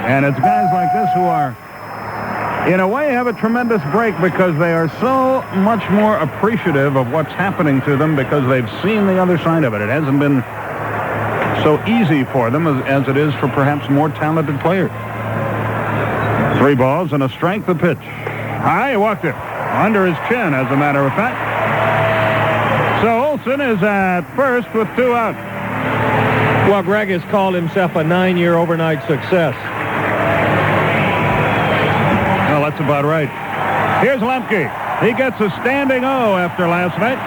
And it's guys like this who are, in a way, have a tremendous break because they are so much more appreciative of what's happening to them because they've seen the other side of it. It hasn't been so easy for them as it is for perhaps more talented players. 3 balls and a strike. The pitch. High, he walked it. Under his chin, as a matter of fact. So Olson is at first with 2 out. Well, Greg has called himself a 9-year overnight success. Well, that's about right. Here's Lemke. He gets a standing O after last night.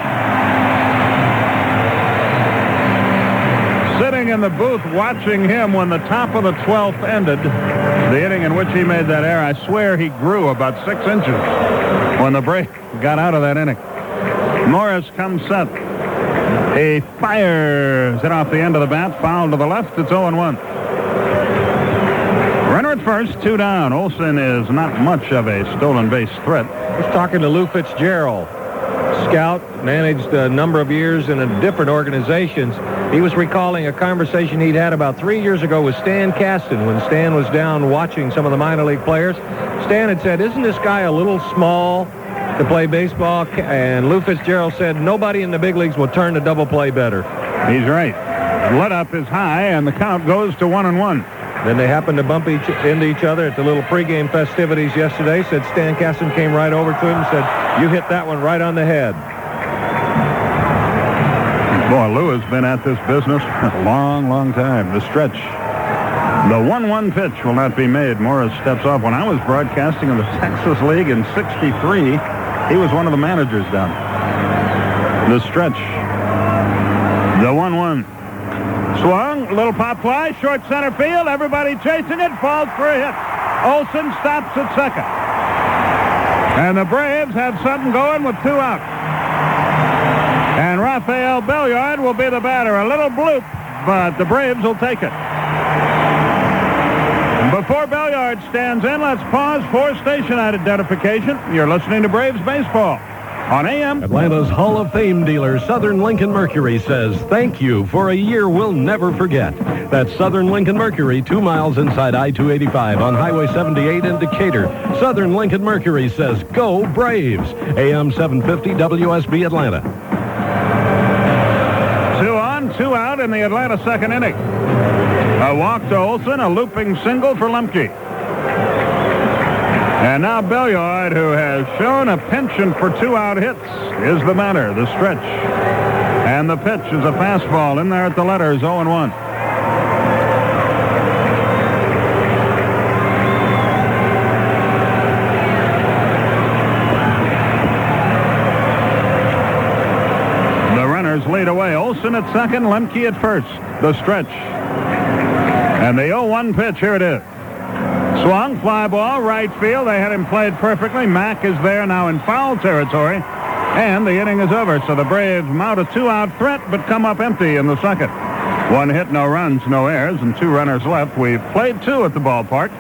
Sitting in the booth watching him when the top of the 12th ended, the inning in which he made that error, I swear he grew about 6 inches when the break got out of that inning. Morris comes set. He fires it off the end of the bat. Foul to the left. It's 0-1. Runner at first, 2 down. Olson is not much of a stolen base threat. I was talking to Lou Fitzgerald. Scout, managed a number of years in different organizations. He was recalling a conversation he'd had about 3 years ago with Stan Kasten when Stan was down watching some of the minor league players. Stan had said, isn't this guy a little small to play baseball? And Lou Fitzgerald said, nobody in the big leagues will turn to double play better. He's right. Let up is high, and the count goes to 1-1. Then they happened to bump into each other at the little pregame festivities yesterday. Said Stan Kasten came right over to him and said, you hit that one right on the head. Boy, Lou has been at this business a long, long time. The stretch. The 1-1 pitch will not be made. Morris steps off. When I was broadcasting in the Texas League in '63, he was one of the managers down. The stretch. The 1-1. Swung, little pop fly, short center field. Everybody chasing it, falls for a hit. Olson stops at second. And the Braves have Sutton going with 2 out. And Rafael Belliard will be the batter. A little bloop, but the Braves will take it. Before Belliard stands in, let's pause for station identification. You're listening to Braves Baseball on AM. Atlanta's Hall of Fame dealer, Southern Lincoln Mercury, says thank you for a year we'll never forget. That's Southern Lincoln Mercury, 2 miles inside I-285 on Highway 78 in Decatur. Southern Lincoln Mercury says go Braves. AM-750 WSB Atlanta. 2 on, 2 out in the Atlanta second inning. A walk to Olson, a looping single for Lemke. And now Belliard, who has shown a penchant for 2-out hits, is the batter. The stretch. And the pitch is a fastball in there at the letters, 0-1. The runners lead away. Olson at second, Lemke at first. The stretch. And the 0-1 pitch, here it is. Swung, fly ball, right field. They had him played perfectly. Mack is there now in foul territory. And the inning is over. So the Braves mount a 2-out threat, but come up empty in the second. 1 hit, no runs, no errors, and 2 runners left. We've played 2 at the ballpark.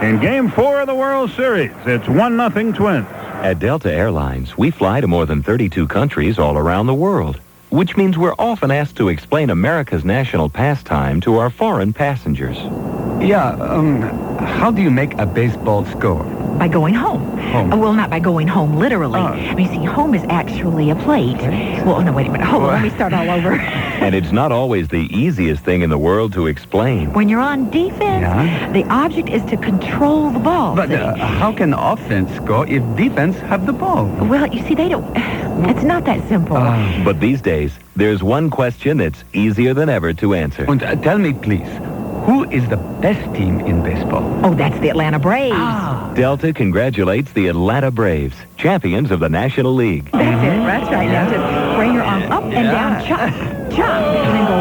In Game 4 of the World Series, it's 1-0 Twins. At Delta Airlines, we fly to more than 32 countries all around the world, which means we're often asked to explain America's national pastime to our foreign passengers. Yeah, how do you make a baseball score? By going home. Well, not by going home literally. I mean, see, home is actually a plate. Well, no, wait a minute. Hold on, let me start all over. And it's not always the easiest thing in the world to explain. When you're on defense, the object is to control the ball. But how can offense score if defense have the ball? Well, you see, they don't... It's not that simple. But these days, there's one question that's easier than ever to answer. And tell me, please, who is the best team in baseball? Oh, that's the Atlanta Braves. Delta congratulates the Atlanta Braves, champions of the National League. That's it. That's right. Now just bring your arm up and down, chop, chop, and then go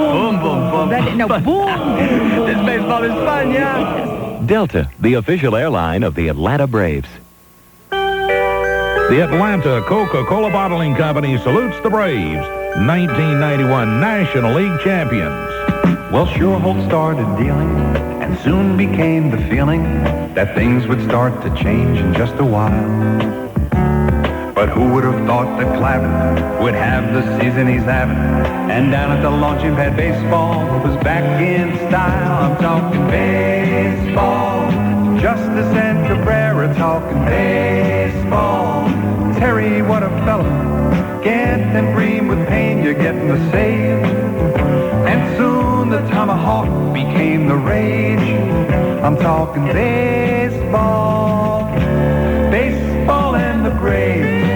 boom, boom, boom, boom. No, boom. This baseball is fun, yeah. Delta, the official airline of the Atlanta Braves. The Atlanta Coca-Cola Bottling Company salutes the Braves, 1991 National League champions. Well, sure Holt started dealing, and soon became the feeling that things would start to change in just a while. But who would have thought that Clavin would have the season he's having, and down at the launching pad baseball was back in style. I'm talking Costas and Cabrera talking baseball. Terry, what a fella. Gant and Green with Pena getting the save. And soon the tomahawk became the rage. I'm talking baseball. Baseball and the Braves.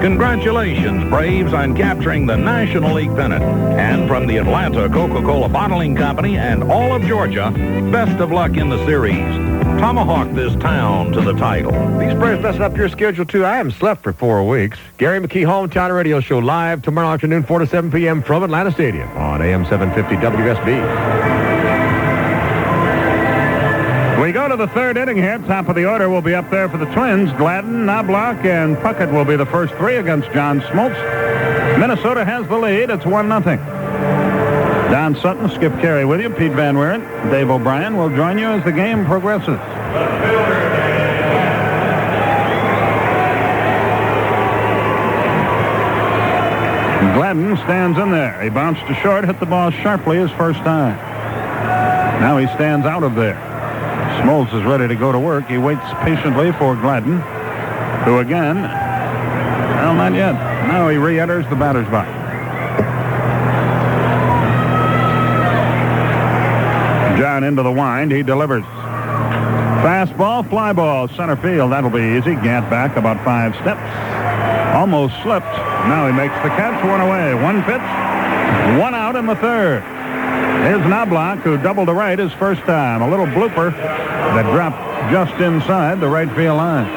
Congratulations, Braves, on capturing the National League pennant. And from the Atlanta Coca-Cola Bottling Company and all of Georgia, best of luck in the series. Tomahawk this town to the title. These Braves messing up your schedule, too. I haven't slept for 4 weeks. Gary McKee, Hometown Radio Show, live tomorrow afternoon, 4 to 7 p.m. from Atlanta Stadium on AM-750 WSB. We go to the third inning here. Top of the order will be up there for the Twins. Gladden, Knobloch, and Puckett will be the first three against John Smoltz. Minnesota has the lead. It's 1-0. Don Sutton, Skip Carey with you. Pete Van Wieren, Dave O'Brien will join you as the game progresses. Gladden stands in there. He bounced to short, hit the ball sharply his first time. Now he stands out of there. Smoltz is ready to go to work. He waits patiently for Gladden, who again, well, not yet. Now he re-enters the batter's box. John into the wind. He delivers. Fastball, fly ball, center field. That'll be easy. Gant back about 5 steps. Almost slipped. Now he makes the catch. One away. One pitch. One out in the third. Here's Knobloch, who doubled to right his first time. A little blooper that dropped just inside the right field line.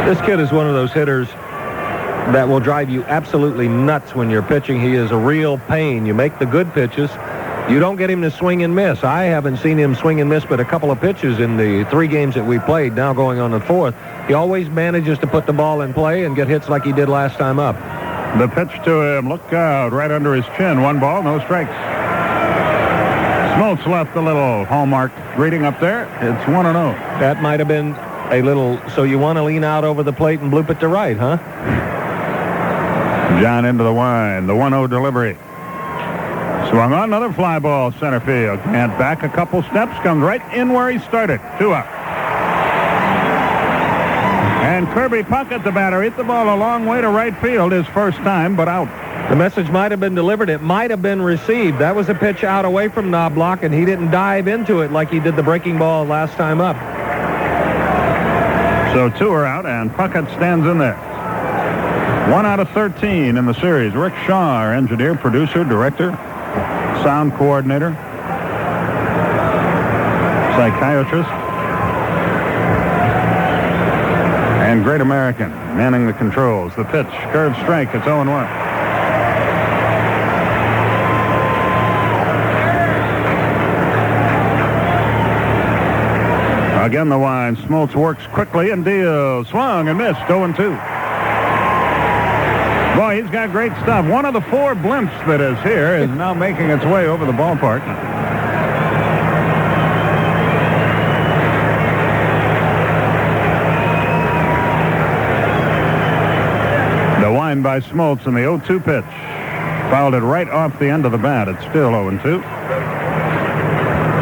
This kid is one of those hitters that will drive you absolutely nuts when you're pitching. He is a real pain. You make the good pitches. You don't get him to swing and miss. I haven't seen him swing and miss but a couple of pitches in the 3 games that we played, now going on the 4th. He always manages to put the ball in play and get hits like he did last time up. The pitch to him, look out, right under his chin. 1 ball, no strikes. Smoltz left a little hallmark greeting up there. It's 1-0. That might have been a little, so you want to lean out over the plate and bloop it to right, huh? John into the wind, the 1-0 delivery. Swung on, another fly ball, center field. And back a couple steps, comes right in where he started. 2 out. And Kirby Puckett, the batter, hit the ball a long way to right field his first time, but out. The message might have been delivered. It might have been received. That was a pitch out away from Knobloch, and he didn't dive into it like he did the breaking ball last time up. So 2 are out, and Puckett stands in there. 1 out of 13 in the series. Rick Shaw, our engineer, producer, director, sound coordinator, psychiatrist, and Great American manning the controls. The pitch, curved strike, it's 0-1. Again the wind. Smoltz works quickly and deals. Swung and missed. 0-2. Boy, he's got great stuff. One of the 4 blimps that is here is now making its way over the ballpark. The wind by Smoltz in the 0-2 pitch. Fouled it right off the end of the bat. It's still 0-2.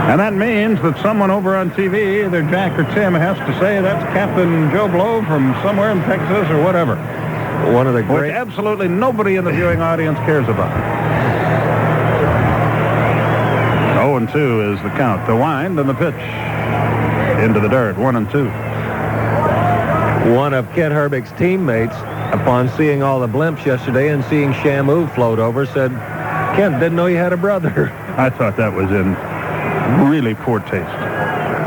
And that means that someone over on TV, either Jack or Tim, has to say that's Captain Joe Blow from somewhere in Texas or whatever. One of the great... Which absolutely nobody in the viewing audience cares about. 0-2 is the count. The wind and the pitch. Into the dirt. 1-2. One of Kent Herbich's teammates, upon seeing all the blimps yesterday and seeing Shamu float over, said, Kent, didn't know you had a brother. I thought that was in really poor taste.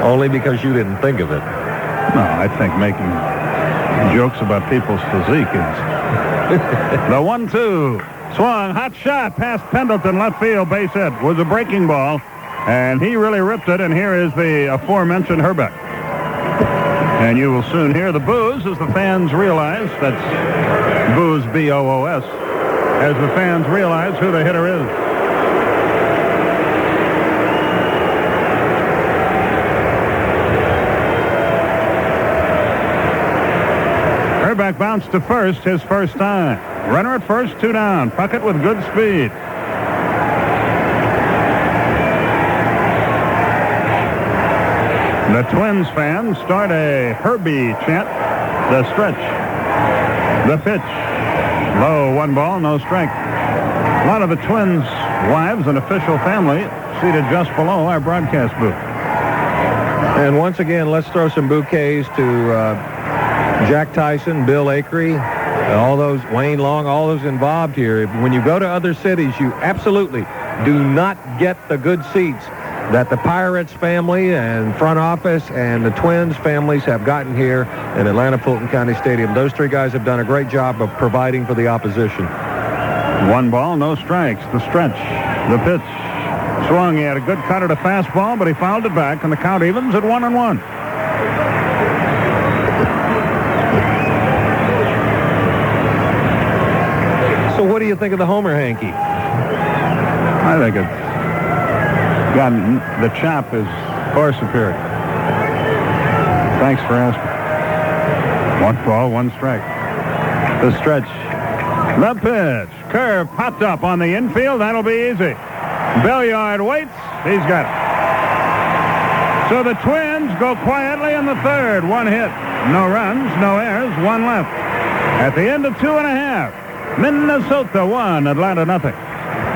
Only because you didn't think of it. No, I think making jokes about people's physique is... The 1-2. Swung, hot shot past Pendleton, left field, base hit. Was a breaking ball, and he really ripped it, and here is the aforementioned Herbeck. And you will soon hear the boos as the fans realize, that's boos, B-O-O-S, as the fans realize who the hitter is. Herbeck bounced to first his first time. Runner at first, 2 down. Puckett with good speed. The Twins fans start a Herbie chant. The stretch. The pitch. Low, 1 ball, no strike. A lot of the Twins' wives and official family seated just below our broadcast booth. And once again, let's throw some bouquets to Jack Tyson, Bill Akery, all those, Wayne Long, all those involved here. When you go to other cities, you absolutely do not get the good seats that the Pirates family and front office and the Twins families have gotten here in Atlanta Fulton County Stadium. Those 3 guys have done a great job of providing for the opposition. 1 ball, no strikes. The stretch. The pitch. Swung. He had a good cut at a fastball, but he fouled it back, and the count evens at 1-1. So what do you think of the homer hanky? I think it's gotten, the chop is far superior. Thanks for asking. 1 ball, 1 strike. The stretch. The pitch. Curve popped up on the infield. That'll be easy. Belliard waits. He's got it. So the Twins go quietly in the 3rd. 1 hit. No runs, no errors, 1 left. At the end of 2.5, Minnesota 1, Atlanta nothing.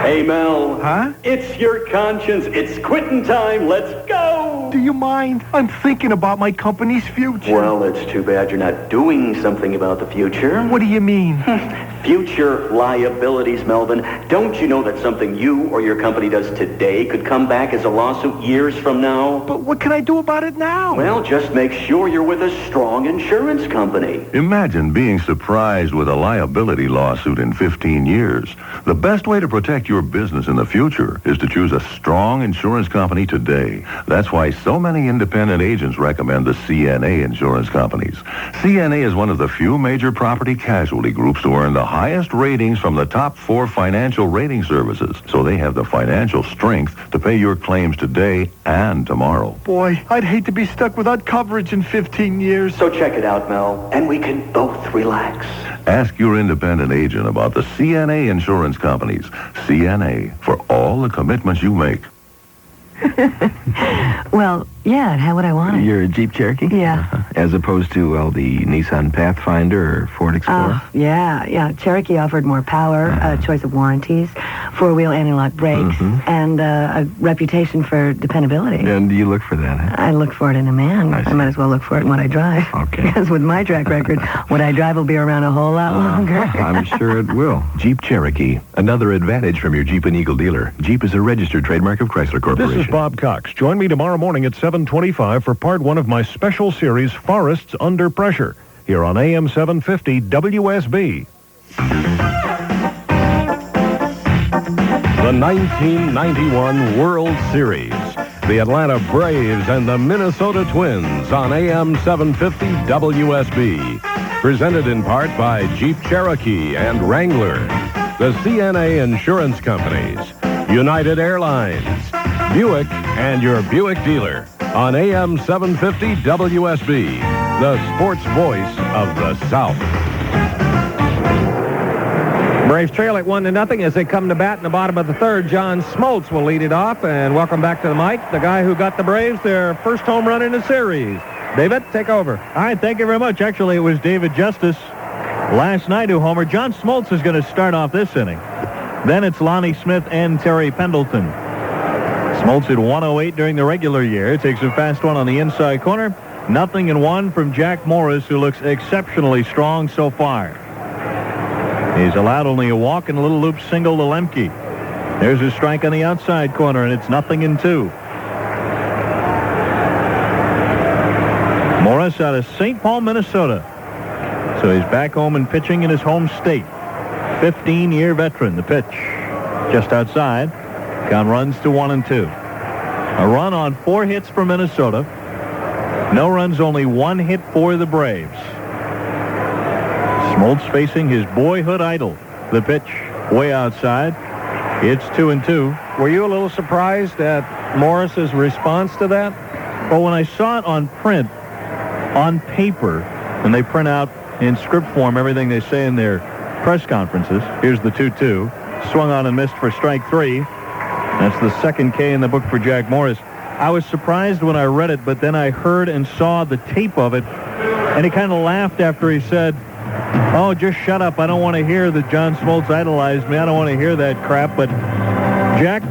Hey, Mel. Huh? It's your conscience. It's quitting time. Let's go. Do you mind? I'm thinking about my company's future. Well, it's too bad you're not doing something about the future. What do you mean? Future liabilities, Melvin. Don't you know that something you or your company does today could come back as a lawsuit years from now? But what can I do about it now? Well, just make sure you're with a strong insurance company. Imagine being surprised with a liability lawsuit in 15 years. The best way to protect your business in the future is to choose a strong insurance company today. That's why so many independent agents recommend the CNA insurance companies. CNA is one of the few major property casualty groups to earn the highest ratings from the top 4 financial rating services, so they have the financial strength to pay your claims today and tomorrow. Boy, I'd hate to be stuck without coverage in 15 years. So check it out, Mel, and we can both relax. Ask your independent agent about the CNA insurance companies. CNA, for all the commitments you make. Well, yeah, how would I want it? You're a Jeep Cherokee? Yeah. As opposed to, well, the Nissan Pathfinder or Ford Explorer? Yeah. Cherokee offered more power, a choice of warranties, 4-wheel anti-lock brakes, and a reputation for dependability. And you look for that, huh? I look for it in a man. I might as well look for it in what I drive. Okay. Because with my track record, what I drive will be around a whole lot longer. I'm sure it will. Jeep Cherokee, another advantage from your Jeep and Eagle dealer. Jeep is a registered trademark of Chrysler Corporation. This is Bob Cox. Join me tomorrow morning at 7:25 for part 1 of my special series, Forests Under Pressure, here on AM-750 WSB. The 1991 World Series. The Atlanta Braves and the Minnesota Twins on AM-750 WSB. Presented in part by Jeep Cherokee and Wrangler. The CNA Insurance Companies. United Airlines. Buick and your Buick dealer on AM-750 WSB, the sports voice of the South. Braves trail at 1-0 as they come to bat in the bottom of the 3rd. John Smoltz will lead it off, and welcome back to the mic, the guy who got the Braves their first home run in the series. David, take over. All right, thank you very much. Actually, it was David Justice last night who homered. John Smoltz is going to start off this inning. Then it's Lonnie Smith and Terry Pendleton. Smoltz hit 108 during the regular year. Takes a fast one on the inside corner. 0-1 from Jack Morris, who looks exceptionally strong so far. He's allowed only a walk and a little loop single to Lemke. There's a strike on the outside corner, and it's 0-2. Morris out of St. Paul, Minnesota. So he's back home and pitching in his home state. 15-year veteran. The pitch just outside. Count runs to 1-2. A run on 4 hits for Minnesota. No runs, only 1 hit for the Braves. Smoltz facing his boyhood idol. The pitch way outside. It's 2-2. Were you a little surprised at Morris's response to that? Well, when I saw it on print, on paper, and they print out in script form everything they say in their press conferences. Here's the 2-2. Swung on and missed for strike 3. That's the second K in the book for Jack Morris. I was surprised when I read it, but then I heard and saw the tape of it, and he kind of laughed after he said, "Oh, just shut up. I don't want to hear that John Smoltz idolized me. I don't want to hear that crap." But Jack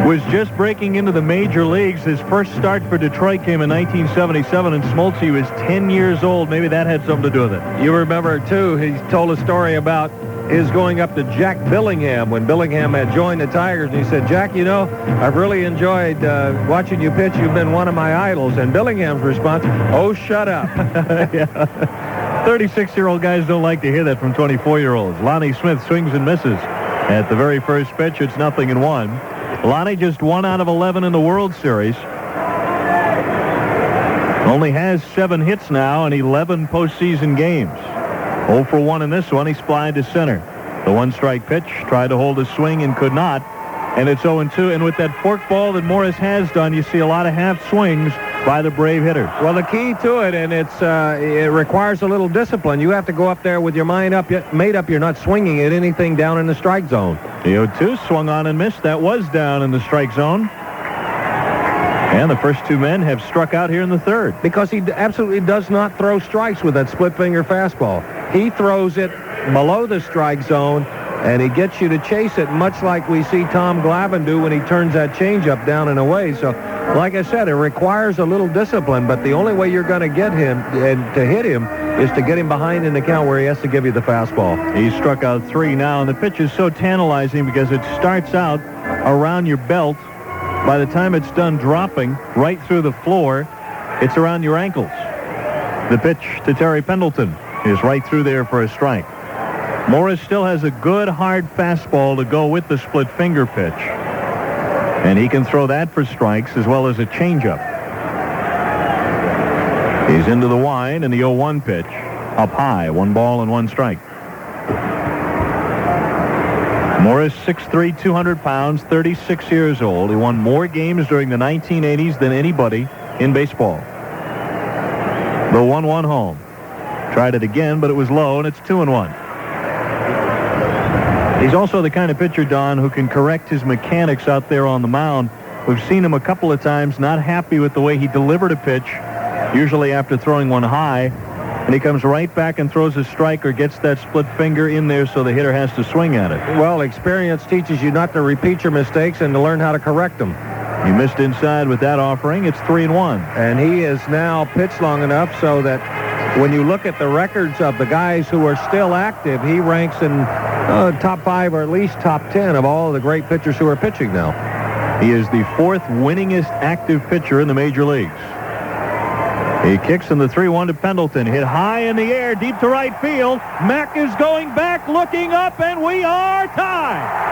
was just breaking into the major leagues. His first start for Detroit came in 1977, and Smoltz, he was 10 years old. Maybe that had something to do with it. You remember, too, he told a story about his going up to Jack Billingham when Billingham had joined the Tigers, and he said, "Jack, you know, I've really enjoyed watching you pitch. You've been one of my idols." And Billingham's response, "Oh, shut up." Yeah. 36-year-old guys don't like to hear that from 24-year-olds. Lonnie Smith swings and misses at the very first pitch. It's 0-1. Lonnie just 1 out of 11 in the World Series. Only has 7 hits now in 11 postseason games. 0 for 1 in this one. He splied to center. The 1-strike pitch, tried to hold a swing and could not. And it's 0-2. And with that forkball that Morris has done, you see a lot of half swings by the Brave hitters. Well, the key to it, and it requires a little discipline. You have to go up there with your mind made up. You're not swinging at anything down in the strike zone. The 0-2 swung on and missed. That was down in the strike zone. And the first 2 men have struck out here in the third. Because he absolutely does not throw strikes with that split-finger fastball. He throws it below the strike zone, and he gets you to chase it, much like we see Tom Glavine do when he turns that changeup down and away. So, like I said, it requires a little discipline, but the only way you're going to get him and to hit him is to get him behind in the count where he has to give you the fastball. He's struck out 3 now, and the pitch is so tantalizing because it starts out around your belt. By the time it's done dropping right through the floor, it's around your ankles. The pitch to Terry Pendleton is right through there for a strike. Morris still has a good, hard fastball to go with the split finger pitch. And he can throw that for strikes as well as a changeup. He's into the wind, and the 0-1 pitch up high. 1 ball and 1 strike. Morris, 6'3", 200 pounds, 36 years old. He won more games during the 1980s than anybody in baseball. The 1-1 home. Tried it again, but it was low, and it's 2-1. He's also the kind of pitcher, Don, who can correct his mechanics out there on the mound. We've seen him a couple of times not happy with the way he delivered a pitch, usually after throwing one high, and he comes right back and throws a strike or gets that split finger in there so the hitter has to swing at it. Well, experience teaches you not to repeat your mistakes and to learn how to correct them. He missed inside with that offering. It's 3-1. And he is now pitched long enough so that when you look at the records of the guys who are still active, he ranks in top 5 or at least top 10 of all of the great pitchers who are pitching now. He is the 4th winningest active pitcher in the major leagues. He kicks in the 3-1 to Pendleton. Hit high in the air, deep to right field. Mack is going back, looking up, and we are tied.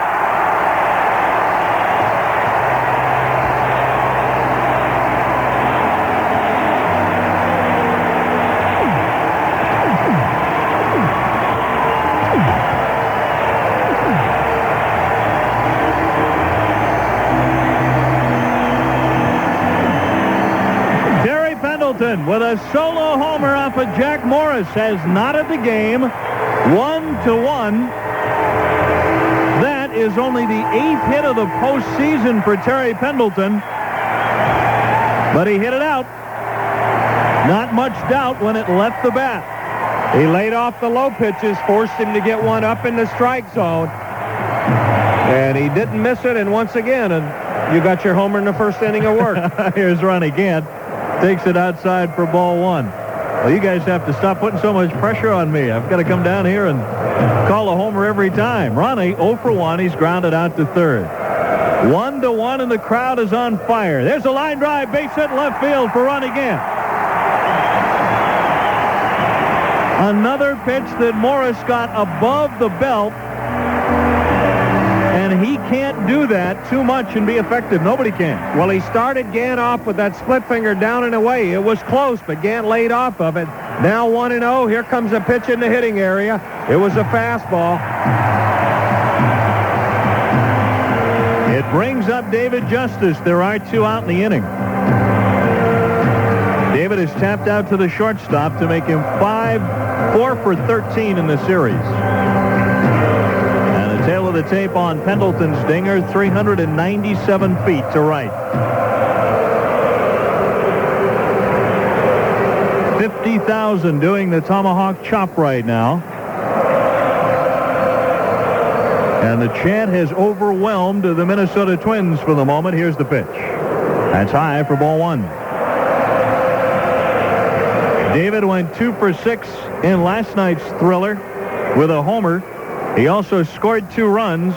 With a solo homer off of Jack Morris has knotted the game 1-1. That is only the 8th hit of the postseason for Terry Pendleton, but he hit it out. Not much doubt when it left the bat. He laid off the low pitches, forced him to get one up in the strike zone, and he didn't miss it. And once again, you got your homer in the first inning of work. Here's Ronnie Gant. Takes it outside for ball 1. Well, you guys have to stop putting so much pressure on me. I've got to come down here and call a homer every time. Ronnie, 0 for 1. He's grounded out to third. 1-1, and the crowd is on fire. There's a line drive, base hit left field for Ronnie Gant. Another pitch that Morris got above the belt. And he can't do that too much and be effective. Nobody can. Well, he started Gant off with that split finger down and away. It was close, but Gant laid off of it. Now 1-0. Here comes a pitch in the hitting area. It was a fastball. It brings up David Justice. There are 2 out in the inning. David is tapped out to the shortstop to make him 4 for 13 in the series. Tail of the tape on Pendleton's dinger, 397 feet to right. 50,000 doing the tomahawk chop right now. And the chant has overwhelmed the Minnesota Twins for the moment. Here's the pitch. That's high for ball one. David went 2 for 6 in last night's thriller with a homer. He also scored 2 runs.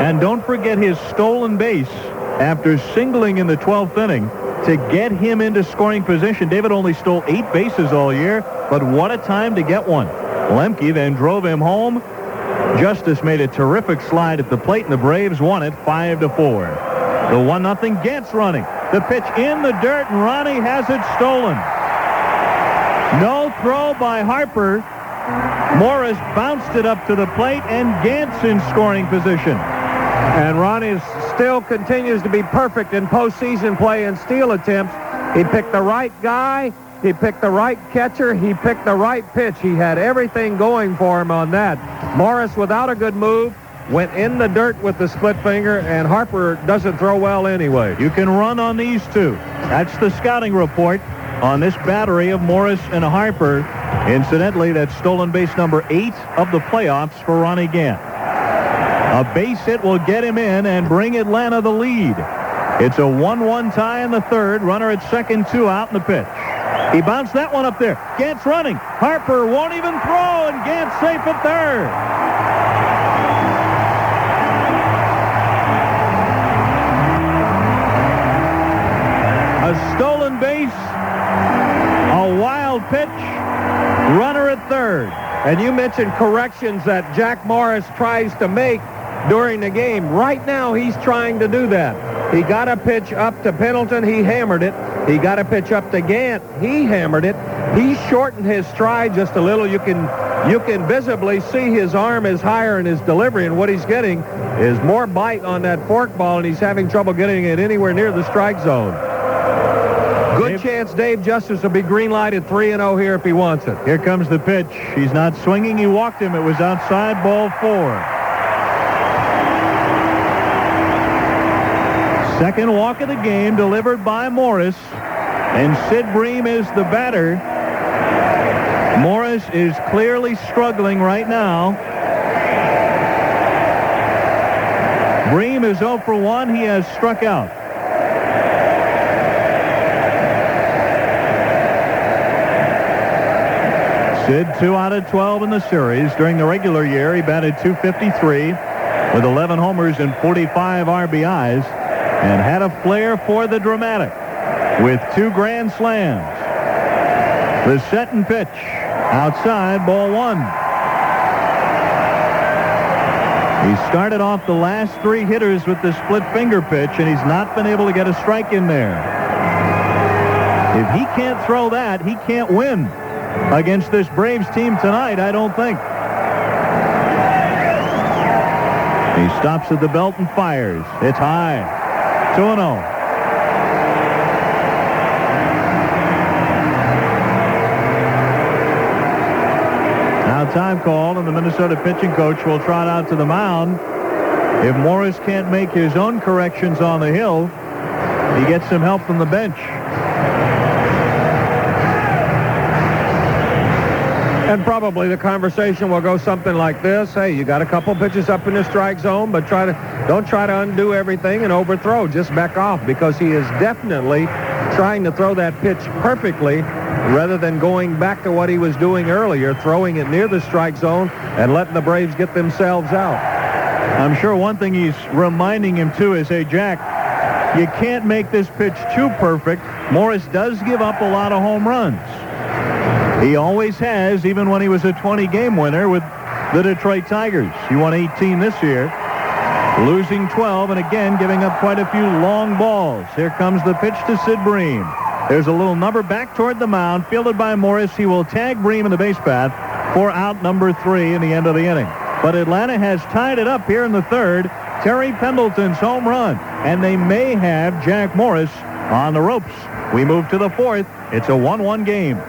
And don't forget his stolen base after singling in the 12th inning to get him into scoring position. David only stole 8 bases all year, but what a time to get one. Lemke then drove him home. Justice made a terrific slide at the plate, and the Braves won it 5-4. The 1-0 Gantz running. The pitch in the dirt, and Ronnie has it stolen. No throw by Harper. Morris bounced it up to the plate, and Gantz in scoring position. And Ronnie still continues to be perfect in postseason play and steal attempts. He picked the right guy. He picked the right catcher. He picked the right pitch. He had everything going for him on that. Morris, without a good move, went in the dirt with the split finger, and Harper doesn't throw well anyway. You can run on these two. That's the scouting report on this battery of Morris and Harper. Incidentally, that's stolen base number 8 of the playoffs for Ronnie Gant. A base hit will get him in and bring Atlanta the lead. It's a 1-1 tie in the third. Runner at second, 2 out in the pitch. He bounced that one up there. Gantz running. Harper won't even throw, and Gantz safe at third. A stolen base, a wild pitch, runner at third. And you mentioned corrections that Jack Morris tries to make during the game. Right now, he's trying to do that. He got a pitch up to Pendleton. He hammered it. He got a pitch up to Gant. He hammered it. He shortened his stride just a little. You can visibly see his arm is higher in his delivery, and what he's getting is more bite on that forkball, and he's having trouble getting it anywhere near the strike zone. Good chance Dave Justice will be green lighted 3-0 here if he wants it. Here comes the pitch. He's not swinging. He walked him. It was outside, ball 4. Second walk of the game delivered by Morris, and Sid Bream is the batter. Morris is clearly struggling right now. Bream is 0 for 1. He has struck out. Sid 2 out of 12 in the series. During the regular year, he batted .253 with 11 homers and 45 RBIs. And had a flair for the dramatic with 2 grand slams. The Sutton pitch outside, ball 1. He started off the last 3 hitters with the split finger pitch, and he's not been able to get a strike in there. If he can't throw that, he can't win against this Braves team tonight, I don't think. He stops at the belt and fires. It's high. 2-0. Now time called, and the Minnesota pitching coach will trot out to the mound. If Morris can't make his own corrections on the hill, he gets some help from the bench. And probably the conversation will go something like this. Hey, you got a couple pitches up in the strike zone, but don't try to undo everything and overthrow. Just back off, because he is definitely trying to throw that pitch perfectly rather than going back to what he was doing earlier, throwing it near the strike zone and letting the Braves get themselves out. I'm sure one thing he's reminding him, too, is, hey, Jack, you can't make this pitch too perfect. Morris does give up a lot of home runs. He always has, even when he was a 20-game winner with the Detroit Tigers. He won 18 this year, losing 12, and again giving up quite a few long balls. Here comes the pitch to Sid Bream. There's a little number back toward the mound, fielded by Morris. He will tag Bream in the base path for out number 3 in the end of the inning. But Atlanta has tied it up here in the third. Terry Pendleton's home run, and they may have Jack Morris on the ropes. We move to the fourth. It's a 1-1 game.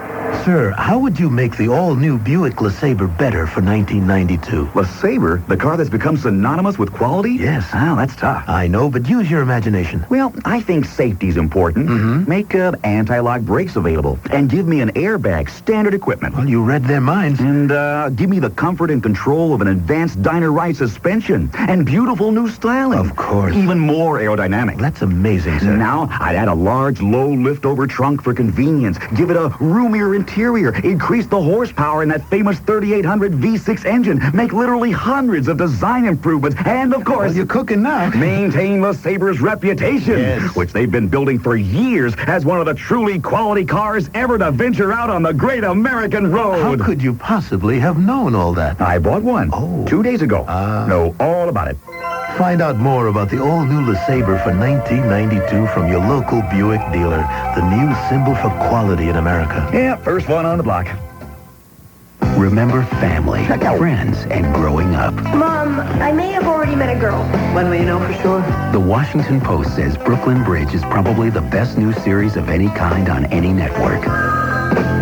Sir, how would you make the all-new Buick LeSabre better for 1992? LeSabre? The car that's become synonymous with quality? Yes. Oh, that's tough. I know, but use your imagination. Well, I think safety's important. Mm-hmm. Make anti-lock brakes available. And give me an airbag, standard equipment. Well, you read their minds. And give me the comfort and control of an advanced diner ride suspension. And beautiful new styling. Of course. Even more aerodynamic. That's amazing, sir. Now, I'd add a large, low lift-over trunk for convenience. Give it a roomier interior. Increase the horsepower in that famous 3800 V6 engine. Make literally hundreds of design improvements. And, of course... Well, you're cooking now. Maintain LeSabre's reputation, yes, which they've been building for years as one of the truly quality cars ever to venture out on the great American road. How could you possibly have known all that? I bought one 2 days ago. Know all about it. Find out more about the all-new LeSabre for 1992 from your local Buick dealer. The new symbol for quality in America. Yeah, first one on the block. Remember family, friends, and growing up. Mom, I may have already met a girl. When will you know for sure? The Washington Post says Brooklyn Bridge is probably the best new series of any kind on any network.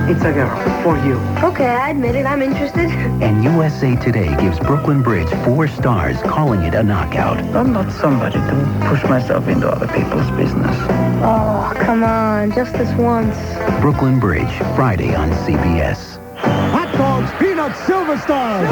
It's a girl for you. Okay, I admit it. I'm interested. And USA Today gives Brooklyn Bridge 4 stars, calling it a knockout. I'm not somebody to push myself into other people's business. Oh, come on. Just this once. Brooklyn Bridge, Friday on CBS. Hot dogs, peanuts, silver stars.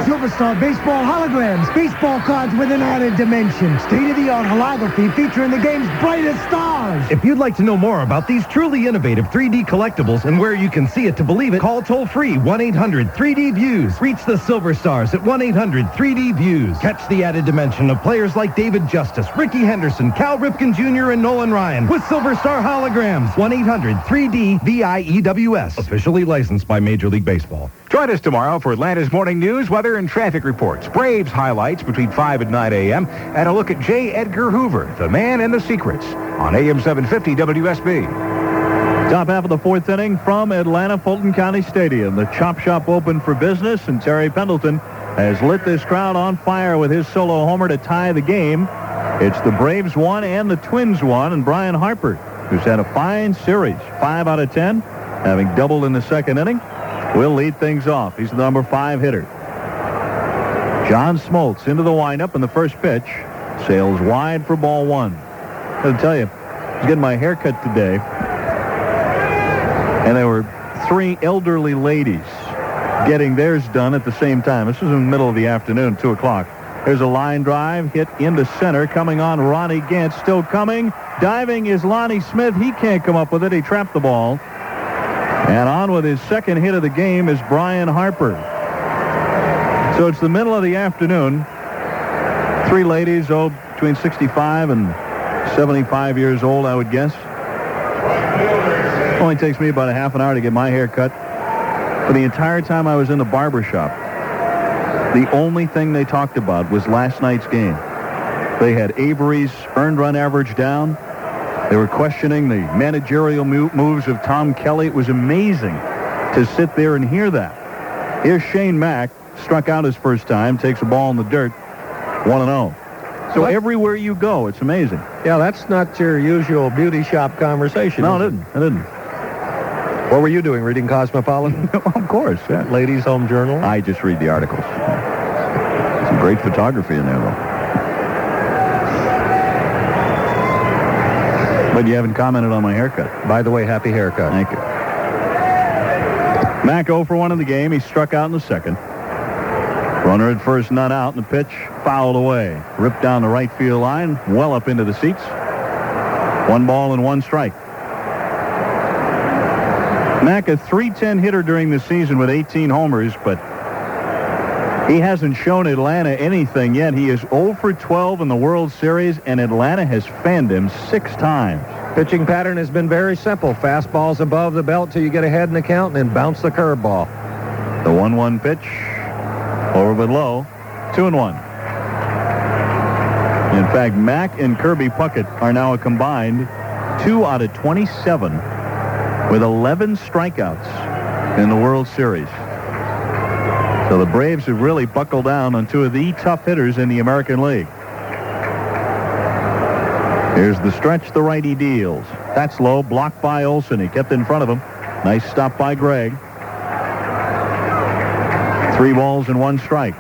Silver Star baseball holograms. Baseball cards with an added dimension. State-of-the-art holography featuring the game's brightest stars. If you'd like to know more about these truly innovative 3D collectibles and where you can see it to believe it, call toll-free 1-800-3D-VIEWS. Reach the Silver Stars at 1-800-3D-VIEWS. Catch the added dimension of players like David Justice, Ricky Henderson, Cal Ripken Jr., and Nolan Ryan with Silver Star holograms. 1-800-3D-VIEWS. Officially licensed by Major League Baseball. Join us tomorrow for Atlanta's morning news, weather, and traffic reports. Braves highlights between 5 and 9 a.m. and a look at J. Edgar Hoover, the man and the secrets, on AM-750 WSB. Top half of the fourth inning from Atlanta Fulton County Stadium. The Chop Shop open for business, and Terry Pendleton has lit this crowd on fire with his solo homer to tie the game. It's the Braves 1 and the Twins 1, and Brian Harper, who's had a fine series, 5 out of 10, having doubled in the second inning, will lead things off. He's the number 5 hitter. John Smoltz into the windup, and the first pitch sails wide for ball 1. I'll tell you, I was getting my hair cut today, and there were 3 elderly ladies getting theirs done at the same time. This was in the middle of the afternoon, 2 o'clock. There's a line drive hit into center, coming on Ronnie Gant, still coming. Diving is Lonnie Smith. He can't come up with it. He trapped the ball. And on with his second hit of the game is Brian Harper. So it's the middle of the afternoon. 3 ladies, between 65 and 75 years old, I would guess. Only takes me about a half an hour to get my hair cut. For the entire time I was in the barber shop, the only thing they talked about was last night's game. They had Avery's earned run average down. They were questioning the managerial moves of Tom Kelly. It was amazing to sit there and hear that. Here's Shane Mack, struck out his first time, takes a ball in the dirt, 1-0. So everywhere you go, it's amazing. Yeah, that's not your usual beauty shop conversation. No, it didn't. What were you doing, reading Cosmopolitan? Of course, yeah. Ladies' Home Journal? I just read the articles. Some great photography in there, though. But you haven't commented on my haircut. By the way, happy haircut. Thank you. Mack 0 for 1 in the game. He struck out in the second. Runner at first, not out, and the pitch fouled away. Ripped down the right field line, well up into the seats. 1 ball and 1 strike. Mack, a .310 hitter during the season with 18 homers, but he hasn't shown Atlanta anything yet. He is 0 for 12 in the World Series, and Atlanta has fanned him 6 times. Pitching pattern has been very simple. Fastballs above the belt till you get ahead in the count, and then bounce the curveball. The 1-1 pitch, over but low, 2-1. In fact, Mack and Kirby Puckett are now a combined 2 out of 27 with 11 strikeouts in the World Series. So the Braves have really buckled down on 2 of the tough hitters in the American League. Here's the stretch the righty deals. That's low, blocked by Olsen. He kept in front of him. Nice stop by Gregg. 3 balls and 1 strike.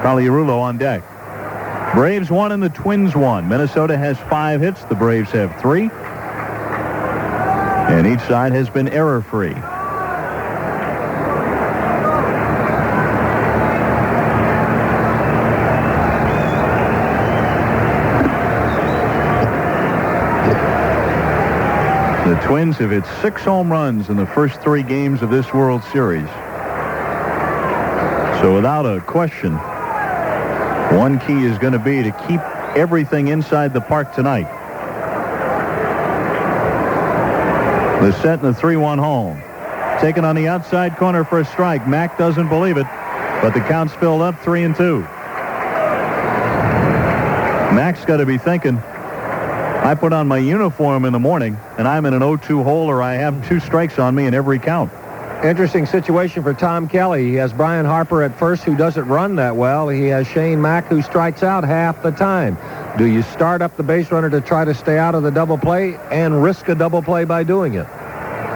Pagliarulo on deck. Braves won and the Twins won. Minnesota has 5 hits. The Braves have 3. And each side has been error-free. The Twins have hit 6 home runs in the first 3 games of this World Series. So without a question, one key is going to be to keep everything inside the park tonight. The set in the 3-1 home. Taken on the outside corner for a strike. Mack doesn't believe it, but the count's filled up 3-2. Mack's got to be thinking, I put on my uniform in the morning, and I'm in an 0-2 hole, or I have 2 strikes on me in every count. Interesting situation for Tom Kelly. He has Brian Harper at first, who doesn't run that well. He has Shane Mack, who strikes out half the time. Do you start up the base runner to try to stay out of the double play and risk a double play by doing it?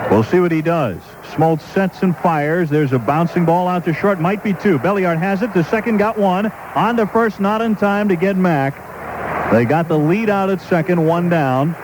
We'll see what he does. Smoltz sets and fires. There's a bouncing ball out to short. Might be 2. Belliard has it. The second got 1. On to first, not in time to get Mack. They got the lead out at second, 1 down.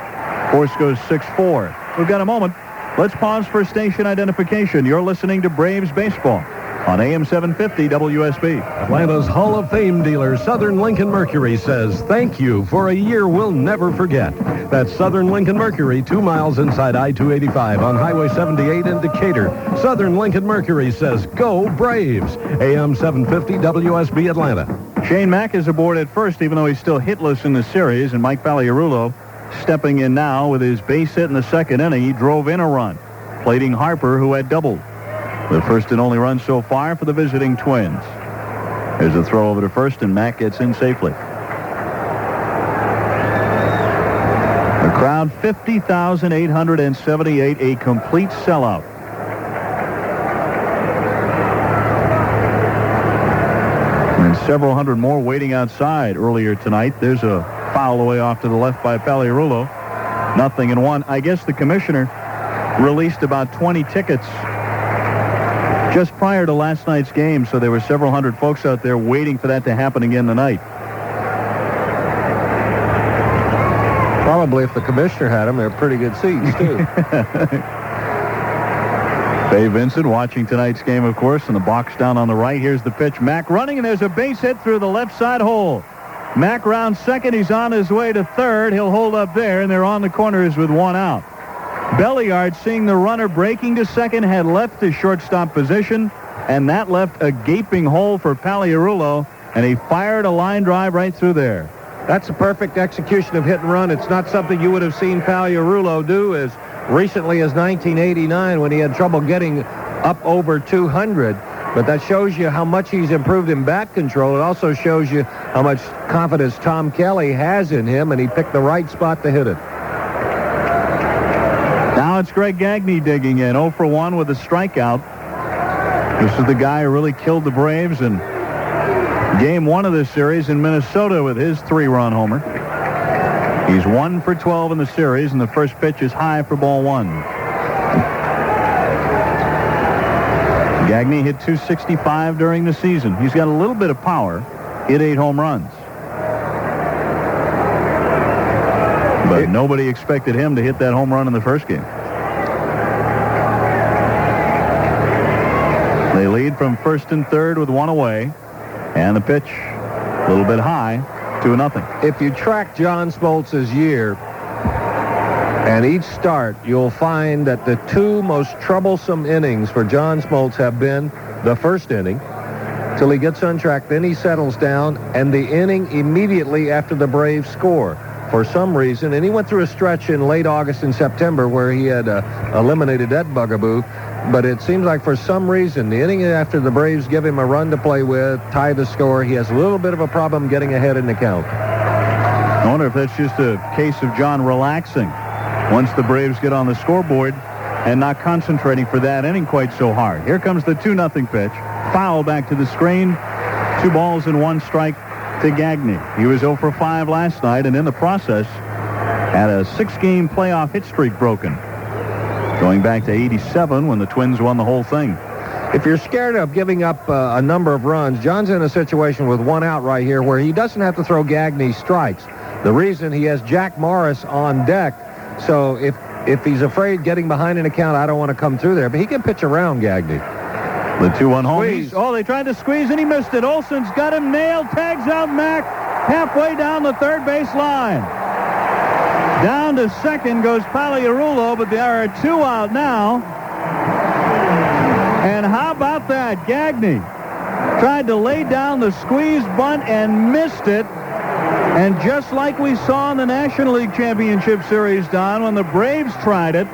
Force goes 6-4. We've got a moment. Let's pause for station identification. You're listening to Braves Baseball on AM-750 WSB. Atlanta's Hall of Fame dealer, Southern Lincoln Mercury, says thank you for a year we'll never forget. That's Southern Lincoln Mercury, 2 miles inside I-285 on Highway 78 in Decatur. Southern Lincoln Mercury says go Braves. AM-750 WSB Atlanta. Shane Mack is aboard at first, even though he's still hitless in the series, and Mike Pagliarulo stepping in now with his base hit in the second inning. He drove in a run, plating Harper, who had doubled. The first and only run so far for the visiting Twins. There's a throw over to first, and Mack gets in safely. The crowd, 50,878, a complete sellout. And several hundred more waiting outside earlier tonight. There's a foul away off to the left by Pagliarulo. 0-1. I guess the commissioner released about 20 tickets just prior to last night's game, so there were several hundred folks out there waiting for that to happen again tonight. Probably if the commissioner had them, they're pretty good seats, too. Dave Vincent watching tonight's game, of course, in the box down on the right. Here's the pitch. Mack running, and there's a base hit through the left side hole. Mack rounds second. He's on his way to third. He'll hold up there, and they're on the corners with 1 out. Belliard, seeing the runner breaking to second, had left his shortstop position, and that left a gaping hole for Pagliarulo, and he fired a line drive right through there. That's a perfect execution of hit and run. It's not something you would have seen Pagliarulo do as recently as 1989 when he had trouble getting up over 200. But that shows you how much he's improved in bat control. It also shows you how much confidence Tom Kelly has in him, and he picked the right spot to hit it. Now it's Greg Gagne digging in, 0-for-1 with a strikeout. This is the guy who really killed the Braves in Game 1 of this series in Minnesota with his 3-run homer. He's 1-for-12 in the series, and the first pitch is high for ball 1. Gagne hit .265 during the season. He's got a little bit of power, hit 8 home runs. But nobody expected him to hit that home run in the first game. They lead from first and third with 1 away. And the pitch, a little bit high, 2-0. If you track John Smoltz's year and each start, you'll find that the 2 most troublesome innings for John Smoltz have been the first inning, till he gets on track, then he settles down, and the inning immediately after the Braves score. For some reason, and he went through a stretch in late August and September where he had eliminated that bugaboo, but it seems like for some reason, the inning after the Braves give him a run to play with, tie the score, he has a little bit of a problem getting ahead in the count. I wonder if that's just a case of John relaxing once the Braves get on the scoreboard and not concentrating for that inning quite so hard. Here comes the 2-0 pitch. Foul back to the screen. 2 balls and 1 strike to Gagne. He was 0-for-5 last night, and in the process had a 6-game playoff hit streak broken. going back to 87 when the Twins won the whole thing. If you're scared of giving up a number of runs, John's in a situation with one out right here where he doesn't have to throw Gagne strikes. The reason he has Jack Morris on deck, so if he's afraid getting behind an account, I don't want to come through there. But he can pitch around Gagne. The 2-1 home. Oh, they tried to squeeze, and he missed it. Olson's got him nailed, tags out Mack halfway down the third base line. Down to second goes Pagliarulo, but there are 2 out now. And how about that? Gagne tried to lay down the squeeze bunt and missed it. And just like we saw in the National League Championship Series, Don, when the Braves tried it,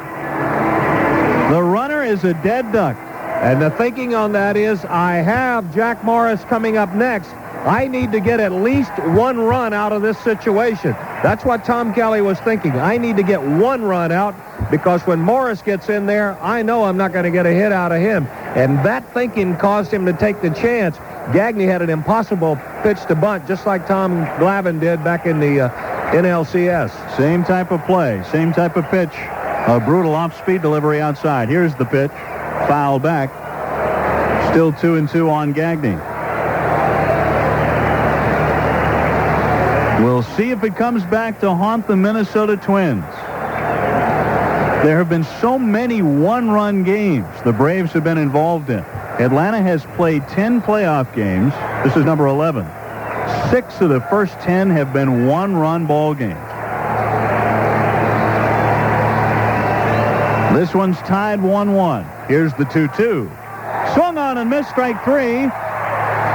the runner is a dead duck. And the thinking on that is, I have Jack Morris coming up next. I need to get at least 1 run out of this situation. That's what Tom Kelly was thinking. I need to get 1 run out because when Morris gets in there, I know I'm not going to get a hit out of him. And that thinking caused him to take the chance. Gagne had an impossible pitch to bunt, just like Tom Glavine did back in the NLCS. Same type of play, same type of pitch. A brutal off-speed delivery outside. Here's the pitch. Foul back. Still 2-2 on Gagne. We'll see if it comes back to haunt the Minnesota Twins. There have been so many one-run games the Braves have been involved in. Atlanta has played 10 playoff games. This is number 11. 6 of the first 10 have been one-run ball games. This one's tied 1-1. Here's the 2-2. Swung on and missed, strike 3.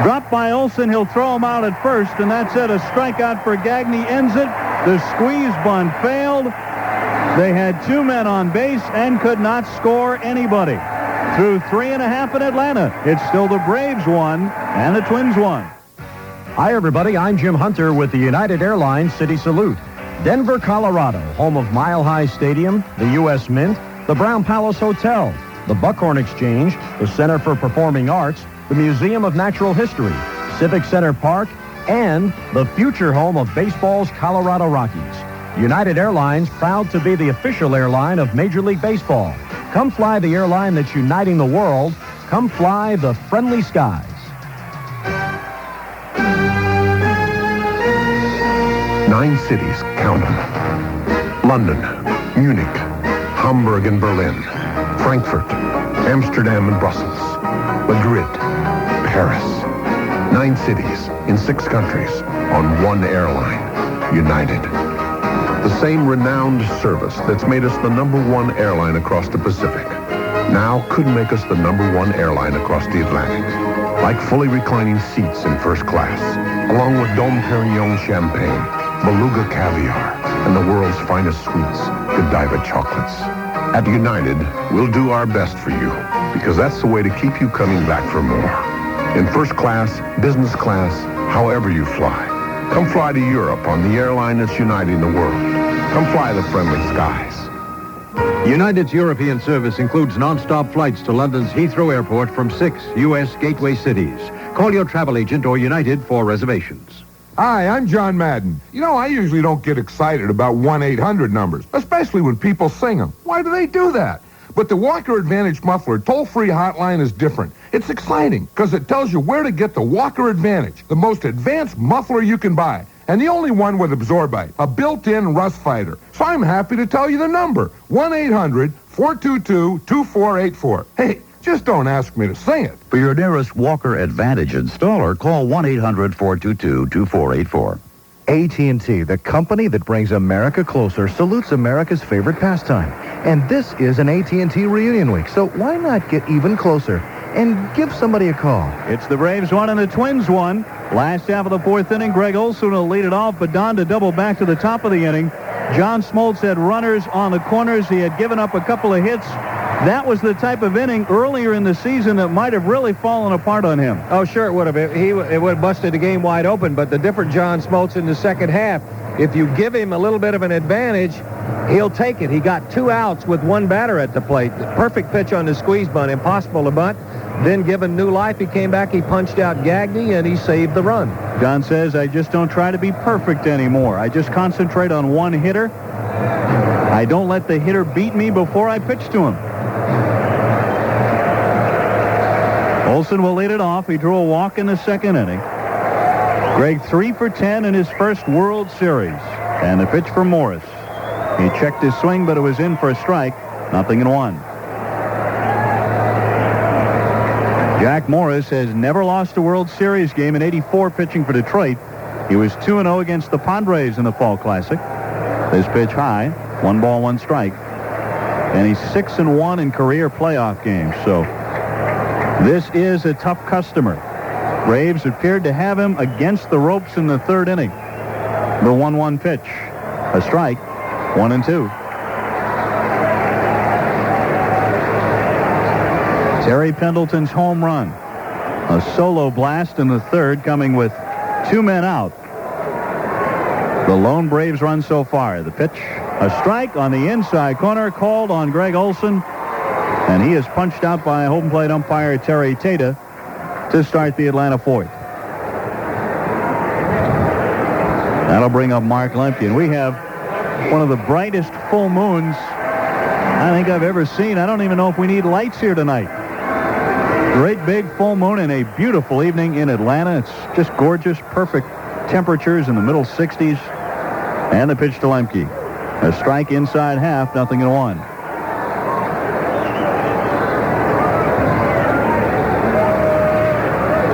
Dropped by Olson. He'll throw him out at first, and that's it. A strikeout for Gagne ends it. The squeeze bunt failed. They had 2 men on base and could not score anybody. Through 3.5 in Atlanta, it's still the Braves 1 and the Twins 1. Hi, everybody. I'm Jim Hunter with the United Airlines City Salute. Denver, Colorado, home of Mile High Stadium, the U.S. Mint, the Brown Palace Hotel, the Buckhorn Exchange, the Center for Performing Arts, the Museum of Natural History, Civic Center Park, and the future home of baseball's Colorado Rockies. United Airlines, proud to be the official airline of Major League Baseball. Come fly the airline that's uniting the world. Come fly the friendly skies. 9 cities, count them. London, Munich, Hamburg and Berlin, Frankfurt, Amsterdam and Brussels, Madrid, Paris. 9 cities in 6 countries on one airline, United. The same renowned service that's made us the #1 airline across the Pacific now could make us the #1 airline across the Atlantic. Like fully reclining seats in first class, along with Dom Perignon champagne, Beluga caviar, and the world's finest sweets, Godiva chocolates. At United, we'll do our best for you, because that's the way to keep you coming back for more. In first class, business class, however you fly. Come fly to Europe on the airline that's uniting the world. Come fly the friendly skies. United's European service includes non-stop flights to London's Heathrow Airport from 6 U.S. gateway cities. Call your travel agent or United for reservations. Hi, I'm John Madden. You know, I usually don't get excited about 1-800 numbers, especially when people sing them. Why do they do that? But the Walker Advantage Muffler toll-free hotline is different. It's exciting because it tells you where to get the Walker Advantage, the most advanced muffler you can buy, and the only one with Absorbite, a built-in rust fighter. So I'm happy to tell you the number, 1-800-422-2484. Hey, just don't ask me to sing it. For your nearest Walker Advantage installer, call 1-800-422-2484. AT&T, the company that brings America closer, salutes America's favorite pastime. And this is an AT&T reunion week, so why not get even closer and give somebody a call? It's the Braves 1 and the Twins 1. Last half of the 4th inning, Greg Olson will lead it off, but Don to double back to the top of the inning. John Smoltz had runners on the corners. He had given up a couple of hits. That was the type of inning earlier in the season that might have really fallen apart on him. Oh, sure it would have. It would have busted the game wide open, but the different John Smoltz in the second half, if you give him a little bit of an advantage, he'll take it. He got 2 outs with 1 batter at the plate. The perfect pitch on the squeeze bunt, impossible to bunt. Then given new life, he came back, he punched out Gagne, and he saved the run. John says, I just don't try to be perfect anymore. I just concentrate on one hitter. I don't let the hitter beat me before I pitch to him. Olson will lead it off. He drew a walk in the second inning. Greg 3 for 10 in his first World Series. And the pitch for Morris. He checked his swing, but it was in for a strike. 0-1. Jack Morris has never lost a World Series game in '84 pitching for Detroit. He was 2-0 against the Padres in the Fall Classic. This pitch high, 1 ball, 1 strike. And he's 6-1 in career playoff games. So this is a tough customer. Braves appeared to have him against the ropes in the third inning. The 1-1 pitch. A strike. 1-2. Terry Pendleton's home run. A solo blast in the third, coming with 2 men out. The lone Braves run so far. The pitch, a strike on the inside corner, called on Greg Olson, and he is punched out by home plate umpire Terry Tata to start the Atlanta fourth. That'll bring up Mark Lemke, and we have one of the brightest full moons I think I've ever seen. I don't even know if we need lights here tonight. Great big full moon and a beautiful evening in Atlanta. It's just gorgeous, perfect temperatures in the middle 60s. And the pitch to Lemke. A strike inside half, 0-1.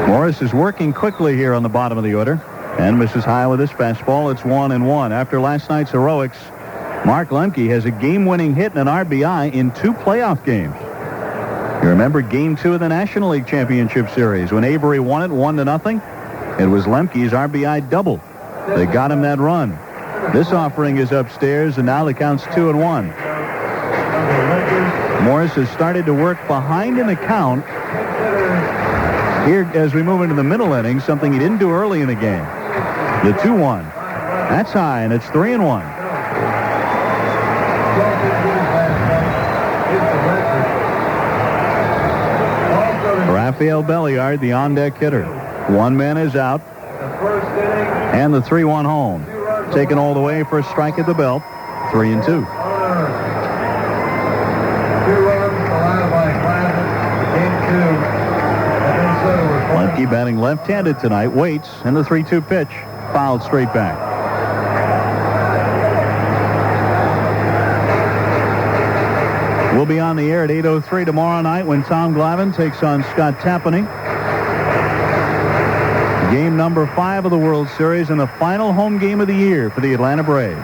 Morris is working quickly here on the bottom of the order and misses high with his fastball. It's 1-1. After last night's heroics, Mark Lemke has a game-winning hit and an RBI in 2 playoff games. You remember Game 2 of the National League Championship Series when Avery won it 1-0? It was Lemke's RBI double. They got him that run. This offering is upstairs, and now the count's 2-1. Morris has started to work behind in the count here as we move into the middle innings, something he didn't do early in the game. The 2-1. That's high, and it's 3-1. Rafael Belliard, the on-deck hitter. 1 man is out. And the 3-1 home. Taken all the way for a strike at the belt. 3-2. Lemke batting left-handed tonight. Waits, and the 3-2 pitch. Fouled straight back. We'll be on the air at 8:03 tomorrow night when Tom Glavine takes on Scott Tapani. Game number 5 of the World Series and the final home game of the year for the Atlanta Braves.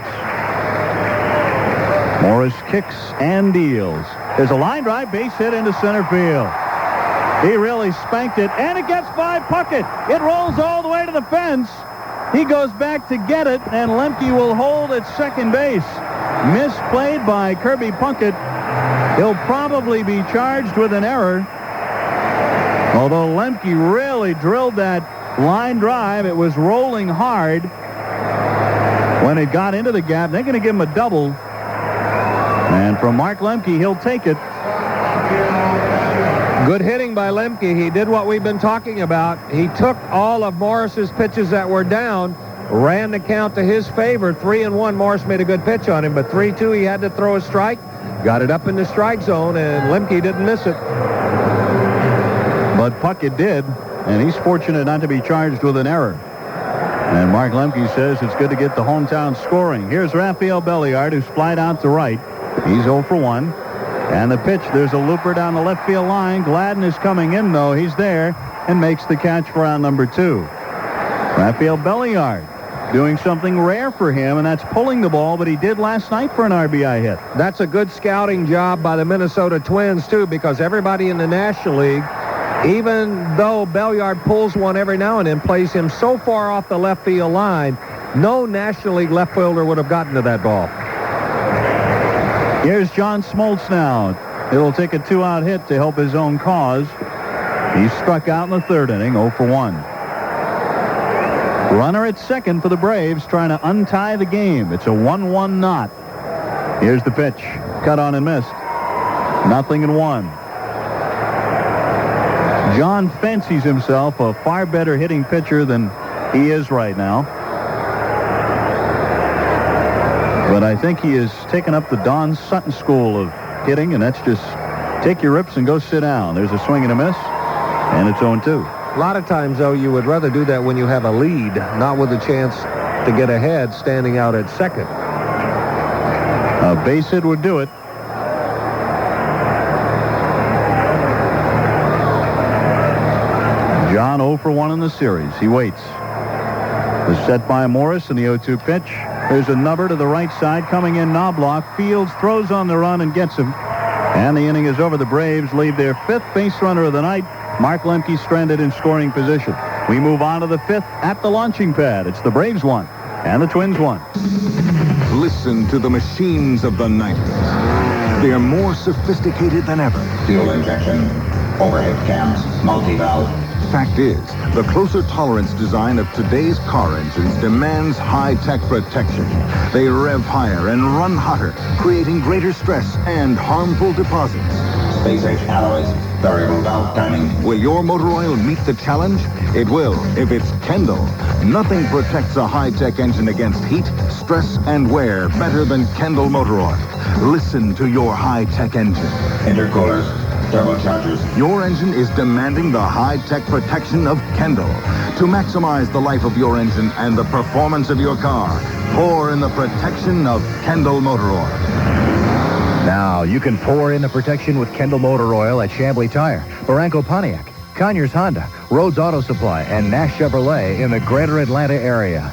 Morris kicks and deals. There's a line drive, base hit into center field. He really spanked it, and it gets by Puckett. It rolls all the way to the fence. He goes back to get it, and Lemke will hold at second base. Misplayed by Kirby Puckett. He'll probably be charged with an error. Although Lemke really drilled that line drive, it was rolling hard. When it got into the gap, they're going to give him a double. And from Mark Lemke, he'll take it. Good hitting by Lemke. He did what we've been talking about. He took all of Morris's pitches that were down, ran the count to his favor. 3-1. Morris made a good pitch on him, but 3-2, he had to throw a strike. Got it up in the strike zone, and Lemke didn't miss it. But Puckett did, and he's fortunate not to be charged with an error. And Mark Lemke says it's good to get the hometown scoring. Here's Rafael Belliard, who's flied out to right. He's 0 for 1. And the pitch, there's a looper down the left field line. Gladden is coming in, though. He's there and makes the catch for out number 2. Rafael Belliard doing something rare for him, and that's pulling the ball, but he did last night for an RBI hit. That's a good scouting job by the Minnesota Twins, too, because everybody in the National League, even though Belliard pulls one every now and then, plays him so far off the left field line, no National League left fielder would have gotten to that ball. Here's John Smoltz now. It'll take a 2-out hit to help his own cause. He struck out in the third inning, 0 for 1. Runner at second for the Braves, trying to untie the game. It's a 1-1 knot. Here's the pitch. Cut on and missed. 0-1. John fancies himself a far better hitting pitcher than he is right now. But I think he has taken up the Don Sutton school of hitting, and that's just take your rips and go sit down. There's a swing and a miss, and it's 0-2. A lot of times, though, you would rather do that when you have a lead, not with a chance to get ahead standing out at second. A base hit would do it. John 0 for 1 in the series. He waits. The set by Morris in the 0-2 pitch. There's a number to the right side coming in. Knobloch. Fields throws on the run and gets him. And the inning is over. The Braves leave their 5th base runner of the night. Mark Lemke stranded in scoring position. We move on to the 5th at the launching pad. It's the Braves 1 and the Twins 1. Listen to the machines of the 90s. They're more sophisticated than ever. Fuel injection, overhead cams, multi-valve. Fact is, the closer tolerance design of today's car engines demands high-tech protection. They rev higher and run hotter, creating greater stress and harmful deposits. Space-age alloys, variable valve timing. Will your motor oil meet the challenge? It will, if it's Kendall. Nothing protects a high-tech engine against heat, stress, and wear better than Kendall motor oil. Listen to your high-tech engine. Intercoolers, turbochargers. Your engine is demanding the high-tech protection of Kendall. To maximize the life of your engine and the performance of your car, pour in the protection of Kendall motor oil. Now, you can pour in the protection with Kendall motor oil at Chambly Tire, Barranco Pontiac, Conyers Honda, Rhodes Auto Supply, and Nash Chevrolet in the greater Atlanta area.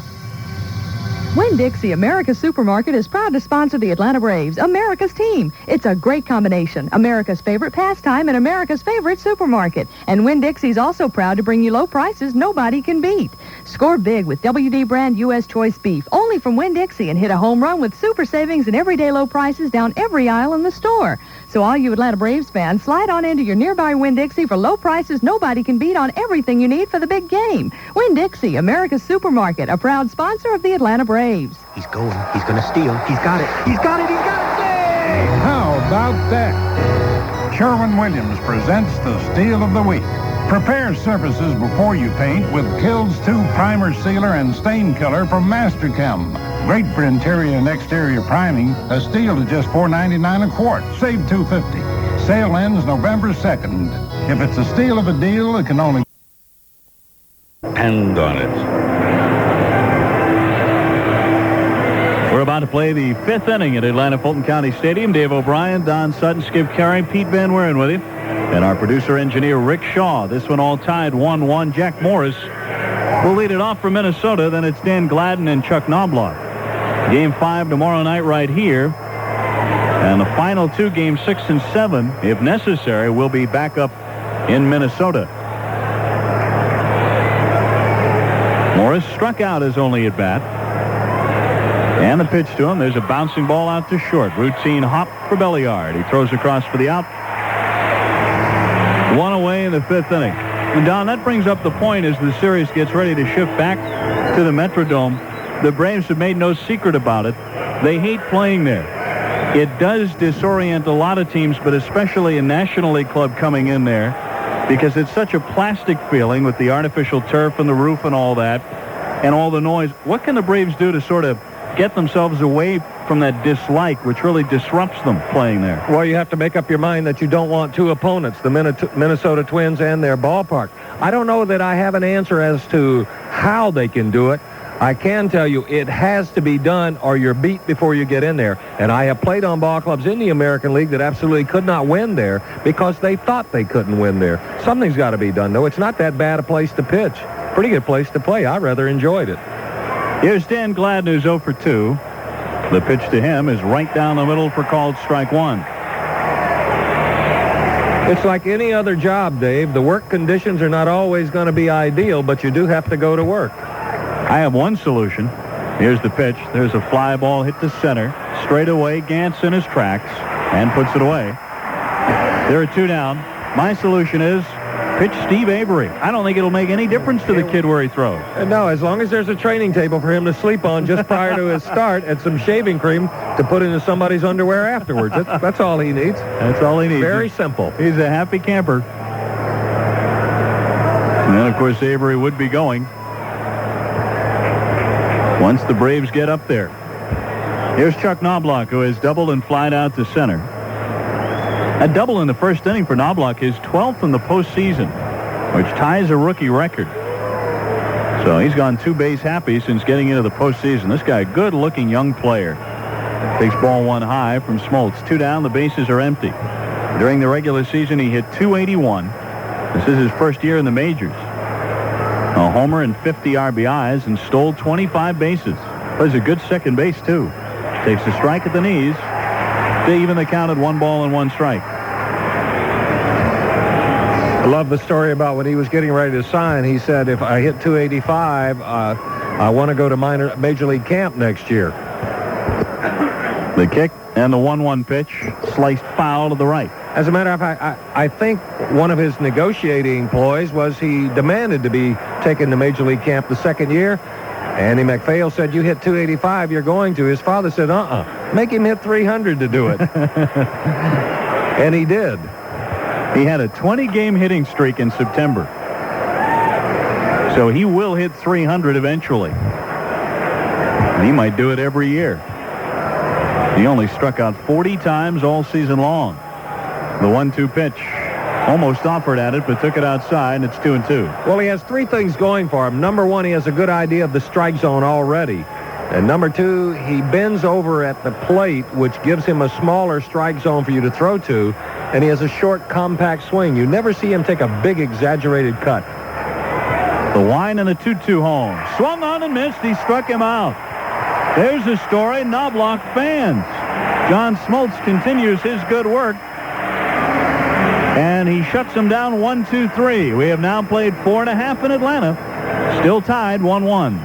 Winn-Dixie, America's supermarket, is proud to sponsor the Atlanta Braves, America's team. It's a great combination. America's favorite pastime and America's favorite supermarket. And Winn-Dixie's also proud to bring you low prices nobody can beat. Score big with WD brand U.S. choice beef, only from Winn-Dixie, and hit a home run with super savings and everyday low prices down every aisle in the store. So all you Atlanta Braves fans, slide on into your nearby Winn-Dixie for low prices nobody can beat on everything you need for the big game. Winn-Dixie, America's supermarket, a proud sponsor of the Atlanta Braves. He's going. He's going to steal. He's got it. He's got it. He's got it. How about that? Sherwin-Williams presents the Steal of the Week. Prepare surfaces before you paint with Kills 2 Primer Sealer and Stain Killer from Masterchem. Great for interior and exterior priming. A steal to just $4.99 a quart. Save $2.50. Sale ends November 2nd. If it's a steal of a deal, it can only depend on it. We're about to play the 5th inning at Atlanta Fulton County Stadium. Dave O'Brien, Don Sutton, Skip Caray-Pete Van Wieren with you. And our producer-engineer, Rick Shaw. This one all tied 1-1. Jack Morris will lead it off for Minnesota. Then it's Dan Gladden and Chuck Knobloch. Game 5 tomorrow night right here. And the final 2, Games 6 and 7, if necessary, will be back up in Minnesota. Morris struck out his only at bat. And the pitch to him. There's a bouncing ball out to short. Routine hop for Belliard. He throws across for the out. 1 away in the 5th inning. And Don, that brings up the point as the series gets ready to shift back to the Metrodome. The Braves have made no secret about it. They hate playing there. It does disorient a lot of teams, but especially a National League club coming in there, because it's such a plastic feeling with the artificial turf and the roof and all that, and all the noise. What can the Braves do to sort of get themselves away from that dislike, which really disrupts them playing there? Well, you have to make up your mind that you don't want two opponents, the Minnesota Twins and their ballpark. I don't know that I have an answer as to how they can do it. I can tell you it has to be done or you're beat before you get in there. And I have played on ball clubs in the American League that absolutely could not win there because they thought they couldn't win there. Something's got to be done, though. It's not that bad a place to pitch. Pretty good place to play. I rather enjoyed it. Here's Dan Gladden, who's 0 for 2. The pitch to him is right down the middle for called strike 1. It's like any other job, Dave. The work conditions are not always going to be ideal, but you do have to go to work. I have one solution. Here's the pitch. There's a fly ball hit to center. Straight away, Gantz in his tracks and puts it away. There are 2 down. My solution is pitch Steve Avery. I don't think it'll make any difference to the kid where he throws. No, as long as there's a training table for him to sleep on just prior to his start and some shaving cream to put into somebody's underwear afterwards. That's all he needs. That's all he needs. Very simple. He's a happy camper. And then, of course, Avery would be going once the Braves get up there. Here's Chuck Knobloch, who has doubled and flied out to center. A double in the first inning for Knobloch, his 12th in the postseason, which ties a rookie record. So he's gone 2 base happy since getting into the postseason. This guy, good-looking young player. Takes ball 1 high from Smoltz. 2 down, the bases are empty. During the regular season, he hit .281. This is his first year in the majors. A homer and 50 RBIs and stole 25 bases. Plays a good second base, too. Takes a strike at the knees to even the count at 1 ball and 1 strike. I love the story about when he was getting ready to sign. He said, if I hit .285, I want to go to Major League camp next year. The kick and the 1-1 pitch, sliced foul to the right. As a matter of fact, I think one of his negotiating ploys was he demanded to be taken to Major League camp the second year. Andy MacPhail said, you hit .285, you're going to. His father said, make him hit .300 to do it. And he did. He had a 20-game hitting streak in September. So he will hit .300 eventually. And he might do it every year. He only struck out 40 times all season long. The 1-2 pitch. Almost offered at it, but took it outside, and it's 2-2. Well, he has 3 things going for him. Number 1, he has a good idea of the strike zone already. And number 2, he bends over at the plate, which gives him a smaller strike zone for you to throw to. And he has a short, compact swing. You never see him take a big, exaggerated cut. The line and a 2-2 home. Swung on and missed. He struck him out. There's the story. Knobloch fans. John Smoltz continues his good work. And he shuts him down 1-2-3. We have now played 4.5 in Atlanta. Still tied 1-1.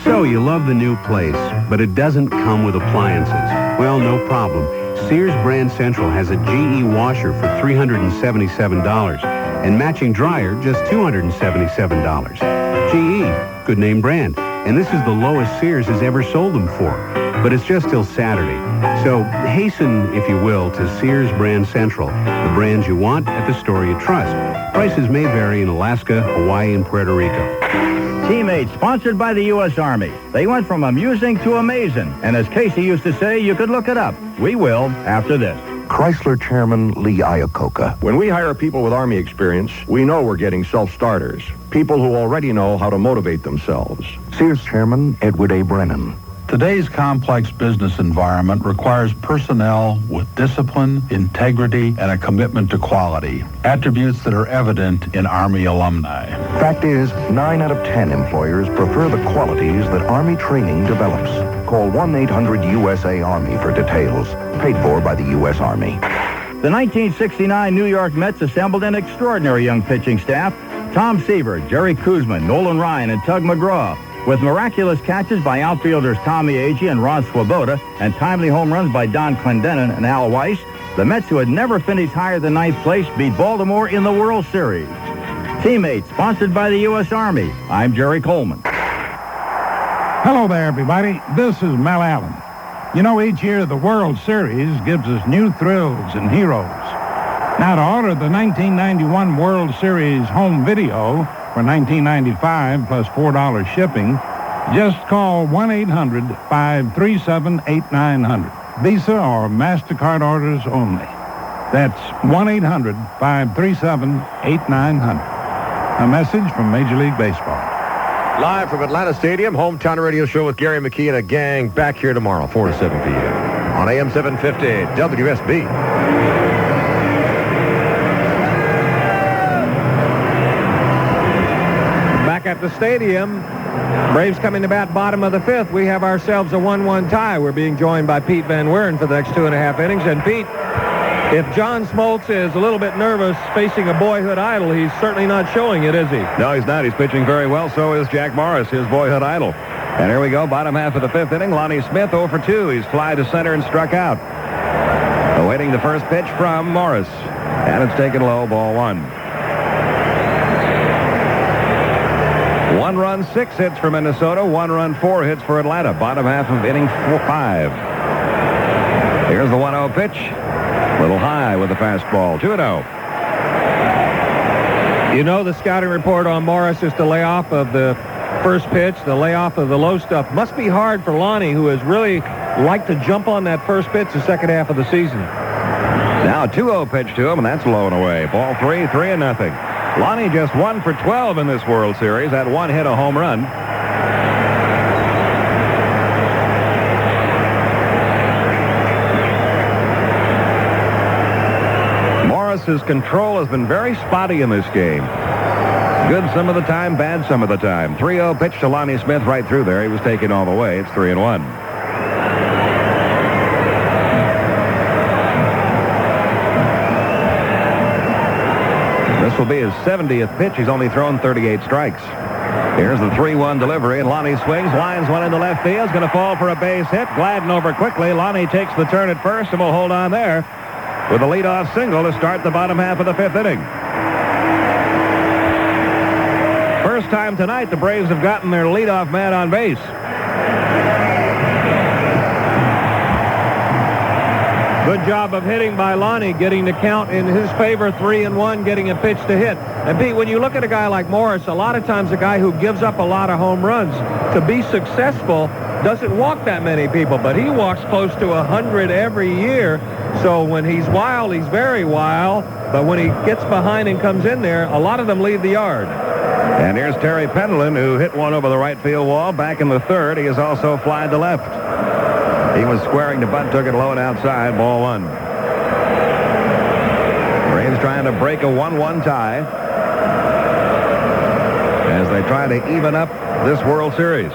So you love the new place, but it doesn't come with appliances. Well, no problem. Sears Brand Central has a GE washer for $377 and matching dryer just $277. GE, good name brand. And this is the lowest Sears has ever sold them for. But it's just till Saturday. So hasten, if you will, to Sears Brand Central, the brands you want at the store you trust. Prices may vary in Alaska, Hawaii, and Puerto Rico. Teammates, sponsored by the U.S. Army. They went from amusing to amazing. And as Casey used to say, you could look it up. We will after this. Chrysler Chairman Lee Iacocca. When we hire people with Army experience, we know we're getting self-starters. People who already know how to motivate themselves. Sears Chairman Edward A. Brennan. Today's complex business environment requires personnel with discipline, integrity, and a commitment to quality, attributes that are evident in Army alumni. Fact is, 9 out of 10 employers prefer the qualities that Army training develops. Call 1-800-USA-ARMY for details. Paid for by the U.S. Army. The 1969 New York Mets assembled an extraordinary young pitching staff. Tom Seaver, Jerry Kuzman, Nolan Ryan, and Tug McGraw. With miraculous catches by outfielders Tommy Agee and Ron Swoboda and timely home runs by Don Clendenin and Al Weiss, the Mets, who had never finished higher than 9th place, beat Baltimore in the World Series. Teammates, sponsored by the U.S. Army. I'm Jerry Coleman. Hello there, everybody. This is Mel Allen. You know, each year the World Series gives us new thrills and heroes. Now, to order the 1991 World Series home video for $19.95 plus $4 shipping, just call 1-800-537-8900. Visa or MasterCard orders only. That's 1-800-537-8900. A message from Major League Baseball. Live from Atlanta Stadium, Hometown Radio Show with Gary McKee and a gang back here tomorrow, 4 to 7 p.m. on AM-750 WSB. At the stadium, Braves coming to bat bottom of the 5th. We have ourselves a 1-1 tie. We're being joined by Pete Van Wieren for the next 2.5 innings. And Pete, if John Smoltz is a little bit nervous facing a boyhood idol, he's certainly not showing it, is he? No, he's not. He's pitching very well. So is Jack Morris, his boyhood idol. And here we go, bottom half of the 5th inning. Lonnie Smith 0 for 2. He's fly to center and struck out. Awaiting the first pitch from Morris. And it's taken low, ball 1. 1 run, 6 hits for Minnesota. 1 run, 4 hits for Atlanta. Bottom half of inning 5. Here's the 1-0 pitch. Little high with the fastball. 2-0. You know, the scouting report on Morris is to lay off of the first pitch, the layoff of the low stuff. Must be hard for Lonnie, who has really liked to jump on that first pitch the second half of the season. Now a 2-0 pitch to him, and that's low and away. Ball 3, 3-0. Lonnie just 1 for 12 in this World Series. Had one hit, a home run. Morris's control has been very spotty in this game. Good some of the time, bad some of the time. 3-0 pitch to Lonnie Smith right through there. He was taken all the way. It's 3-1. This will be his 70th pitch. He's only thrown 38 strikes. Here's the 3-1 delivery, and Lonnie swings, lines one into left field. He's going to fall for a base hit. Gladden over quickly. Lonnie takes the turn at first and will hold on there with a leadoff single to start the bottom half of the 5th inning. First time tonight the Braves have gotten their leadoff man on base. Good job of hitting by Lonnie, getting the count in his favor, 3-1, getting a pitch to hit. And Pete, when you look at a guy like Morris, a lot of times a guy who gives up a lot of home runs, to be successful, doesn't walk that many people, but he walks close to 100 every year. So when he's wild, he's very wild. But when he gets behind and comes in there, a lot of them leave the yard. And here's Terry Pendleton, who hit one over the right field wall back in the 3rd. He has also flied to left. He was squaring to bunt, took it low and outside, ball 1. Braves trying to break a 1-1 tie as they try to even up this World Series.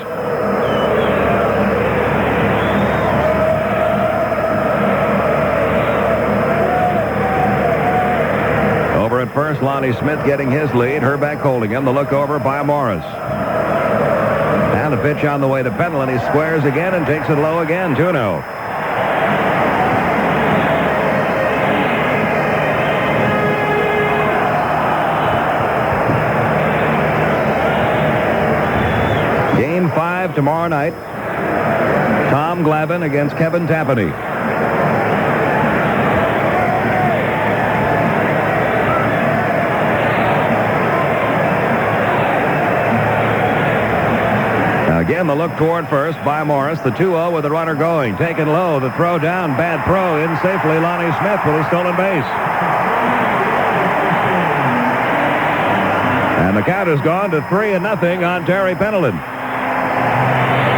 Over at first, Lonnie Smith getting his lead. Herbeck holding him. The look over by Morris. And a pitch on the way to Pendleton. He squares again and takes it low again. 2-0. Game 5 tomorrow night. Tom Glavine against Kevin Tapani. Again, the look toward first by Morris. The 2-0 with the runner going. Taken low. The throw down. Bad throw. In safely, Lonnie Smith with a stolen base. And the count has gone to 3-0 on Terry Pendleton.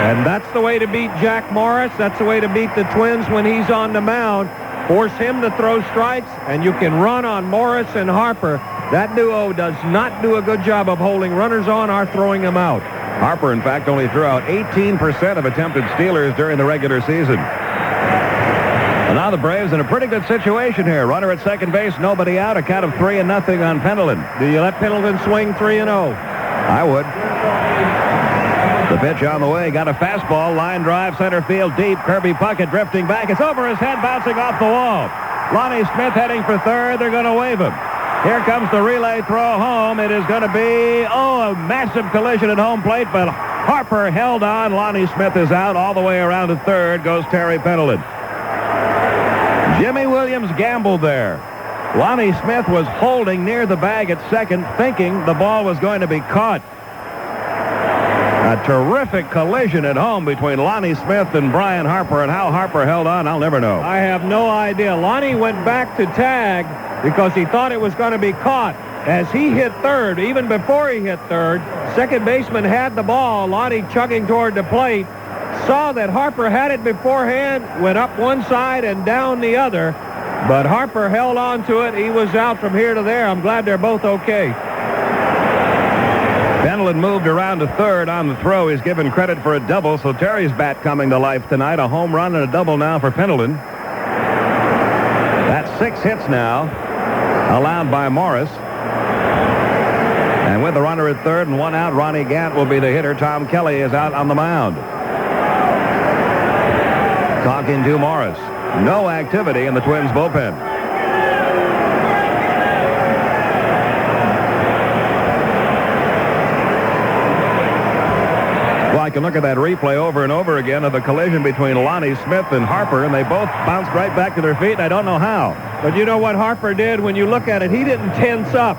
And that's the way to beat Jack Morris. That's the way to beat the Twins when he's on the mound. Force him to throw strikes, and you can run on Morris and Harper. That duo does not do a good job of holding runners on or throwing them out. Harper, in fact, only threw out 18% of attempted stealers during the regular season. And now the Braves in a pretty good situation here. Runner at second base, nobody out. A count of 3-0 on Pendleton. Do you let Pendleton swing 3-0? I would. The pitch on the way. Got a fastball. Line drive, center field deep. Kirby Puckett drifting back. It's over his head, bouncing off the wall. Lonnie Smith heading for third. They're going to wave him. Here comes the relay throw home. It is going to be, a massive collision at home plate, but Harper held on. Lonnie Smith is out. All the way around to third goes Terry Pendleton. Jimmy Williams gambled there. Lonnie Smith was holding near the bag at second, thinking the ball was going to be caught. A terrific collision at home between Lonnie Smith and Brian Harper, and how Harper held on, I'll never know. I have no idea. Lonnie went back to tag because he thought it was going to be caught. As he hit third, even before he hit third, second baseman had the ball. Lonnie chugging toward the plate, saw that Harper had it beforehand, went up one side and down the other, but Harper held on to it. He was out from here to there. I'm glad they're both okay. Pendleton moved around to third on the throw. He's given credit for a double, so Terry's bat coming to life tonight. A home run and a double now for Pendleton. That's 6 hits now, allowed by Morris. And with the runner at third and one out, Ronnie Gant will be the hitter. Tom Kelly is out on the mound. Talking to Morris. No activity in the Twins bullpen. Well, I can look at that replay over and over again of the collision between Lonnie Smith and Harper, and they both bounced right back to their feet, and I don't know how. But you know what Harper did? When you look at it, he didn't tense up.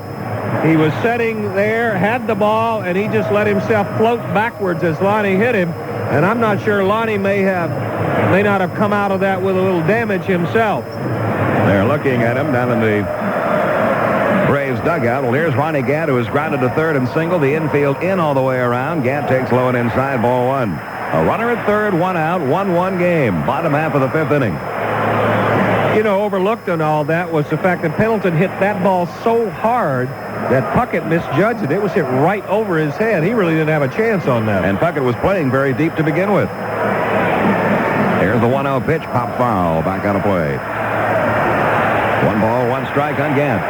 He was sitting there, had the ball, and he just let himself float backwards as Lonnie hit him. And I'm not sure Lonnie may not have come out of that with a little damage himself. They're looking at him down in the Braves dugout. Well, here's Ronnie Gant, who is grounded to third and single. The infield in all the way around. Gant takes low and inside, ball one. A runner at third, one out, 1-1 game. Bottom half of the fifth inning. You know, overlooked on all that was the fact that Pendleton hit that ball so hard that Puckett misjudged it. It was hit right over his head. He really didn't have a chance on that. And Puckett was playing very deep to begin with. Here's the 1-0 pitch. Pop foul. Back out of play. 1 ball, 1 strike on Gant.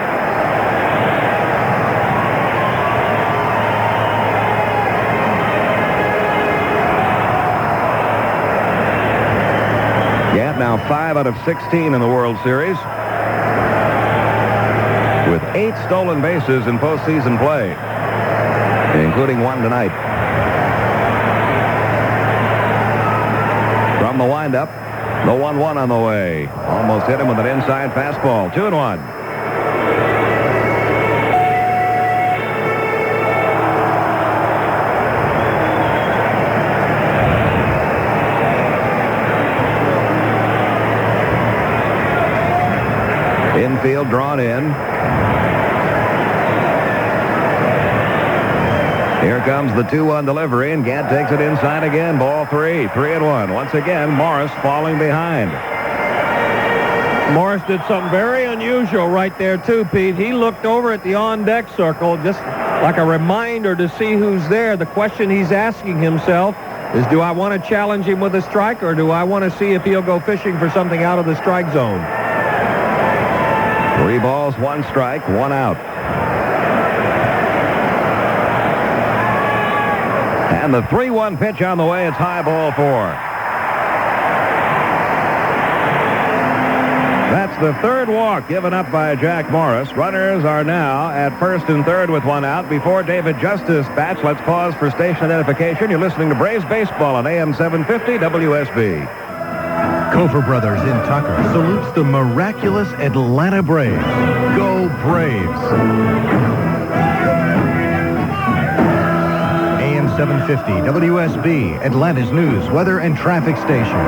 Gant now 5 out of 16 in the World Series, with 8 stolen bases in postseason play, including 1 tonight. From the windup, the 1-1 on the way. Almost hit him with an inside fastball. 2-1. Infield drawn in. Here comes the 2-1 delivery, and Gant takes it inside again. Ball 3, 3-1. Once again, Morris falling behind. Morris did something very unusual right there, too, Pete. He looked over at the on-deck circle, just like a reminder to see who's there. The question he's asking himself is, do I want to challenge him with a strike, or do I want to see if he'll go fishing for something out of the strike zone? 3 balls, 1 strike, 1 out. And the 3-1 pitch on the way. It's high, ball 4. That's the third walk given up by Jack Morris. Runners are now at first and third with 1 out. Before David Justice bats, let's pause for station identification. You're listening to Braves Baseball on AM-750 WSB. Kofor Brothers in Tucker salutes the miraculous Atlanta Braves. Go Braves! AM-750 WSB, Atlanta's news, weather, and traffic station.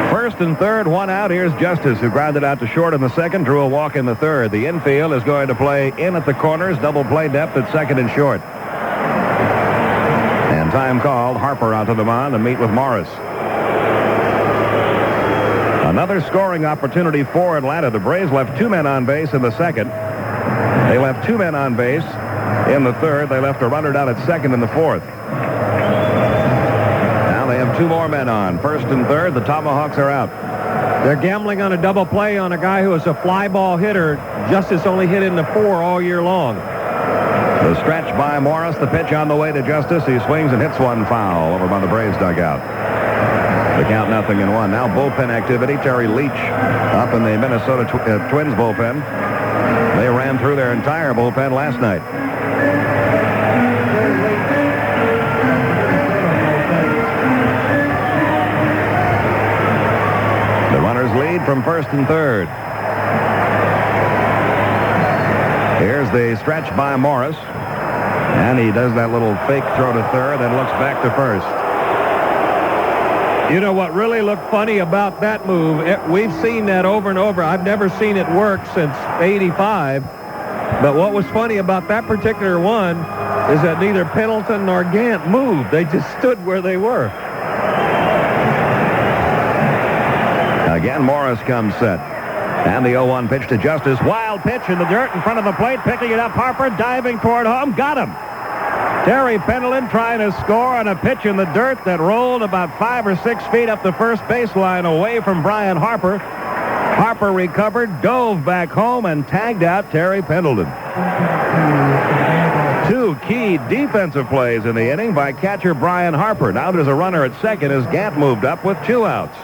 First and third, 1 out. Here's Justice, who grounded out to short in the second, drew a walk in the third. The infield is going to play in at the corners, double play depth at second and short. And time called. Harper out to the mound to meet with Morris. Another scoring opportunity for Atlanta. The Braves left 2 men on base in the second. They left 2 men on base in the third. They left a runner down at second in the fourth. Now they have 2 more men on. First and third, the Tomahawks are out. They're gambling on a double play on a guy who is a fly ball hitter. Justice only hit into 4 all year long. The stretch by Morris. The pitch on the way to Justice. He swings and hits 1 foul over by the Braves dugout. The count 0-1. Now bullpen activity. Terry Leach up in the Minnesota Twins bullpen. They ran through their entire bullpen last night. The runners lead from first and third. Here's the stretch by Morris. And he does that little fake throw to third, then looks back to first. You know what really looked funny about that move? We've seen that over and over. I've never seen it work since '85. But what was funny about that particular one is that neither Pendleton nor Gant moved. They just stood where they were. Again, Morris comes set. And the 0-1 pitch to Justice. Wild pitch in the dirt in front of the plate. Picking it up. Harper diving toward home. Got him. Terry Pendleton trying to score on a pitch in the dirt that rolled about 5 or 6 feet up the first baseline away from Brian Harper. Harper recovered, dove back home, and tagged out Terry Pendleton. 2 key defensive plays in the inning by catcher Brian Harper. Now there's a runner at second as Gant moved up with 2 outs.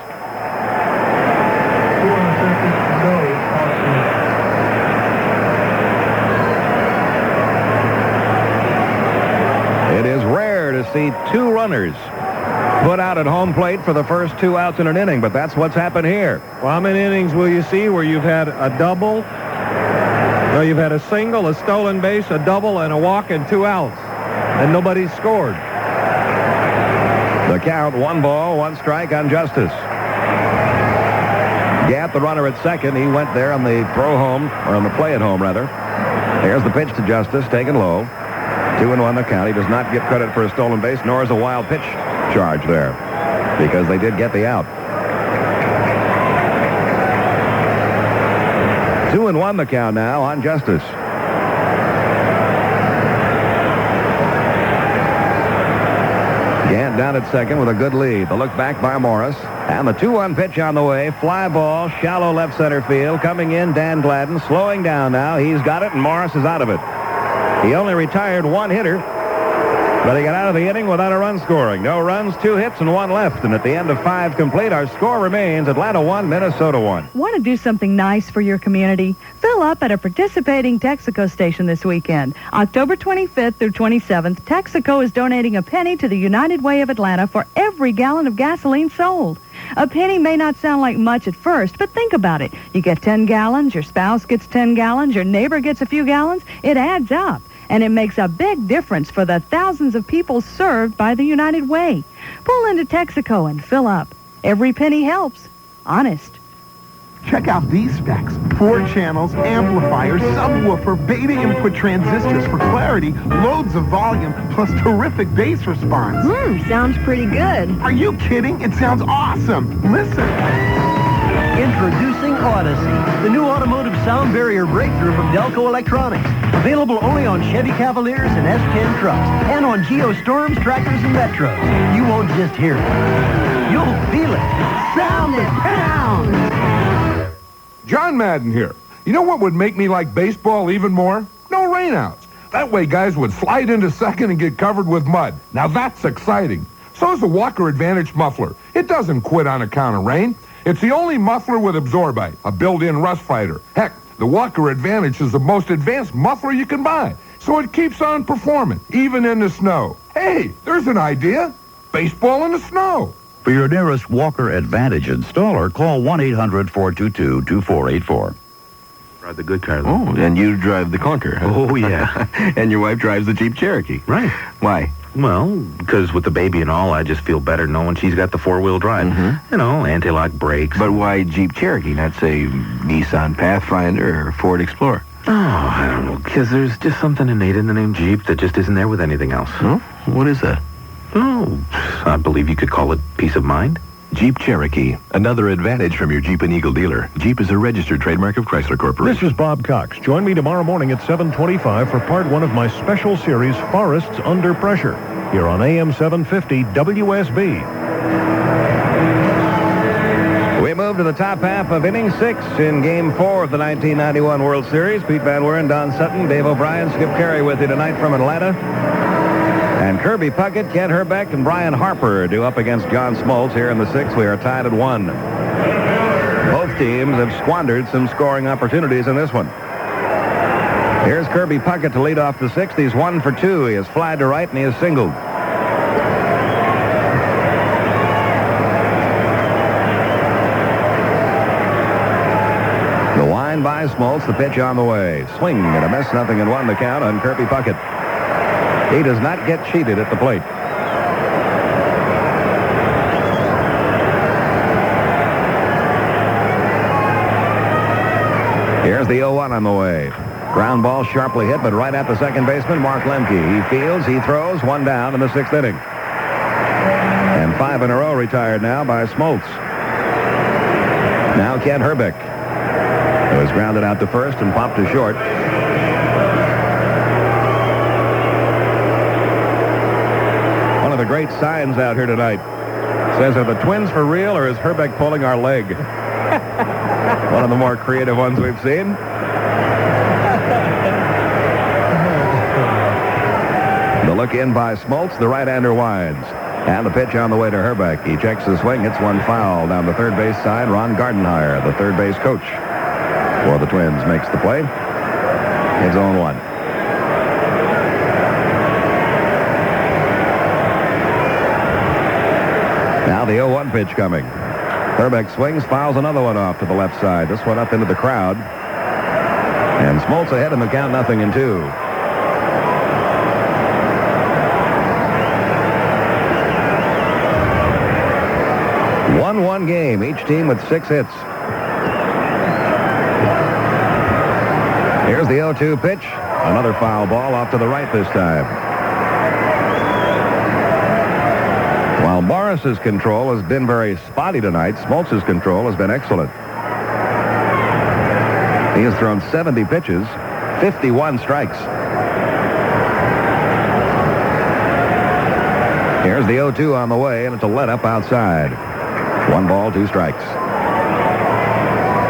It is rare to see 2 runners put out at home plate for the first 2 outs in an inning, but that's what's happened here. Well, how many innings will you see where you've had a double, So you've had a single, a stolen base, a double, and a walk, and 2 outs. And nobody's scored. The count, 1 ball, 1 strike on Justice. Gant, the runner at second, he went there on the throw home, or on the play at home, rather. Here's the pitch to Justice, taken low. 2-1 the count. He does not get credit for a stolen base, nor is a wild pitch charge there, because they did get the out. 2-1 the count now on Justice. Gant down at second with a good lead. The look back by Morris. And the 2-1 pitch on the way. Fly ball, shallow left center field. Coming in, Dan Gladden. Slowing down now. He's got it, and Morris is out of it. He only retired 1 hitter, but he got out of the inning without a run scoring. No runs, 2 hits, and 1 left. And at the end of 5 complete, our score remains Atlanta 1, Minnesota 1. Want to do something nice for your community? Fill up at a participating Texaco station this weekend. October 25th through 27th, Texaco is donating a penny to the United Way of Atlanta for every gallon of gasoline sold. A penny may not sound like much at first, but think about it. You get 10 gallons, your spouse gets 10 gallons, your neighbor gets a few gallons. It adds up. And it makes a big difference for the thousands of people served by the United Way. Pull into Texaco and fill up. Every penny helps. Honest. Check out these specs. 4 channels, amplifiers, subwoofer, beta input transistors for clarity, loads of volume, plus terrific bass response. Sounds pretty good. Are you kidding? It sounds awesome. Listen. Introducing Odyssey, the new automotive sound barrier breakthrough from Delco Electronics. Available only on Chevy Cavaliers and S10 trucks, and on Geostorms, tractors, and Metros. You won't just hear it. You'll feel it. Sound it down! John Madden here. You know what would make me like baseball even more? No rainouts. That way guys would slide into second and get covered with mud. Now that's exciting. So is the Walker Advantage muffler. It doesn't quit on account of rain. It's the only muffler with Absorbite, a built-in rust fighter. Heck, the Walker Advantage is the most advanced muffler you can buy. So it keeps on performing, even in the snow. Hey, there's an idea. Baseball in the snow. For your nearest Walker Advantage installer, call 1-800-422-2484. Drive the good car, though. Oh, and you drive the clunker. Huh? Oh, yeah. And your wife drives the Jeep Cherokee. Right. Why? Well, because with the baby and all, I just feel better knowing she's got the 4-wheel drive. Mm-hmm. You know, anti-lock brakes. But why Jeep Cherokee, not, say, Nissan Pathfinder or Ford Explorer? Oh, I don't know, because there's just something innate in the name Jeep that just isn't there with anything else. Huh? What is that? Oh, I believe you could call it peace of mind. Jeep Cherokee, another advantage from your Jeep and Eagle dealer. Jeep is a registered trademark of Chrysler Corporation. This is Bob Cox. Join me tomorrow morning at 7:25 for part 1 of my special series, Forests Under Pressure, here on AM-750 WSB. We move to the top half of inning 6 in Game 4 of the 1991 World Series. Pete Van Wieren, Don Sutton, Dave O'Brien, Skip Carey with you tonight from Atlanta. And Kirby Puckett, Kent Herbeck, and Brian Harper do up against John Smoltz here in the 6th. We are tied at 1. Both teams have squandered some scoring opportunities in this one. Here's Kirby Puckett to lead off the 6th. He's 1 for 2. He has flied to right, and he has singled. The wind by Smoltz, the pitch on the way. Swing and a miss, 0-1 the count on Kirby Puckett. He does not get cheated at the plate. Here's the 0-1 on the way. Ground ball sharply hit, but right at the second baseman, Mark Lemke. He fields, he throws, 1 down in the 6th inning. And 5 in a row retired now by Smoltz. Now Kent Herbeck. It was grounded out to first and popped to short. One of the great signs out here tonight says, are the Twins for real, or is Herbeck pulling our leg? One of the more creative ones we've seen. The look in by Smoltz, the right-hander winds. And the pitch on the way to Herbeck. He checks the swing, hits one foul down the third base side. Ron Gardenhire, the third base coach for the Twins, makes the play. It's 0-1. Now the 0-1 pitch coming. Herbeck swings, fouls another one off to the left side. This one up into the crowd. And Smoltz ahead in the count, 0-2. 1-1 game, each team with 6 hits. Here's the 0-2 pitch. Another foul ball off to the right this time. While Morris's control has been very spotty tonight, Smoltz's control has been excellent. He has thrown 70 pitches, 51 strikes. Here's the 0-2 on the way, and it's a let-up outside. 1 ball, 2 strikes.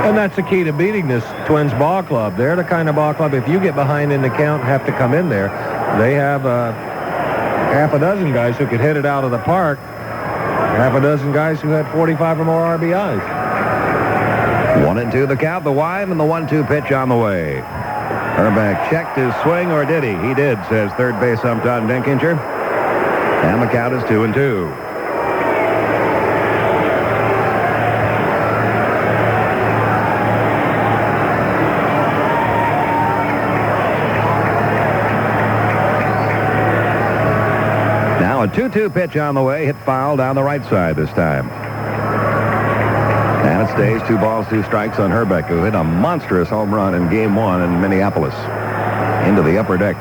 And that's the key to beating this Twins ball club. They're the kind of ball club, if you get behind in the count and have to come in there, they have half a dozen guys who could hit it out of the park, half a dozen guys who had 45 or more RBIs. 1-2 the count, the wide, and the 1-2 pitch on the way. Herbeck checked his swing, or did he? He did, says third base ump Don Dinkinger. And the count is 2-2. A 2-2 pitch on the way, hit foul down the right side this time. And it stays 2 balls, 2 strikes on Herbeck, who hit a monstrous home run in Game 1 in Minneapolis. Into the upper deck.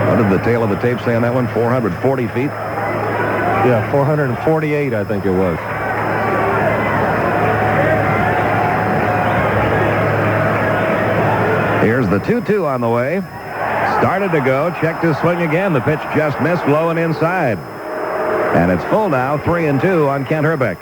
What did the tail of the tape say on that one? 440 feet? Yeah, 448, I think it was. Here's the 2-2 on the way. Started to go, checked his swing again. The pitch just missed low and inside. And it's full now, 3-2 on Kent Herbeck.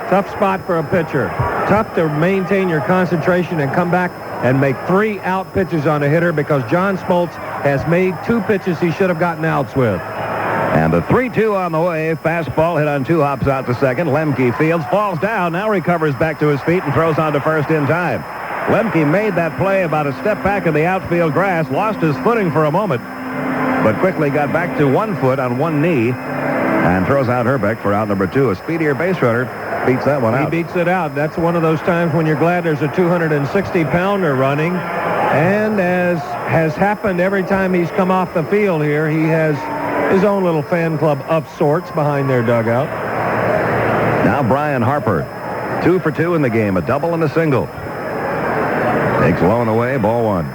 Tough spot for a pitcher. Tough to maintain your concentration and come back and make 3 out pitches on a hitter, because John Smoltz has made 2 pitches he should have gotten outs with. And the 3-2 on the way. Fastball hit on 2 hops out to second. Lemke fields, falls down, now recovers back to his feet and throws on to first in time. Lemke made that play about a step back in the outfield grass, lost his footing for a moment, but quickly got back to 1 foot on 1 knee and throws out Herbeck for out number 2. A speedier base runner beats that one out. He beats it out. That's one of those times when you're glad there's a 260-pounder running. And as has happened every time he's come off the field here, he has his own little fan club of sorts behind their dugout. Now Brian Harper, 2 for 2 in the game, a double and a single. Takes low and away, ball 1.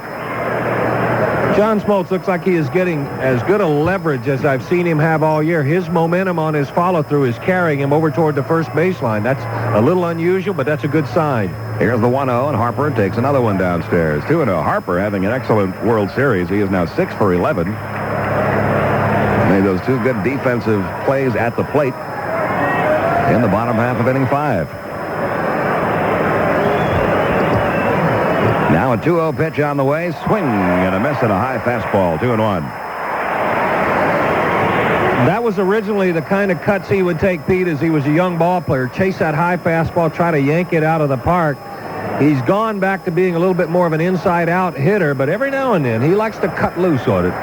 John Smoltz looks like he is getting as good a leverage as I've seen him have all year. His momentum on his follow-through is carrying him over toward the first baseline. That's a little unusual, but that's a good sign. Here's the 1-0, and Harper takes another one downstairs. 2-0. Harper having an excellent World Series. He is now 6 for 11. Made those 2 good defensive plays at the plate in the bottom half of inning 5. Now a 2-0 pitch on the way. Swing and a miss and a high fastball. 2-1. That was originally the kind of cuts he would take, Pete, as he was a young ball player. Chase that high fastball, try to yank it out of the park. He's gone back to being a little bit more of an inside-out hitter, but every now and then he likes to cut loose on it.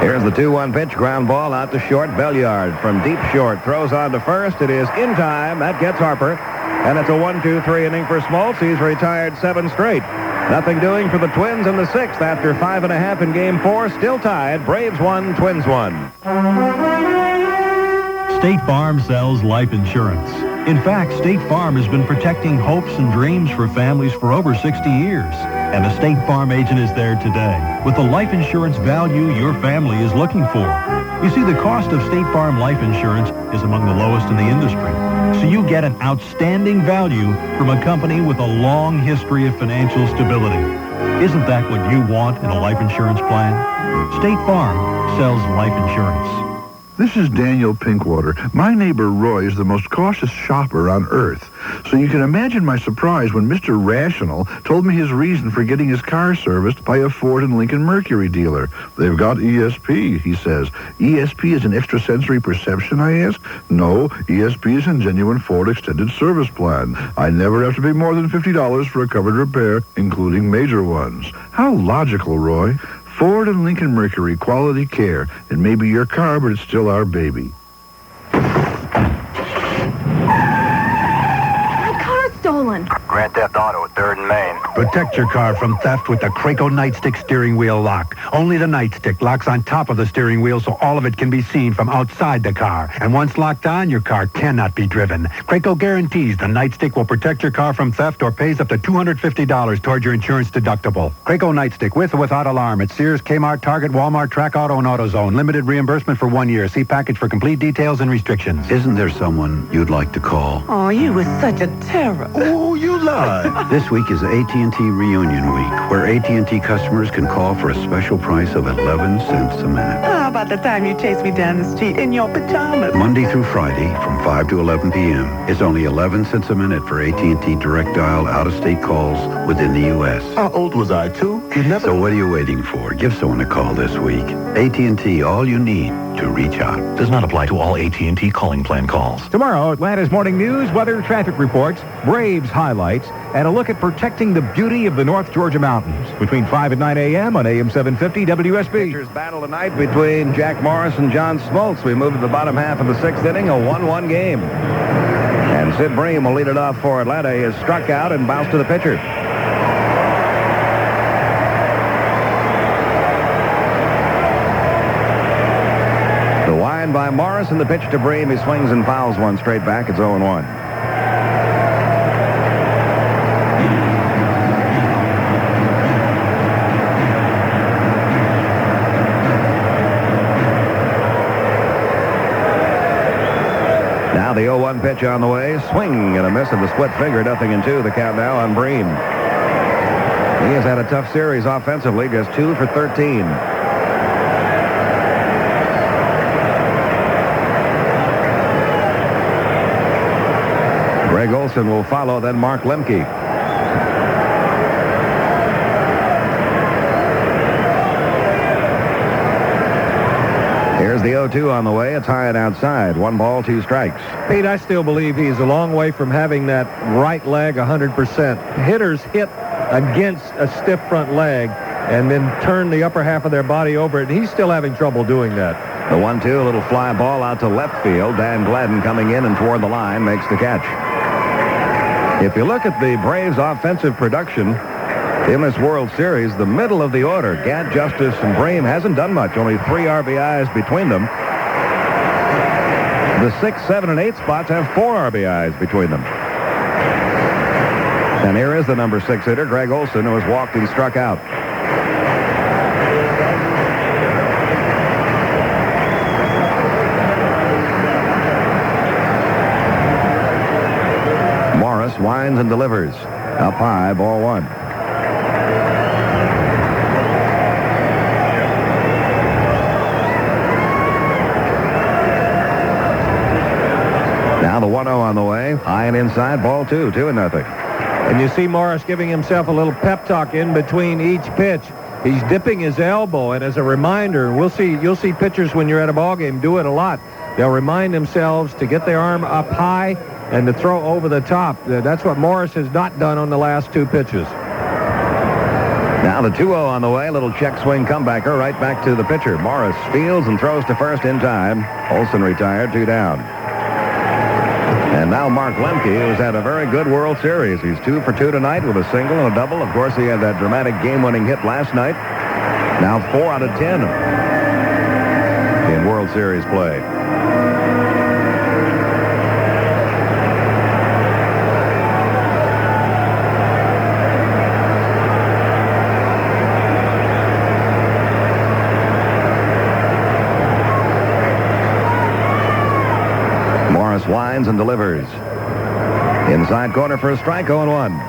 Here's the 2-1 pitch. Ground ball out to short. Belliard from deep short throws on to first. It is in time. That gets Harper. And it's a 1-2-3 inning for Smoltz. He's retired 7 straight. Nothing doing for the Twins in the 6th after 5.5 in Game 4. Still tied. Braves 1, Twins 1. State Farm sells life insurance. In fact, State Farm has been protecting hopes and dreams for families for over 60 years. And a State Farm agent is there today with the life insurance value your family is looking for. You see, the cost of State Farm life insurance is among the lowest in the industry. So you get an outstanding value from a company with a long history of financial stability. Isn't that what you want in a life insurance plan? State Farm sells life insurance. This is Daniel Pinkwater. My neighbor Roy is the most cautious shopper on earth. So you can imagine my surprise when Mr. Rational told me his reason for getting his car serviced by a Ford and Lincoln Mercury dealer. They've got ESP, he says. ESP is an extrasensory perception, I ask? No, ESP is a genuine Ford extended service plan. I never have to pay more than $50 for a covered repair, including major ones. How logical, Roy. Ford and Lincoln Mercury, quality care. It may be your car, but it's still our baby. My car's stolen. Grand Theft Auto at 3rd and Main. Protect your car from theft with the Craco Nightstick steering wheel lock. Only the Nightstick locks on top of the steering wheel so all of it can be seen from outside the car. And once locked on, your car cannot be driven. Craco guarantees the Nightstick will protect your car from theft or pays up to $250 toward your insurance deductible. Craco Nightstick with or without alarm at Sears, Kmart, Target, Walmart, Track Auto, and AutoZone. Limited reimbursement for 1 year. See package for complete details and restrictions. Isn't there someone you'd like to call? Oh, you was such a terror. Oh, you lied. This week is AT&T Reunion Week, where AT&T customers can call for a special price of 11 cents a minute. How about the time you chased me down the street in your pajamas? Monday through Friday from 5 to 11 p.m. It's only 11 cents a minute for AT&T direct dial out-of-state calls within the U.S. How old was I, too? So what are you waiting for? Give someone a call this week. AT&T, all you need to reach out. Does not apply to all AT&T calling plan calls. Tomorrow, Atlanta's morning news, weather, traffic reports, Braves highlights, and a look at protecting the beauty of the North Georgia mountains. Between 5 and 9 a.m. on AM-750 WSB. Pitchers battle tonight between Jack Morris and John Smoltz. We move to the bottom half of the sixth inning, a 1-1 game. And Sid Bream will lead it off for Atlanta. He has struck out and bounced to the pitcher. The wind by Morris and the pitch to Bream. He swings and fouls one straight back. It's 0-1. Now the 0-1 pitch on the way. Swing and a miss of the split finger. 0-2. The count now on Bream. He has had a tough series offensively. Just 2 for 13. Greg Olson will follow, then Mark Lemke. Here's the 0-2 on the way. It's high and outside. 1 ball, 2 strikes. Pete, I still believe he's a long way from having that right leg 100%. Hitters hit against a stiff front leg and then turn the upper half of their body over it. He's still having trouble doing that. The 1-2, a little fly ball out to left field. Dan Gladden coming in and toward the line makes the catch. If you look at the Braves' offensive production in this World Series, the middle of the order, Gadd, Justice, and Bream, hasn't done much. Only 3 RBIs between them. The 6, 7, and 8 spots have 4 RBIs between them. And here is the number 6 hitter, Greg Olson, who has walked and struck out. Morris winds and delivers. Up high, ball 1. Now the 1-0 on the way. High and inside, ball 2, 2-0. And you see Morris giving himself a little pep talk in between each pitch. He's dipping his elbow, and as a reminder, you'll see pitchers when you're at a ball game do it a lot. They'll remind themselves to get their arm up high and to throw over the top. That's what Morris has not done on the last 2 pitches. Now the 2-0 on the way. A little check swing comebacker right back to the pitcher. Morris fields and throws to first in time. Olson retired, 2 down. And now Mark Lemke, who's had a very good World Series. He's 2 for 2 tonight with a single and a double. Of course, he had that dramatic game-winning hit last night. Now 4 out of 10 in World Series play. Winds and delivers. Inside corner for a strike, 0-1.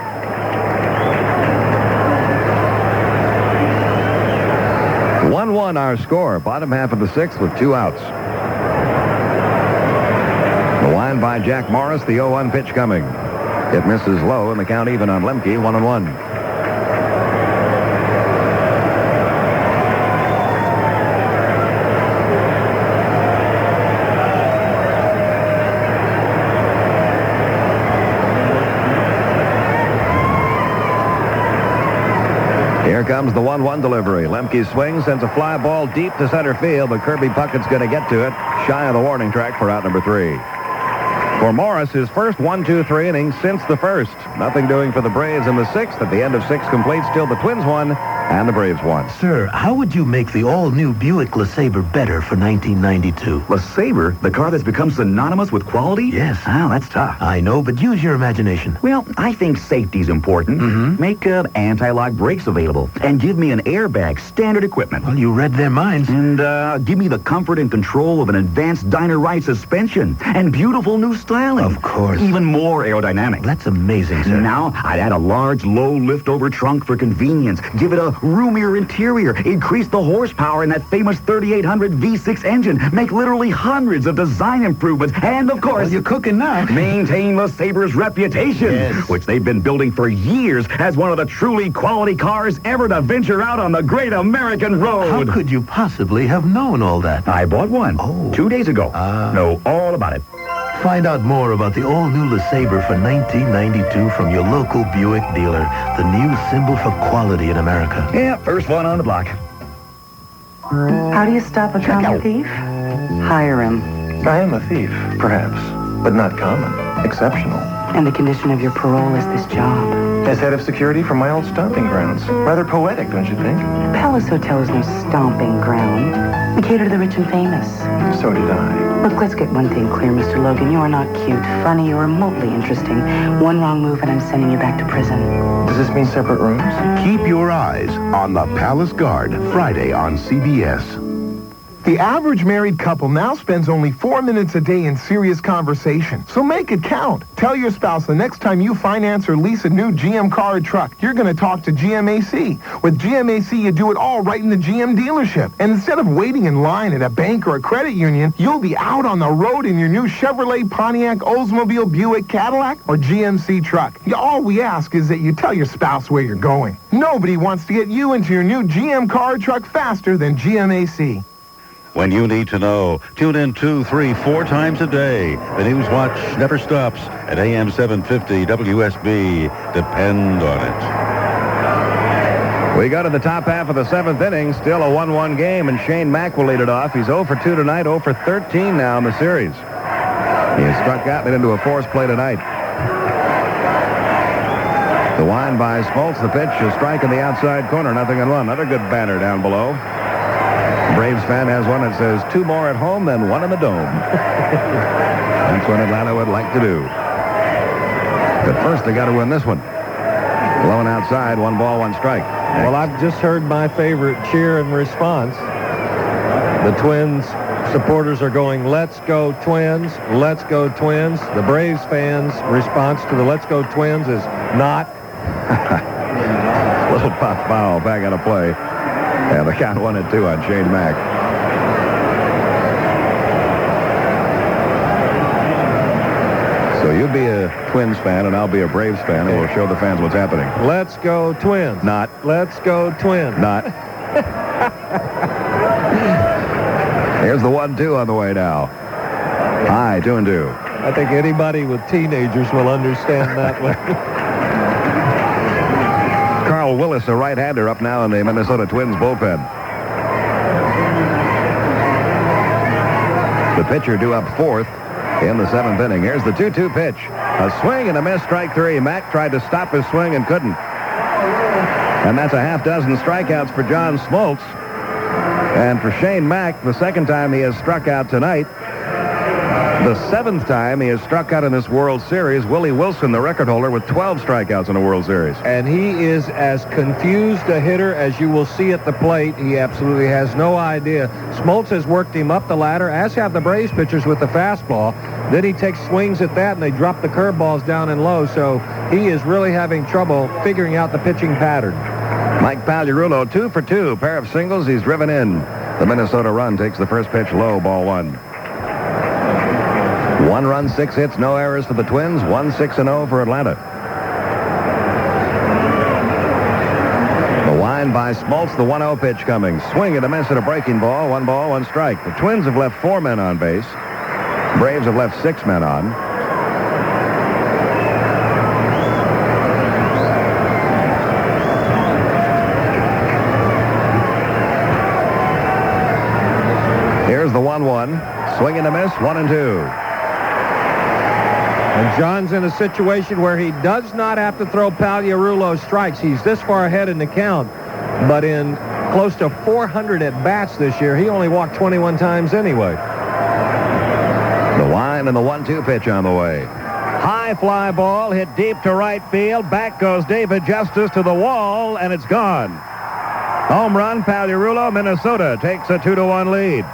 Our score. Bottom half of the 6th with 2 outs. The wind by Jack Morris, the 0-1 pitch coming. It misses low, and the count even on Lemke, 1-1. Here comes the 1-1 delivery. Lemke swings, sends a fly ball deep to center field, but Kirby Puckett's going to get to it, shy of the warning track for out number 3. For Morris, his first 1-2-3 innings since the first. Nothing doing for the Braves in the sixth. At the end of 6 complete, still the Twins won and the Braves won. Sir, how would you make the all-new Buick LeSabre better for 1992? LeSabre? The car that's become synonymous with quality? Yes. Oh, that's tough. I know, but use your imagination. Well, I think safety's important. Make anti-lock brakes available. And give me an airbag, standard equipment. Well, you read their minds. And give me the comfort and control of an advanced Dyna Ride suspension. And beautiful new styling. Of course. Even more aerodynamic. That's amazing, sir. Now, I'd add a large, low lift-over trunk for convenience. Give it a roomier interior. Increase the horsepower in that famous 3800 V6 engine. Make literally hundreds of design improvements. And, of course... Well, you're cooking now. Maintain LeSabre's reputation, yes, which they've been building for years as one of the truly quality cars ever to venture out on the great American road. How could you possibly have known all that? I bought one 2 days ago. Know all about it. Find out more about the all-new LeSabre for 1992 from your local Buick dealer, the new symbol for quality in America. Yeah, first one on the block. How do you stop a common thief? Hire him. I am a thief, perhaps, but not common. Exceptional. And the condition of your parole is this job. As head of security for my old stomping grounds. Rather poetic, don't you think? Palace Hotel is no stomping ground. We cater to the rich and famous. So did I. Look, let's get one thing clear, Mr. Logan. You are not cute, funny, or remotely interesting. One wrong move and I'm sending you back to prison. Does this mean separate rooms? Keep your eyes on the Palace Guard, Friday on CBS. The average married couple now spends only 4 minutes a day in serious conversation. So make it count. Tell your spouse the next time you finance or lease a new GM car or truck, you're going to talk to GMAC. With GMAC, you do it all right in the GM dealership. And instead of waiting in line at a bank or a credit union, you'll be out on the road in your new Chevrolet, Pontiac, Oldsmobile, Buick, Cadillac, or GMC truck. All we ask is that you tell your spouse where you're going. Nobody wants to get you into your new GM car or truck faster than GMAC. When you need to know, tune in 2, 3, 4 times a day. The News Watch never stops at AM-750 WSB. Depend on it. We go to the top half of the 7th inning. Still a 1-1 game, and Shane Mack will lead it off. He's 0 for 2 tonight, 0 for 13 now in the series. He has struck out and into a force play tonight. The wind by Smoltz. The pitch, a strike in the outside corner, 0-1. Another good banner down below. Braves fan has one that says 2 more at home than 1 in the dome. That's what Atlanta would like to do. But first, they got to win this one. Low and outside, 1 ball, 1 strike. Well, I've just heard my favorite cheer and response. The Twins supporters are going, "Let's go Twins, let's go Twins." The Braves fans' response to the "Let's go Twins" is not. Little pop foul back on a play. And the count 1-2 on Shane Mack. So you'll be a Twins fan, and I'll be a Braves fan, and we'll show the fans what's happening. Let's go Twins. Not. Let's go Twins. Not. Here's the 1-2 on the way now. High, 2-2. I think anybody with teenagers will understand that one. Carl Willis, a right-hander, up now in the Minnesota Twins bullpen. The pitcher due up 4th in the 7th inning. Here's the 2-2 pitch. A swing and a miss, strike 3. Mack tried to stop his swing and couldn't. And that's a half dozen strikeouts for John Smoltz. And for Shane Mack, the second time he has struck out tonight. The 7th time he has struck out in this World Series. Willie Wilson, the record holder, with 12 strikeouts in a World Series. And he is as confused a hitter as you will see at the plate. He absolutely has no idea. Smoltz has worked him up the ladder, as have the Braves pitchers with the fastball. Then he takes swings at that, and they drop the curveballs down and low. So he is really having trouble figuring out the pitching pattern. Mike Pagliarulo, 2 for 2. Pair of singles. He's driven in. The Minnesota run takes the first pitch low, ball 1. 1 run, 6 hits, no errors for the Twins. 1-6-0 for Atlanta. The wind by Smoltz, the 1-0 pitch coming. Swing and a miss at a breaking ball. 1 ball, 1 strike. The Twins have left 4 men on base. Braves have left 6 men on. Here's the 1-1. Swing and a miss, 1-2. And John's in a situation where he does not have to throw Pagliarulo strikes. He's this far ahead in the count, but in close to 400 at-bats this year, he only walked 21 times anyway. The wind and the 1-2 pitch on the way. High fly ball hit deep to right field. Back goes David Justice to the wall, and it's gone. Home run, Pagliarulo. Minnesota takes a 2-1 lead.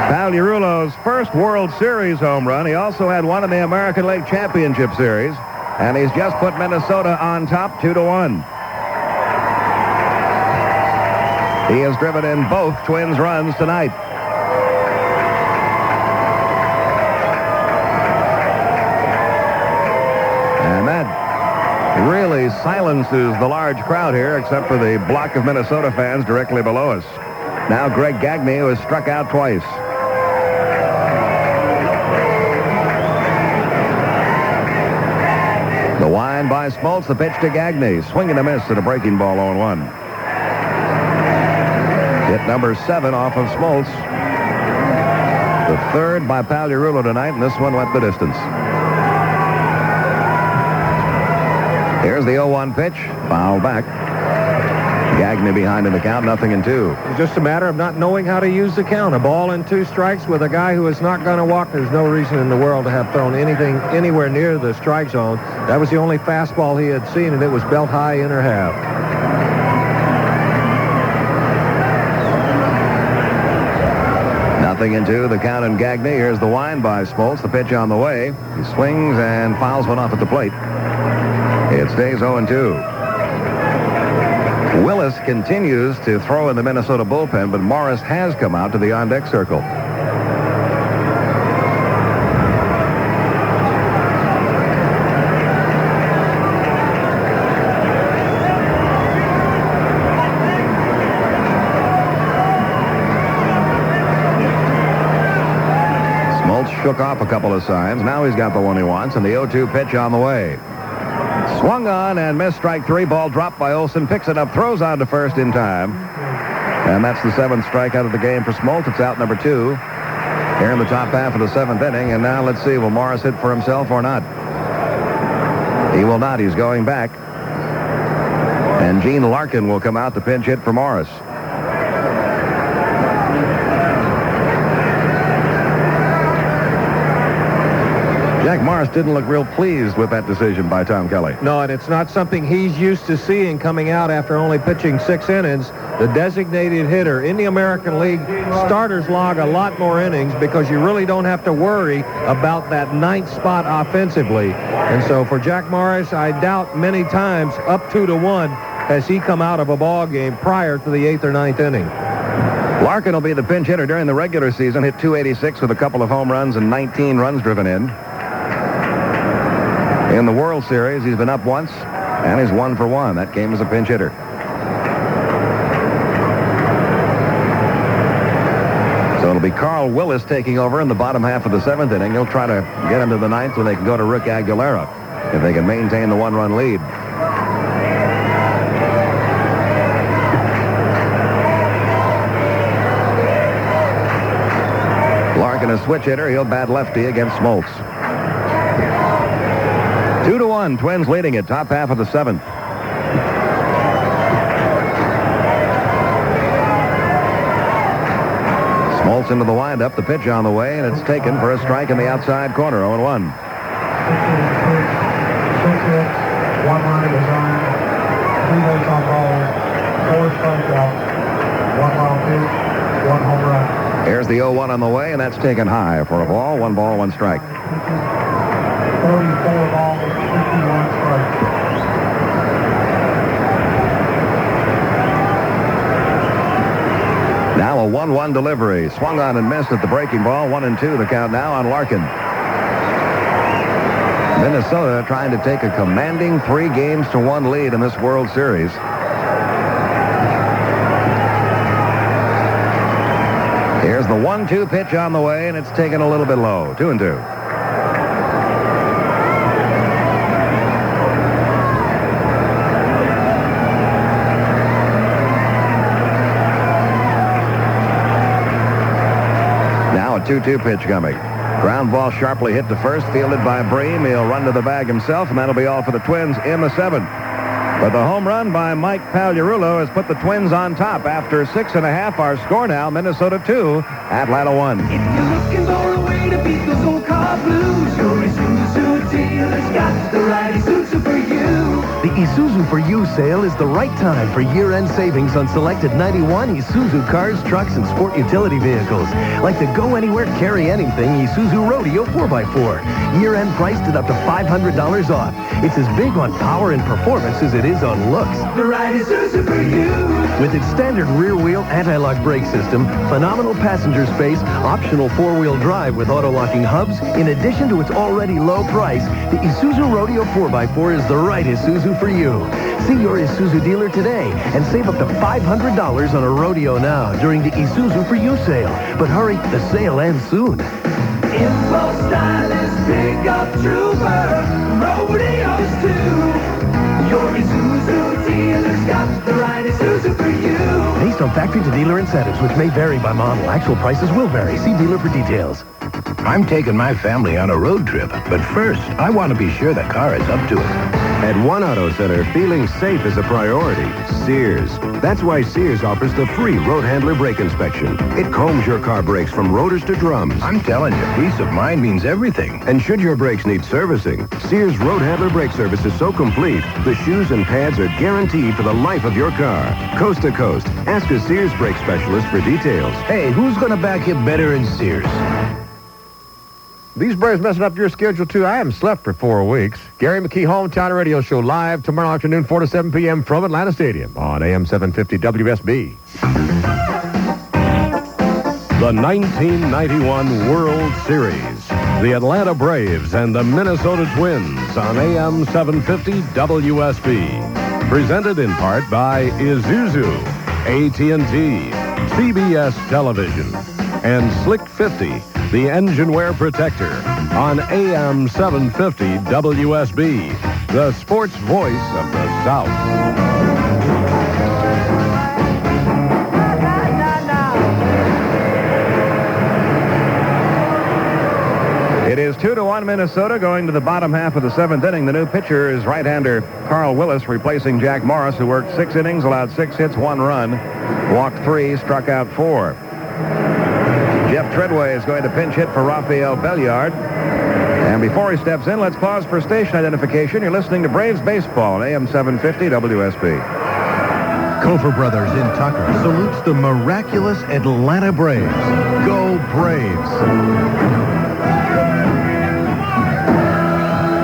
Pagliarulo's first World Series home run. He also had one in the American League Championship Series, and he's just put Minnesota on top 2-1. He has driven in both Twins runs tonight. And that really silences the large crowd here, except for the block of Minnesota fans directly below us. Now Greg Gagne, who has struck out twice. The wind by Smoltz, the pitch to Gagne. Swing and a miss at a breaking ball 0-1. Hit number 7 off of Smoltz. The third by Pagliarulo tonight, and this one went the distance. Here's the 0-1 pitch. Foul back. Gagne behind in the count, 0-2. It's just a matter of not knowing how to use the count. A ball and 2 strikes with a guy who is not going to walk. There's no reason in the world to have thrown anything anywhere near the strike zone. That was the only fastball he had seen, and it was belt high inner half. 0-2, the count in Gagne. Here's the wind by Smoltz, the pitch on the way. He swings and fouls one off at the plate. It stays 0-2. Willis continues to throw in the Minnesota bullpen, but Morris has come out to the on-deck circle. Smoltz shook off a couple of signs. Now he's got the one he wants, and the 0-2 pitch on the way. Swung on and missed, strike 3. Ball dropped by Olson. Picks it up, throws on to first in time. And that's the 7th strikeout of the game for Smoltz. It's out number 2 here in the top half of the 7th inning. And now let's see, will Morris hit for himself or not? He will not. He's going back. And Gene Larkin will come out to pinch hit for Morris. Jack Morris didn't look real pleased with that decision by Tom Kelly. No, and it's not something he's used to seeing coming out after only pitching 6 innings. The designated hitter in the American League, starters log a lot more innings because you really don't have to worry about that 9th spot offensively. And so for Jack Morris, I doubt many times up 2-1 has he come out of a ball game prior to the 8th or 9th inning. Larkin will be the pinch hitter during the regular season. Hit .286 with a couple of home runs and 19 runs driven in. In the World Series, he's been up once, and he's 1 for 1. That game as a pinch hitter. So it'll be Carl Willis taking over in the bottom half of the 7th inning. He'll try to get into the 9th when they can go to Rick Aguilera, if they can maintain the 1-run lead. Larkin, a switch hitter. He'll bat lefty against Smoltz. 2-1, Twins leading it, top half of the 7th. Smoltz into the windup, the pitch on the way, and it's taken for a strike in the outside corner, 0-1. 1 run is on, 3 hits on ball, 4 strikeouts, 1 wild pitch, 1 home run. Here's the 0-1 on the way, and that's taken high for a ball. 1 ball, 1 strike. 34 balls, 51 strikes. Now a 1-1 delivery. Swung on and missed at the breaking ball. 1-2 the count now on Larkin. Minnesota trying to take a commanding 3-1 lead in this World Series. Here's the 1-2 pitch on the way, and it's taken a little bit low. 2-2. 2-2 pitch coming. Ground ball sharply hit to first, fielded by Bream. He'll run to the bag himself, and that'll be all for the Twins in the 7th. But the home run by Mike Pagliarulo has put the Twins on top. After 6.5, our score now, Minnesota 2, Atlanta 1. If you're looking for a way to beat those old car blues, your Isuzu dealer's got the right Isuzu for you. The Isuzu for You sale is the right time for year-end savings on selected 91 Isuzu cars, trucks, and sport utility vehicles. Like the Go Anywhere, Carry Anything Isuzu Rodeo 4x4. Year-end priced at up to $500 off. It's as big on power and performance as it is on looks. The right Isuzu for you. With its standard rear-wheel anti-lock brake system, phenomenal passenger space, optional 4-wheel drive with auto-locking hubs, in addition to its already low price, the Isuzu Rodeo 4x4 is the right Isuzu for you. See your Isuzu dealer today and save up to $500 on a Rodeo now during the Isuzu for You sale. But hurry, the sale ends soon. Info stylist, pickup trooper, rodeos too. Your Isuzu dealer's got the right Isuzu for you. Based on factory-to-dealer incentives, which may vary by model. Actual prices will vary. See dealer for details. I'm taking my family on a road trip, but first, I want to be sure the car is up to it. At One Auto Center, feeling safe is a priority. Sears. That's why Sears offers the free road handler brake inspection. It combs your car brakes from rotors to drums. I'm telling you, peace of mind means everything. And should your brakes need servicing, Sears road handler brake service is so complete, the shoes and pads are guaranteed for the life of your car. Coast to coast. Ask a Sears brake specialist for details. Hey, who's going to back you better in Sears? These Braves messing up your schedule, too. I haven't slept for 4 weeks. Gary McKee Hometown Radio Show live tomorrow afternoon, 4 to 7 p.m. from Atlanta Stadium on AM-750 WSB. The 1991 World Series. The Atlanta Braves and the Minnesota Twins on AM-750 WSB. Presented in part by Isuzu, AT&T, CBS Television, and Slick 50. The engine wear protector on AM-750 WSB, the sports voice of the South. It is 2-1 Minnesota going to the bottom half of the 7th inning. The new pitcher is right-hander Carl Willis, replacing Jack Morris, who worked 6 innings, allowed 6 hits, 1 run, walked 3, struck out 4. Jeff Treadway is going to pinch hit for Rafael Belliard. And before he steps in, let's pause for station identification. You're listening to Braves Baseball on AM-750 WSB. Kofor Brothers in Tucker salutes the miraculous Atlanta Braves. Go Braves!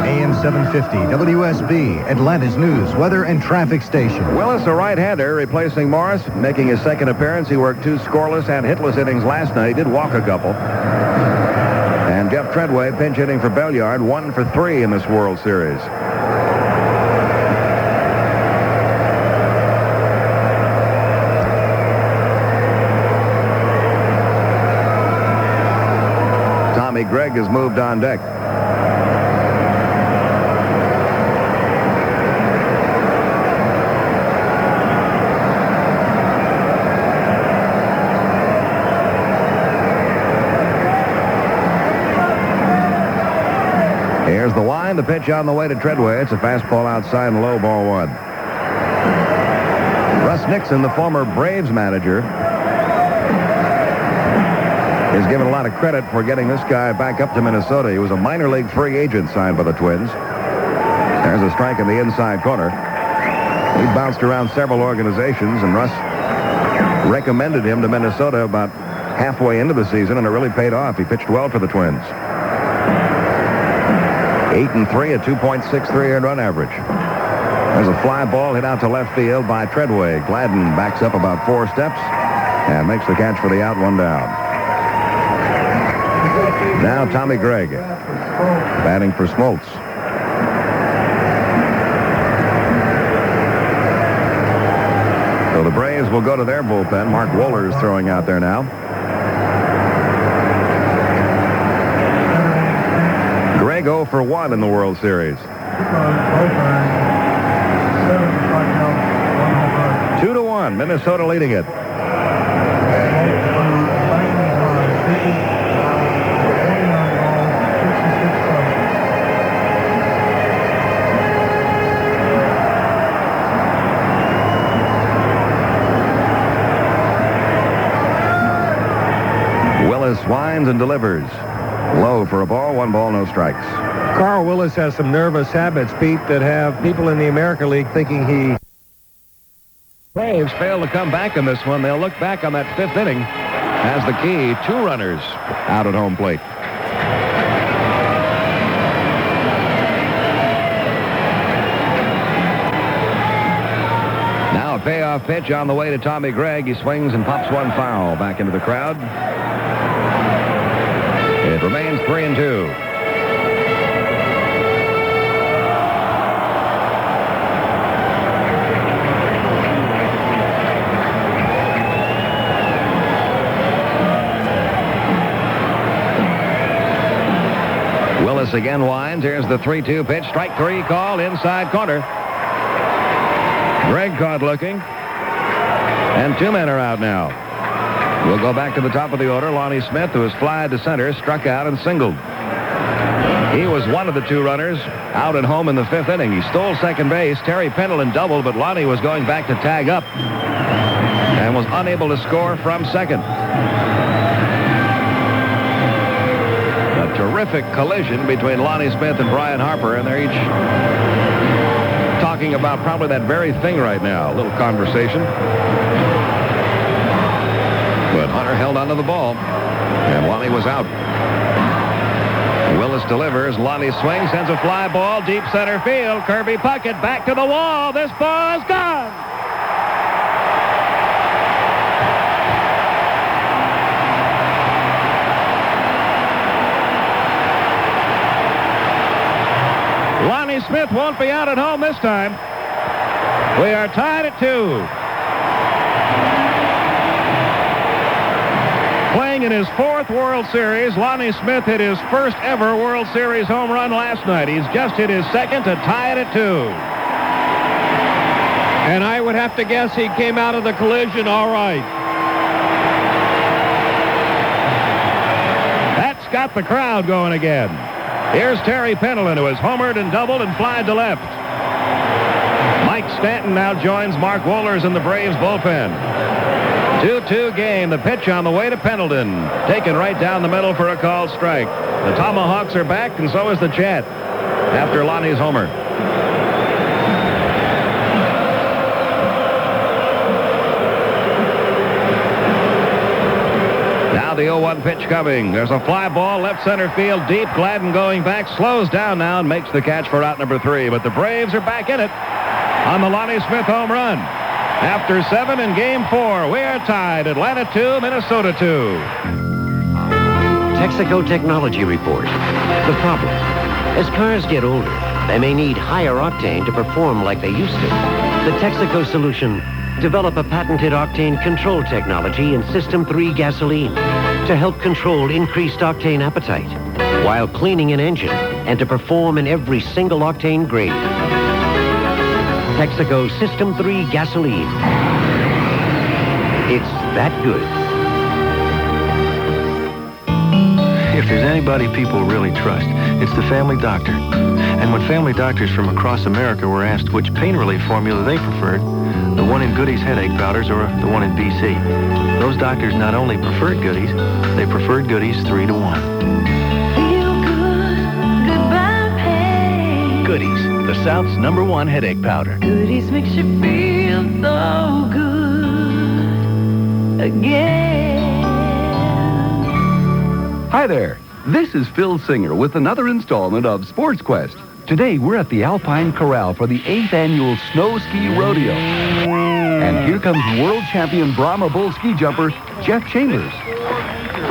AM-750 WSB, Atlanta's news, weather, and traffic station. Willis, a right-hander, replacing Morris, making his second appearance. He worked 2 scoreless and hitless innings last night. He did walk a couple. And Jeff Treadway pinch hitting for Belliard, 1 for 3 in this World Series. Tommy Gregg has moved on deck. Here's the wind, the pitch on the way to Treadway. It's a fastball outside and low, ball 1. Russ Nixon, the former Braves manager, is given a lot of credit for getting this guy back up to Minnesota. He was a minor league free agent signed by the Twins. There's a strike in the inside corner. He bounced around several organizations, and Russ recommended him to Minnesota about halfway into the season, and it really paid off. He pitched well for the Twins. 8-3, a 2.63 earned run average. There's a fly ball hit out to left field by Treadway. Gladden backs up about 4 steps and makes the catch for the out, 1 down. Now Tommy Gregg batting for Smoltz. So the Braves will go to their bullpen. Mark Wohler's throwing out there now. Gregg 0 for 1 in the World Series. 2-1, Minnesota leading it. winds and delivers. Low for a ball, 1 ball, no strikes. Carl Willis has some nervous habits, Pete, that have people in the American League thinking he... Braves fail to come back in this one. They'll look back on that 5th inning as the key. 2 runners out at home plate. Now a payoff pitch on the way to Tommy Gregg. He swings and pops one foul back into the crowd. It remains 3-2. Willis again winds. Here's the 3-2 pitch. Strike 3 call inside corner. Gregg caught looking. And 2 men are out now. We'll go back to the top of the order. Lonnie Smith, who was flied to center, struck out and singled. He was one of the 2 runners out at home in the 5th inning. He stole second base. Terry Pendleton doubled, but Lonnie was going back to tag up and was unable to score from second. A terrific collision between Lonnie Smith and Brian Harper, and they're each talking about probably that very thing right now. A little conversation. But Hunter held onto the ball, and Lonnie was out. Willis delivers. Lonnie swings, sends a fly ball, deep center field. Kirby Puckett back to the wall. This ball is gone. Lonnie Smith won't be out at home this time. We are tied at 2. Playing in his 4th World Series, Lonnie Smith hit his first ever World Series home run last night. He's just hit his 2nd to tie it at 2. And I would have to guess he came out of the collision all right. That's got the crowd going again. Here's Terry Pendleton, who has homered and doubled and flied to left. Mike Stanton now joins Mark Wohlers in the Braves bullpen. 2-2 game. The pitch on the way to Pendleton. Taken right down the middle for a called strike. The Tomahawks are back, and so is the Chat after Lonnie's homer. Now the 0-1 pitch coming. There's a fly ball left center field deep. Gladden going back. Slows down now and makes the catch for out number 3. But the Braves are back in it on the Lonnie Smith home run. After 7 in Game 4, we are tied. Atlanta 2, Minnesota 2. Texaco Technology Report. The problem. As cars get older, they may need higher octane to perform like they used to. The Texaco solution. Develop a patented octane control technology in System 3 gasoline to help control increased octane appetite while cleaning an engine and to perform in every single octane grade. Texaco System 3 gasoline. It's that good. If there's anybody people really trust, it's the family doctor. And when family doctors from across America were asked which pain relief formula they preferred, the one in Goody's headache powders or the one in BC, those doctors not only preferred Goody's, they preferred Goody's 3-to-1. Feel good, goodbye pain. Goody's, the South's #1 headache powder. Goodies makes you feel so good again. Hi there. This is Phil Singer with another installment of Sports Quest. Today we're at the Alpine Corral for the 8th annual Snow Ski Rodeo. And here comes world champion Brahma Bull ski jumper Jeff Chambers.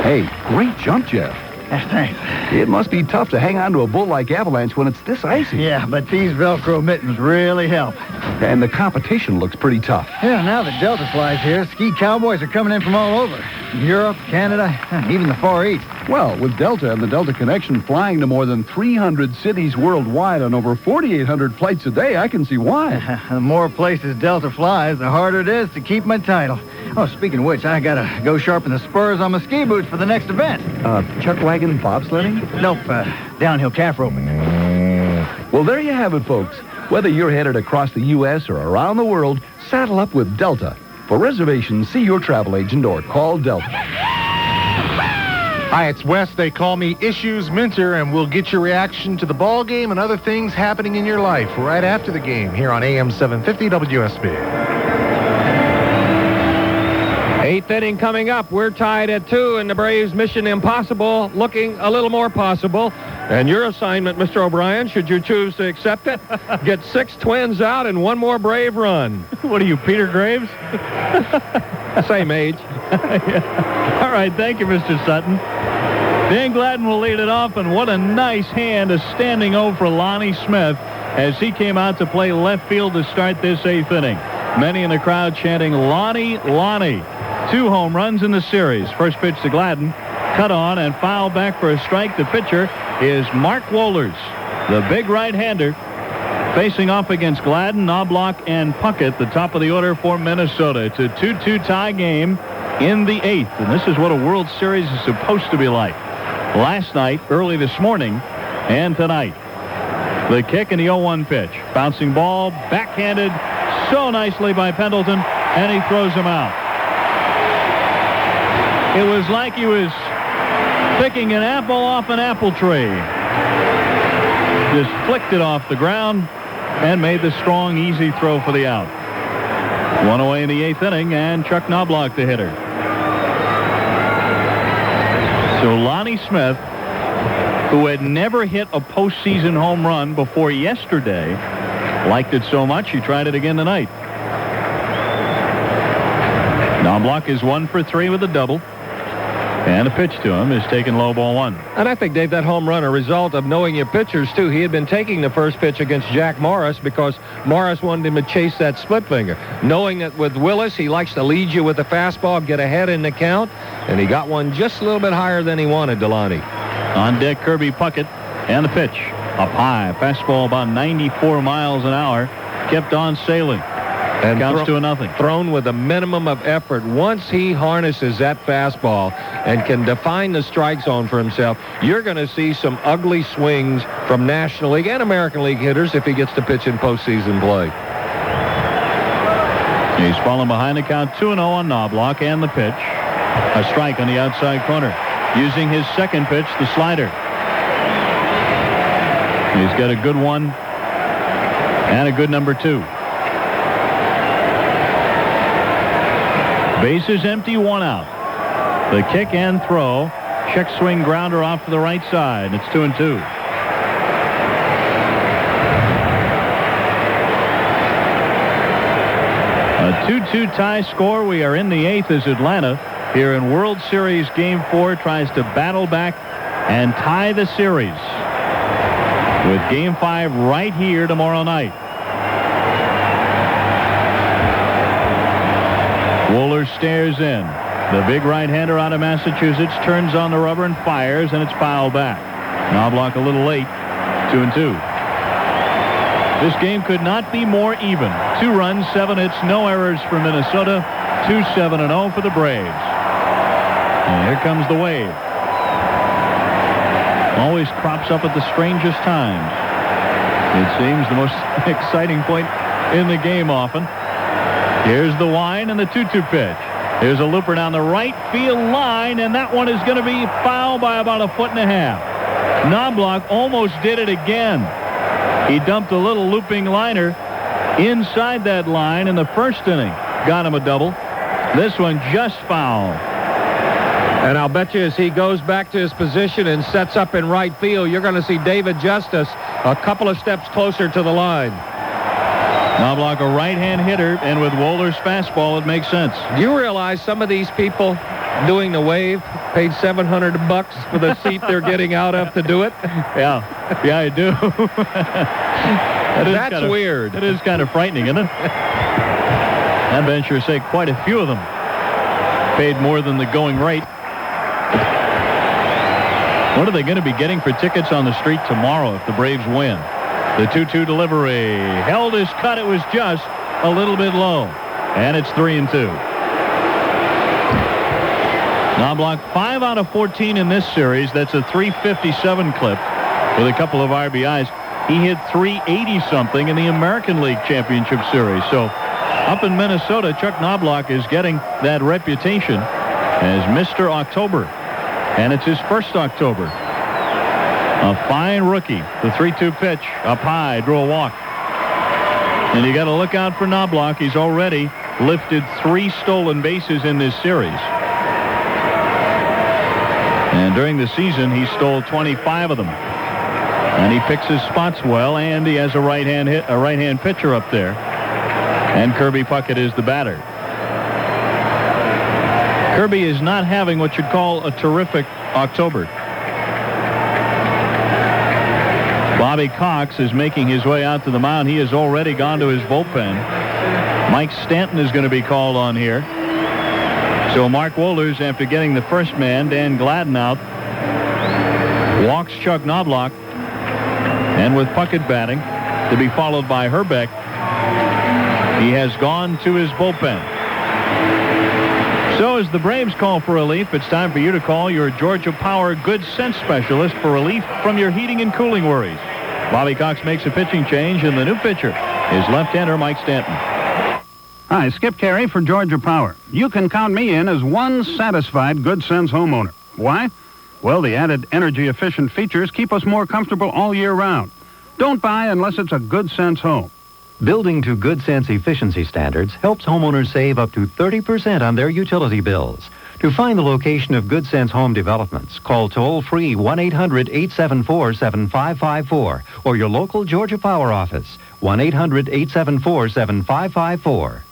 Hey, great jump, Jeff. Thanks. It must be tough to hang on to a bull like Avalanche when it's this icy. Yeah, but these Velcro mittens really help. And the competition looks pretty tough. Yeah, now that Delta flies here, ski cowboys are coming in from all over. Europe, Canada, even the Far East. Well, with Delta and the Delta Connection flying to more than 300 cities worldwide on over 4,800 flights a day, I can see why. The more places Delta flies, the harder it is to keep my title. Oh, speaking of which, I gotta go sharpen the spurs on my ski boots for the next event. Chuck wagon bobsledding? Nope, downhill calf roping. Well, there you have it, folks. Whether you're headed across the U.S. or around the world, saddle up with Delta. For reservations, see your travel agent or call Delta. Hi, it's Wes. They call me Issues Minter, and we'll get your reaction to the ball game and other things happening in your life right after the game here on AM-750 WSB. Eighth inning coming up. We're tied at 2, and the Braves' mission impossible looking a little more possible. And your assignment, Mr. O'Brien, should you choose to accept it, get 6 Twins out and 1 more Brave run. What are you, Peter Graves? Same age. All right, thank you, Mr. Sutton. Dan Gladden will lead it off, and what a nice hand, a standing O for Lonnie Smith as he came out to play left field to start this 8th inning. Many in the crowd chanting, Lonnie, Lonnie. 2 home runs in the series. First pitch to Gladden, cut on and foul back for a strike. The pitcher is Mark Wohlers, the big right-hander, facing off against Gladden, Knobloch, and Puckett, the top of the order for Minnesota. It's a 2-2 tie game in the 8th, and this is what a World Series is supposed to be like. Last night, early this morning, and tonight. The kick and the 0-1 pitch. Bouncing ball, backhanded so nicely by Pendleton, and he throws him out. It was like he was picking an apple off an apple tree. Just flicked it off the ground and made the strong, easy throw for the out. 1 away in the 8th inning, and Chuck Knobloch the hitter. So Lonnie Smith, who had never hit a postseason home run before yesterday, liked it so much he tried it again tonight. Knobloch is 1 for 3 with a double. And the pitch to him is taken low, ball 1. And I think, Dave, that home run a result of knowing your pitchers, too. He had been taking the first pitch against Jack Morris because Morris wanted him to chase that split finger. Knowing that with Willis, he likes to lead you with the fastball, get ahead in the count, and he got one just a little bit higher than he wanted, Delaney. On deck, Kirby Puckett, and the pitch. Up high, fastball about 94 miles an hour, kept on sailing. And counts 2-0. Thrown with a minimum of effort. Once he harnesses that fastball and can define the strike zone for himself, you're going to see some ugly swings from National League and American League hitters if he gets to pitch in postseason play. He's fallen behind the count 2-0 on Knobloch, and the pitch. A strike on the outside corner. Using his second pitch, the slider. He's got a good one and a good number 2. Bases empty, 1 out. The kick and throw. Check swing grounder off to the right side. It's 2-2. A 2-2 tie score. We are in the 8th as Atlanta, here in World Series Game 4, tries to battle back and tie the series with Game 5 right here tomorrow night. Wohlers stares in. The big right-hander out of Massachusetts turns on the rubber and fires, and it's fouled back. Knobloch a little late. 2-2. This game could not be more even. 2 runs, 7 hits, no errors for Minnesota. 2-7-0 for the Braves. And here comes the wave. Always crops up at the strangest times. It seems the most exciting point in the game often. Here's the wind and the 2-2 pitch. Here's a looper down the right field line, and that one is going to be fouled by about 1.5 feet. Knobloch almost did it again. He dumped a little looping liner inside that line in the first inning. Got him a double. This one just foul. And I'll bet you as he goes back to his position and sets up in right field, you're going to see David Justice a couple of steps closer to the line. Knobloch, a right-hand hitter, and with Wohlers' fastball, it makes sense. Do you realize some of these people doing the wave paid $700 for the seat they're getting out of to do it? Yeah, I do. That's weird. It is kind of frightening, isn't it? I bet sure say quite a few of them paid more than the going rate. What are they going to be getting for tickets on the street tomorrow if the Braves win? The 2-2 delivery. Held his cut. It was just a little bit low. And it's 3-2. Knobloch 5 out of 14 in this series. That's a .357 clip with a couple of RBIs. He hit .380-something in the American League Championship Series. So up in Minnesota, Chuck Knobloch is getting that reputation as Mr. October. And it's his first October. A fine rookie. The 3-2 pitch up high, drew a walk. And you got to look out for Knobloch. He's already lifted 3 stolen bases in this series. And during the season, he stole 25 of them. And he picks his spots well, and he has a right-hand pitcher up there. And Kirby Puckett is the batter. Kirby is not having what you'd call a terrific October. Bobby Cox is making his way out to the mound. He has already gone to his bullpen. Mike Stanton is going to be called on here. So Mark Wohlers, after getting the first man, Dan Gladden, out, walks Chuck Knobloch. And with Puckett batting, to be followed by Herbeck, he has gone to his bullpen. So as the Braves call for relief, it's time for you to call your Georgia Power Good Sense specialist for relief from your heating and cooling worries. Bobby Cox makes a pitching change, and the new pitcher is left-hander Mike Stanton. Hi, Skip Carey for Georgia Power. You can count me in as one satisfied Good Sense homeowner. Why? Well, the added energy-efficient features keep us more comfortable all year round. Don't buy unless it's a Good Sense home. Building to Good Sense efficiency standards helps homeowners save up to 30% on their utility bills. To find the location of Good Sense home developments, call toll-free 1-800-874-7554 or your local Georgia Power office, 1-800-874-7554.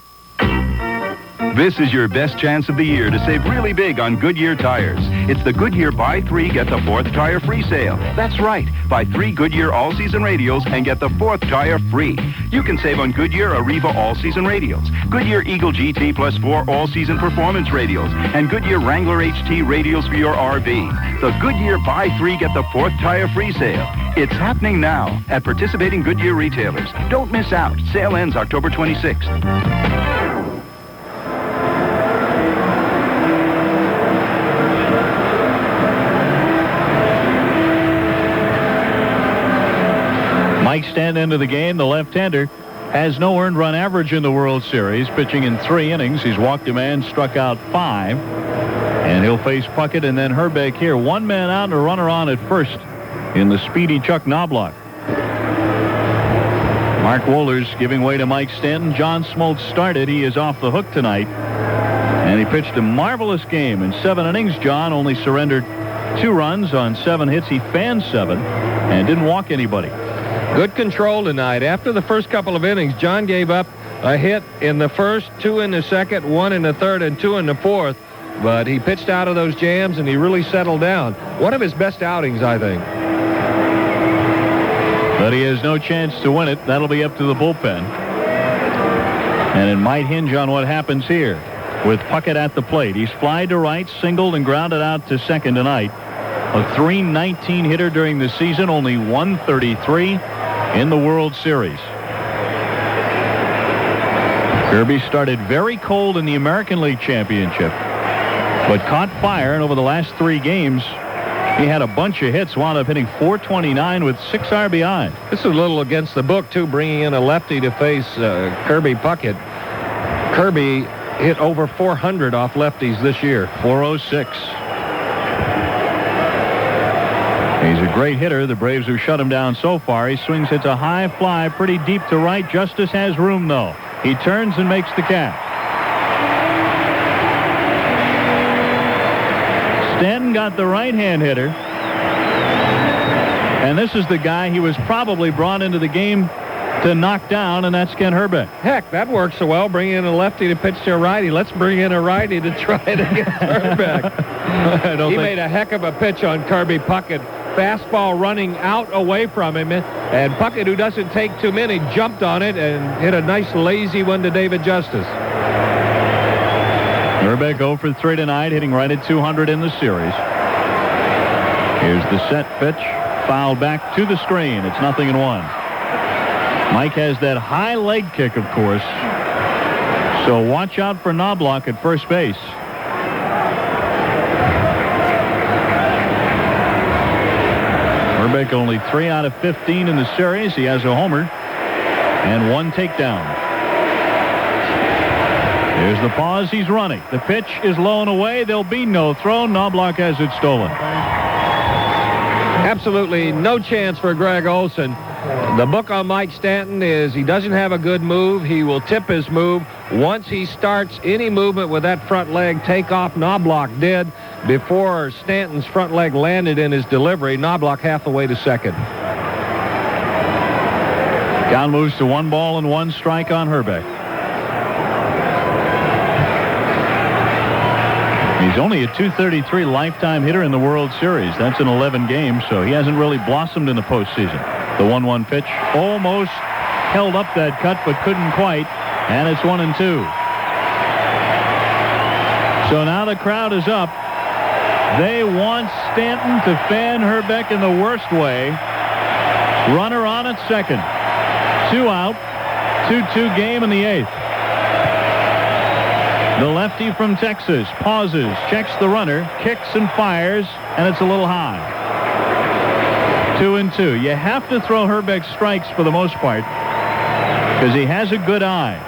This is your best chance of the year to save really big on Goodyear tires. It's the Goodyear Buy 3, Get the 4th Tire Free sale. That's right. Buy 3 Goodyear All-Season Radials and get the 4th tire free. You can save on Goodyear Arriva All-Season Radials, Goodyear Eagle GT plus 4 All-Season Performance Radials, and Goodyear Wrangler HT Radials for your RV. The Goodyear Buy 3, Get the 4th Tire Free sale. It's happening now at participating Goodyear retailers. Don't miss out. Sale ends October 26th. Mike Stanton into the game. The left-hander has no earned run average in the World Series, pitching in 3 innings. He's walked a man, struck out 5. And he'll face Puckett and then Herbeck here. 1 man out and a runner on at first in the speedy Chuck Knobloch. Mark Wohlers giving way to Mike Stanton. John Smoltz started. He is off the hook tonight. And he pitched a marvelous game. In 7 innings, John only surrendered 2 runs on 7 hits. He fanned 7 and didn't walk anybody. Good control tonight. After the first couple of innings, John gave up a hit in the first, 2 in the second, 1 in the third, and 2 in the fourth. But he pitched out of those jams, and he really settled down. One of his best outings, I think. But he has no chance to win it. That'll be up to the bullpen. And it might hinge on what happens here with Puckett at the plate. He's flied to right, singled, and grounded out to second tonight. A .319 hitter during the season, only 133 in the World Series. Kirby started very cold in the American League Championship, but caught fire, and over the last 3 games, he had a bunch of hits, wound up hitting .429 with 6 RBI. This is a little against the book, too, bringing in a lefty to face Kirby Puckett. Kirby hit over 400 off lefties this year. 406. He's a great hitter. The Braves have shut him down so far. He swings, hits a high fly pretty deep to right. Justice has room, though. He turns and makes the catch. Stanton got the right-hand hitter. And this is the guy he was probably brought into the game to knock down, and that's Ken Herbeck. Heck, that works so well. Bring in a lefty to pitch to a righty. Let's bring in a righty to try it against Herbeck. He made a heck of a pitch on Kirby Puckett. Fastball running out away from him, and Puckett, who doesn't take too many, jumped on it and hit a nice lazy one to David Justice. Herbeck 0 for 3 tonight, hitting right at 200 in the series. Here's the set pitch, fouled back to the screen. It's 0-1. Mike has that high leg kick, of course, so watch out for Knobloch at first base. Herbeck only 3 out of 15 in the series. He has a homer and 1 takedown. Here's the pause. He's running. The pitch is low and away. There'll be no throw. Knobloch has it stolen. Absolutely no chance for Greg Olson. The book on Mike Stanton is he doesn't have a good move. He will tip his move. Once he starts any movement with that front leg, takeoff, Knobloch did before Stanton's front leg landed in his delivery. Knobloch half the way to second. Count moves to 1 ball and 1 strike on Herbeck. He's only a .233 lifetime hitter in the World Series. That's in 11 games, so he hasn't really blossomed in the postseason. The 1-1 pitch almost held up that cut, but couldn't quite, and it's 1-2. So now the crowd is up. They want Stanton to fan Herbeck in the worst way. Runner on at second. 2 out. 2-2 game in the 8th. The lefty from Texas pauses, checks the runner, kicks and fires, and it's a little high. 2-2. You have to throw Herbeck strikes for the most part because he has a good eye.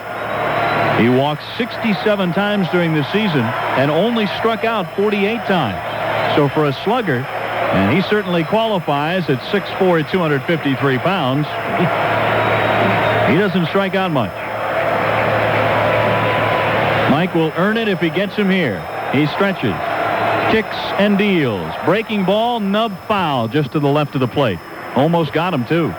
He walked 67 times during the season and only struck out 48 times. So for a slugger, and he certainly qualifies at 6'4", 253 pounds, he doesn't strike out much. Mike will earn it if he gets him here. He stretches, kicks and deals. Breaking ball, nub foul just to the left of the plate. Almost got him, too.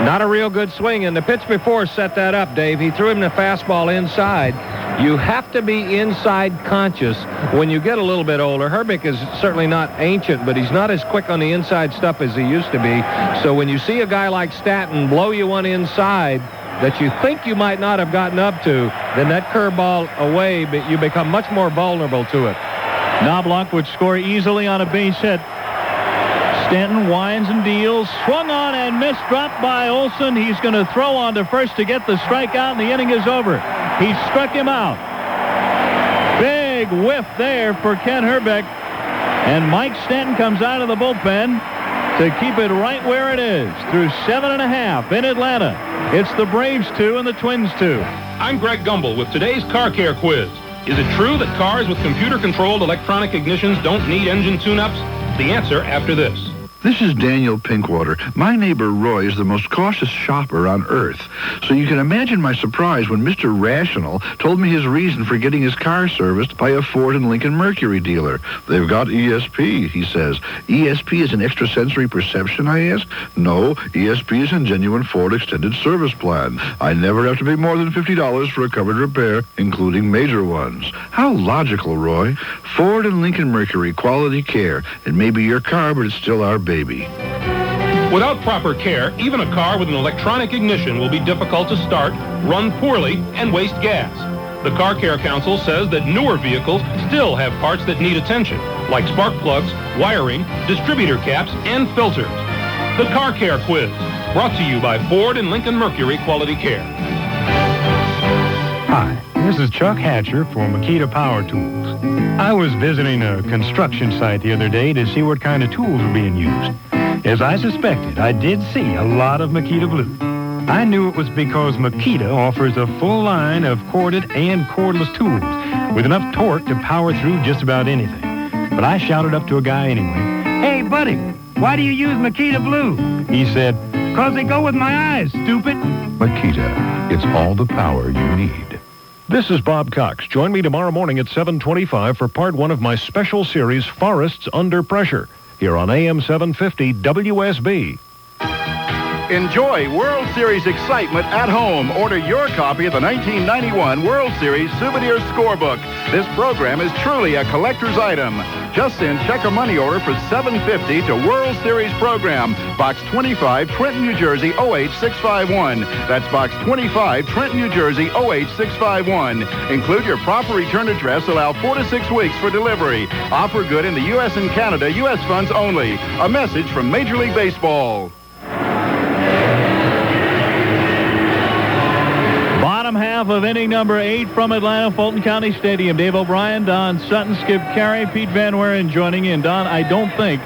Not a real good swing, and the pitch before set that up, Dave. He threw him the fastball inside. You have to be inside conscious when you get a little bit older. Herbeck is certainly not ancient, but he's not as quick on the inside stuff as he used to be. So when you see a guy like Stanton blow you one inside that you think you might not have gotten up to, then that curveball away, but you become much more vulnerable to it. Knobloch would score easily on a base hit. Stanton winds and deals. Swung on and missed. Dropped by Olson. He's going to throw on to first to get the strikeout, and the inning is over. He struck him out. Big whiff there for Ken Herbeck. And Mike Stanton comes out of the bullpen to keep it right where it is through 7.5 in Atlanta. It's the Braves 2 and the Twins 2. I'm Greg Gumbel with today's Car Care Quiz. Is it true that cars with computer-controlled electronic ignitions don't need engine tune-ups? The answer after this. This is Daniel Pinkwater. My neighbor Roy is the most cautious shopper on earth. So you can imagine my surprise when Mr. Rational told me his reason for getting his car serviced by a Ford and Lincoln Mercury dealer. They've got ESP, he says. ESP is an extrasensory perception, I asked? No, ESP is a genuine Ford extended service plan. I never have to pay more than $50 for a covered repair, including major ones. How logical, Roy. Ford and Lincoln Mercury, quality care. It may be your car, but it's still our baby. Without proper care, even a car with an electronic ignition will be difficult to start, run poorly, and waste gas. The Car Care Council says that newer vehicles still have parts that need attention, like spark plugs, wiring, distributor caps, and filters. The Car Care Quiz, brought to you by Ford and Lincoln Mercury Quality Care. Hi, this is Chuck Hatcher for Makita Power Tools. I was visiting a construction site the other day to see what kind of tools were being used. As I suspected, I did see a lot of Makita Blue. I knew it was because Makita offers a full line of corded and cordless tools with enough torque to power through just about anything. But I shouted up to a guy anyway, "Hey, buddy, why do you use Makita Blue?" He said, "'Cause they go with my eyes, stupid." Makita, it's all the power you need. This is Bob Cox. Join me tomorrow morning at 7:25 for part 1 of my special series, Forests Under Pressure, here on AM-750 WSB. Enjoy World Series excitement at home. Order your copy of the 1991 World Series Souvenir Scorebook. This program is truly a collector's item. Just send check or money order for $7.50 to World Series Program, Box 25, Trenton, New Jersey, 08651. That's Box 25, Trenton, New Jersey, 08651. Include your proper return address. Allow 4 to 6 weeks for delivery. Offer good in the U.S. and Canada. U.S. funds only. A message from Major League Baseball. Bottom half of inning number 8 from Atlanta, Fulton County Stadium. Dave O'Brien, Don Sutton, Skip Caray, Pete Van Wieren joining in. Don, I don't think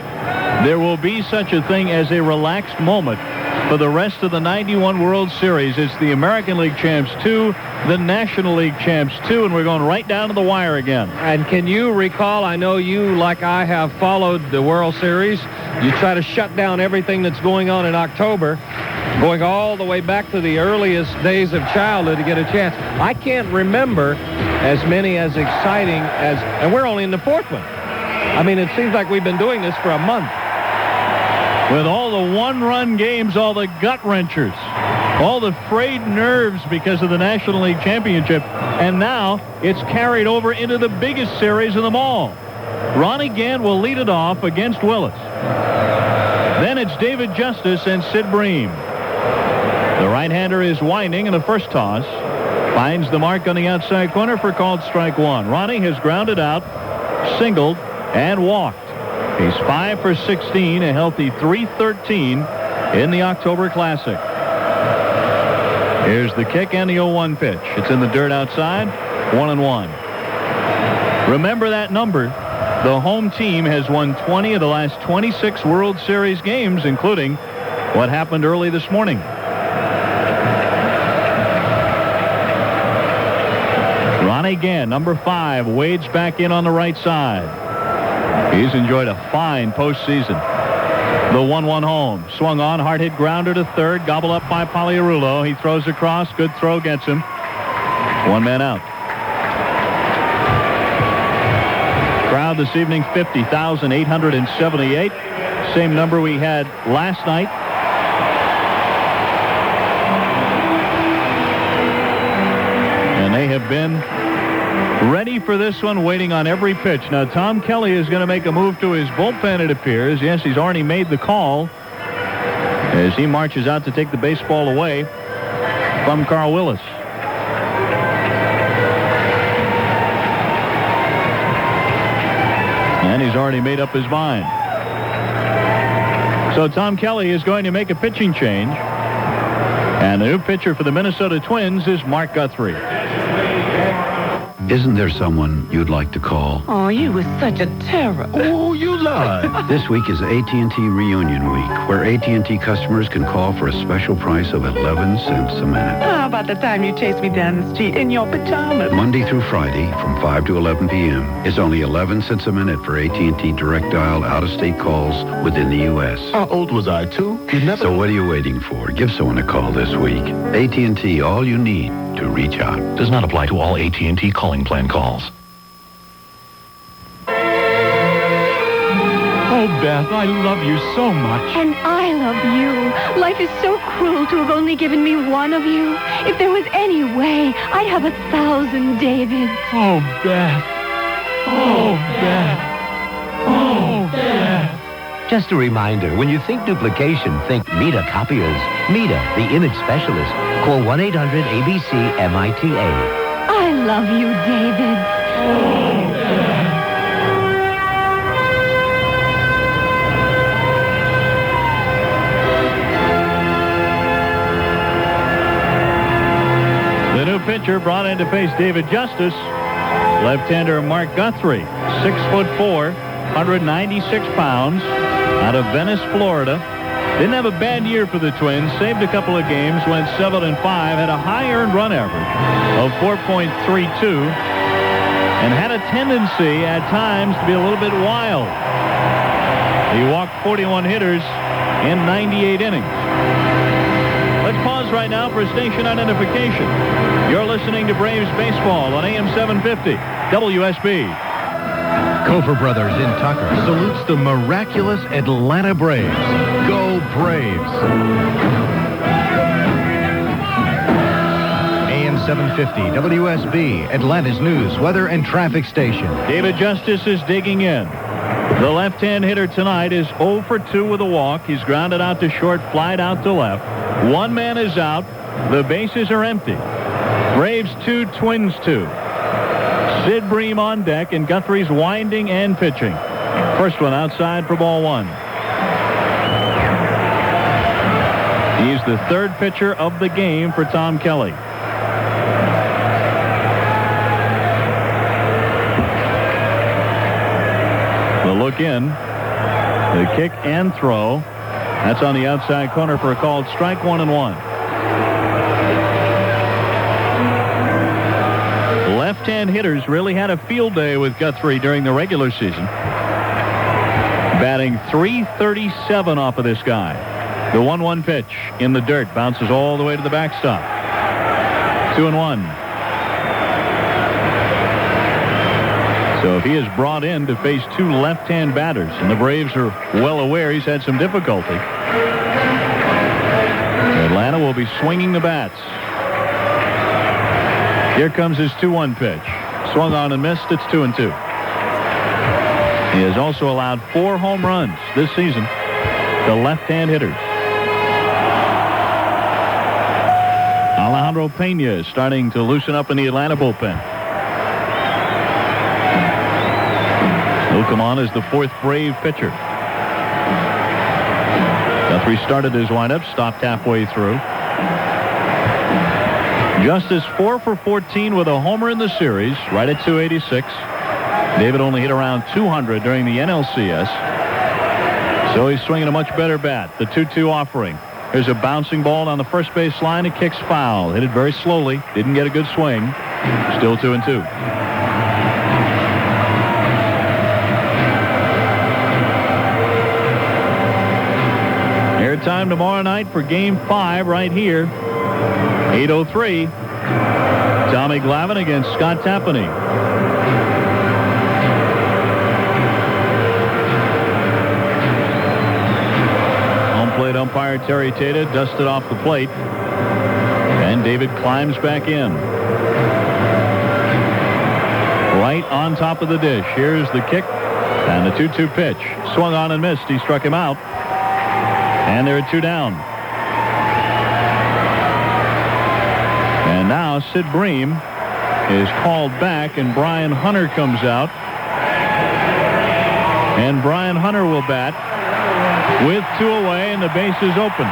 there will be such a thing as a relaxed moment for the rest of the 91 World Series. It's the American League champs 2, the National League champs 2, and we're going right down to the wire again. And can you recall, I know you, like I have, followed the World Series. You try to shut down everything that's going on in October, going all the way back to the earliest days of childhood to get a chance. I can't remember as many as exciting as, and we're only in the fourth one. I mean, it seems like we've been doing this for a month. With all the one-run games, all the gut-wrenchers, all the frayed nerves because of the National League Championship, and now it's carried over into the biggest series of them all. Ronnie Gant will lead it off against Willis. Then it's David Justice and Sid Bream. The right-hander is winding in the first toss. Finds the mark on the outside corner for called strike one. Ronnie has grounded out, singled, and walked. He's 5 for 16, a healthy .313 in the October Classic. Here's the kick and the 0-1 pitch. It's in the dirt outside, 1-1. Remember that number. The home team has won 20 of the last 26 World Series games, including what happened early this morning. Ronnie Gant, number 5, wades back in on the right side. He's enjoyed a fine postseason. The 1-1 home. Swung on, hard hit grounder to third. Gobbled up by Pagliarulo. He throws across. Good throw gets him. One man out. Crowd this evening, 50,878. Same number we had last night. And they have been ready for this one, waiting on every pitch. Now, Tom Kelly is going to make a move to his bullpen, it appears. Yes, he's already made the call as he marches out to take the baseball away from Carl Willis. And he's already made up his mind. So Tom Kelly is going to make a pitching change. And the new pitcher for the Minnesota Twins is Mark Guthrie. Isn't there someone you'd like to call? Oh, you was such a terror. Oh, you lied. This week is AT&T Reunion Week, where AT&T customers can call for a special price of 11 cents a minute. How about the time you chased me down the street in your pajamas? Monday through Friday from 5 to 11 p.m. It's only 11 cents a minute for AT&T direct dial out-of-state calls within the U.S. How old was I, too? So what are you waiting for? Give someone a call this week. AT&T, all you need to reach out. Does not apply to all AT&T calling plan calls. Oh, Beth, I love you so much. And I love you. Life is so cruel to have only given me one of you. If there was any way, I'd have 1,000 Davids. Oh, Beth. Oh, Beth. Oh, Beth. Just a reminder, when you think duplication, think Mita Copiers. Mita, the image specialist. Call 1-800-ABC-MITA. I love you, David. Oh, Beth. The new pitcher brought in to face David Justice. Left-hander Mark Guthrie, 6'4", 196 pounds, out of Venice, Florida. Didn't have a bad year for the Twins. Saved a couple of games, went 7-5, had a high earned run average of 4.32, and had a tendency at times to be a little bit wild. He walked 41 hitters in 98 innings. Let's pause right now for station identification. You're listening to Braves Baseball on AM-750, WSB. Gopher Brothers in Tucker salutes the miraculous Atlanta Braves. Go Braves! AM-750 WSB, Atlanta's news, weather, and traffic station. David Justice is digging in. The left-hand hitter tonight is 0 for 2 with a walk. He's grounded out to short, flied out to left. One man is out. The bases are empty. Braves 2, Twins 2. Sid Bream on deck, and Guthrie's winding and pitching. First one outside for ball one. He's the third pitcher of the game for Tom Kelly. The look in. The kick and throw. That's on the outside corner for a called strike, 1-1. Left-hand hitters really had a field day with Guthrie during the regular season. Batting .337 off of this guy. The 1-1 pitch in the dirt bounces all the way to the backstop. 2-1. So if he is brought in to face two left-hand batters, and the Braves are well aware he's had some difficulty, Atlanta will be swinging the bats. Here comes his 2-1 pitch. Swung on and missed. It's 2-2. He has also allowed 4 home runs this season to left-hand hitters. Alejandro Pena is starting to loosen up in the Atlanta bullpen. He'll come on as the 4th Brave pitcher. Guthrie started his windup, stopped halfway through. Justice 4 for 14 with a homer in the series, right at 286. David only hit around 200 during the NLCS. So he's swinging a much better bat. The 2-2 offering. There's a bouncing ball on the first base line. It kicks foul. Hit it very slowly. Didn't get a good swing. Still 2-2. Airtime tomorrow night for Game 5 right here. 8:03. Tommy Glavine against Scott Tapani. Home plate umpire Terry Tata dusted off the plate. And David climbs back in. Right on top of the dish. Here's the kick. And the 2-2 pitch. Swung on and missed. He struck him out. And there are 2 down. And now Sid Bream is called back, and Brian Hunter comes out. And Brian Hunter will bat with 2 away, and the base is open.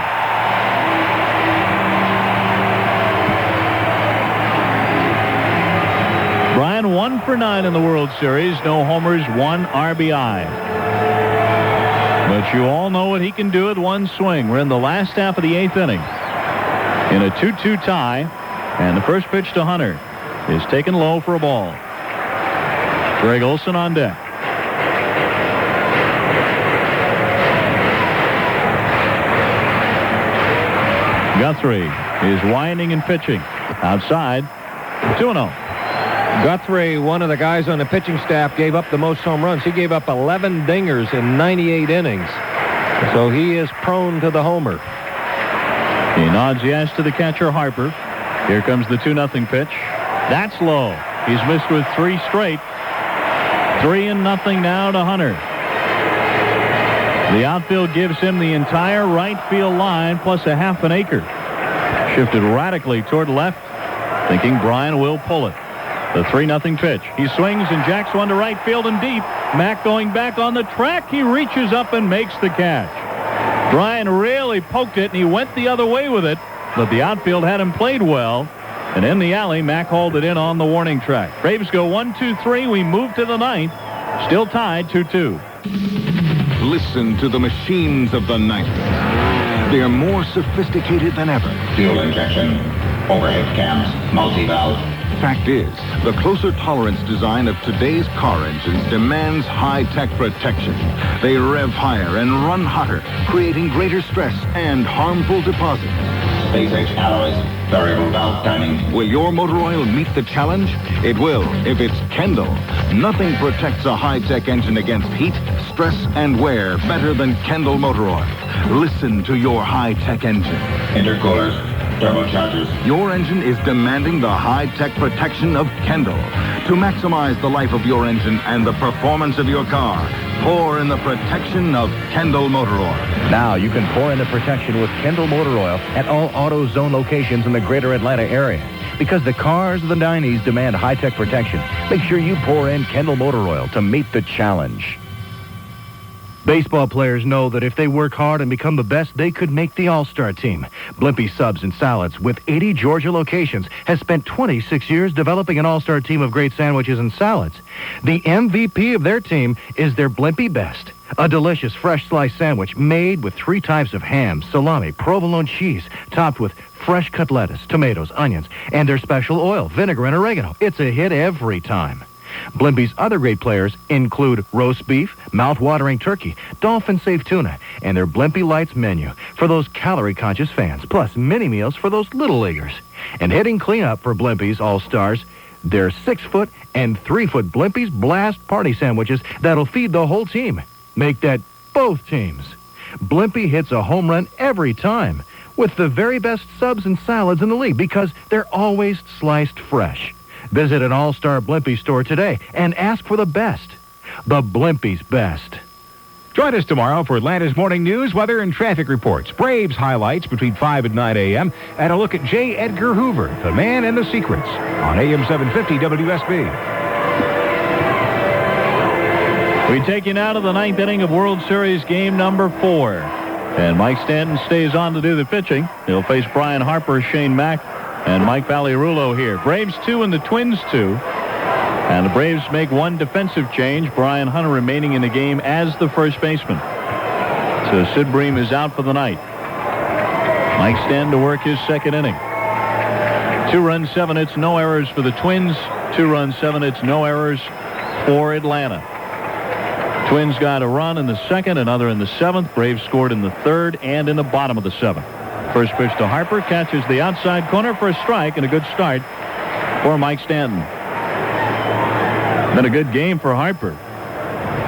Brian 1 for 9 in the World Series. No homers, 1 RBI. But you all know what he can do at one swing. We're in the last half of the 8th inning. In a 2-2 tie. And the first pitch to Hunter is taken low for a ball. Greg Olson on deck. Guthrie is winding and pitching. Outside, 2-0. Guthrie, one of the guys on the pitching staff, gave up the most home runs. He gave up 11 dingers in 98 innings. So he is prone to the homer. He nods yes to the catcher, Harper. Here comes the 2-0 pitch. That's low. He's missed with 3 straight. 3-0 now to Hunter. The outfield gives him the entire right field line plus a half an acre. Shifted radically toward left, thinking Brian will pull it. The 3-0 pitch. He swings and jacks one to right field and deep. Mack going back on the track. He reaches up and makes the catch. Brian really poked it, and he went the other way with it. But the outfield had him played well. And in the alley, Mack hauled it in on the warning track. Braves go 1-2-3. We move to the 9th. Still tied 2-2. Listen to the machines of the night. They're more sophisticated than ever. Fuel injection, overhead cams, multi-valve. Fact is, the closer tolerance design of today's car engines demands high-tech protection. They rev higher and run hotter, creating greater stress and harmful deposits. Space-age alloys, variable valve timing. Will your motor oil meet the challenge? It will, if it's Kendall. Nothing protects a high-tech engine against heat, stress, and wear better than Kendall motor oil. Listen to your high-tech engine. Intercoolers, turbochargers. Your engine is demanding the high-tech protection of Kendall. To maximize the life of your engine and the performance of your car, pour in the protection of Kendall motor oil. Now you can pour in the protection with Kendall motor oil at all AutoZone locations in the greater Atlanta area. Because the cars of the 90s demand high-tech protection, make sure you pour in Kendall motor oil to meet the challenge. Baseball players know that if they work hard and become the best, they could make the All-Star team. Blimpie Subs and Salads, with 80 Georgia locations, has spent 26 years developing an All-Star team of great sandwiches and salads. The MVP of their team is their Blimpie Best. A delicious fresh sliced sandwich made with 3 types of ham, salami, provolone cheese, topped with fresh cut lettuce, tomatoes, onions, and their special oil, vinegar, and oregano. It's a hit every time. Blimpie's other great players include roast beef, mouth-watering turkey, dolphin-safe tuna, and their Blimpie Lights menu for those calorie-conscious fans, plus mini meals for those little leaguers. And hitting cleanup for Blimpie's All-Stars, their 6-foot and 3-foot Blimpie's Blast Party sandwiches that'll feed the whole team. Make that both teams. Blimpie hits a home run every time with the very best subs and salads in the league because they're always sliced fresh. Visit an All-Star Blimpie store today and ask for the best. The Blimpie's best. Join us tomorrow for Atlanta's morning news, weather, and traffic reports. Braves highlights between 5 and 9 a.m. and a look at J. Edgar Hoover, the man and the secrets, on AM-750 WSB. We take you now to the 9th inning of World Series game number 4. And Mike Stanton stays on to do the pitching. He'll face Brian Harper, Shane Mack, and Mike Vallierulo here. Braves 2 and the Twins 2. And the Braves make one defensive change. Brian Hunter remaining in the game as the first baseman. So Sid Bream is out for the night. Mike Stanton to work his second inning. 2 runs, 7 hits, no errors for the Twins. 2 runs, 7 hits, no errors for Atlanta. Twins got a run in the second, another in the 7th. Braves scored in the 3rd and in the bottom of the 7th. First pitch to Harper, catches the outside corner for a strike, and a good start for Mike Stanton. Been a good game for Harper.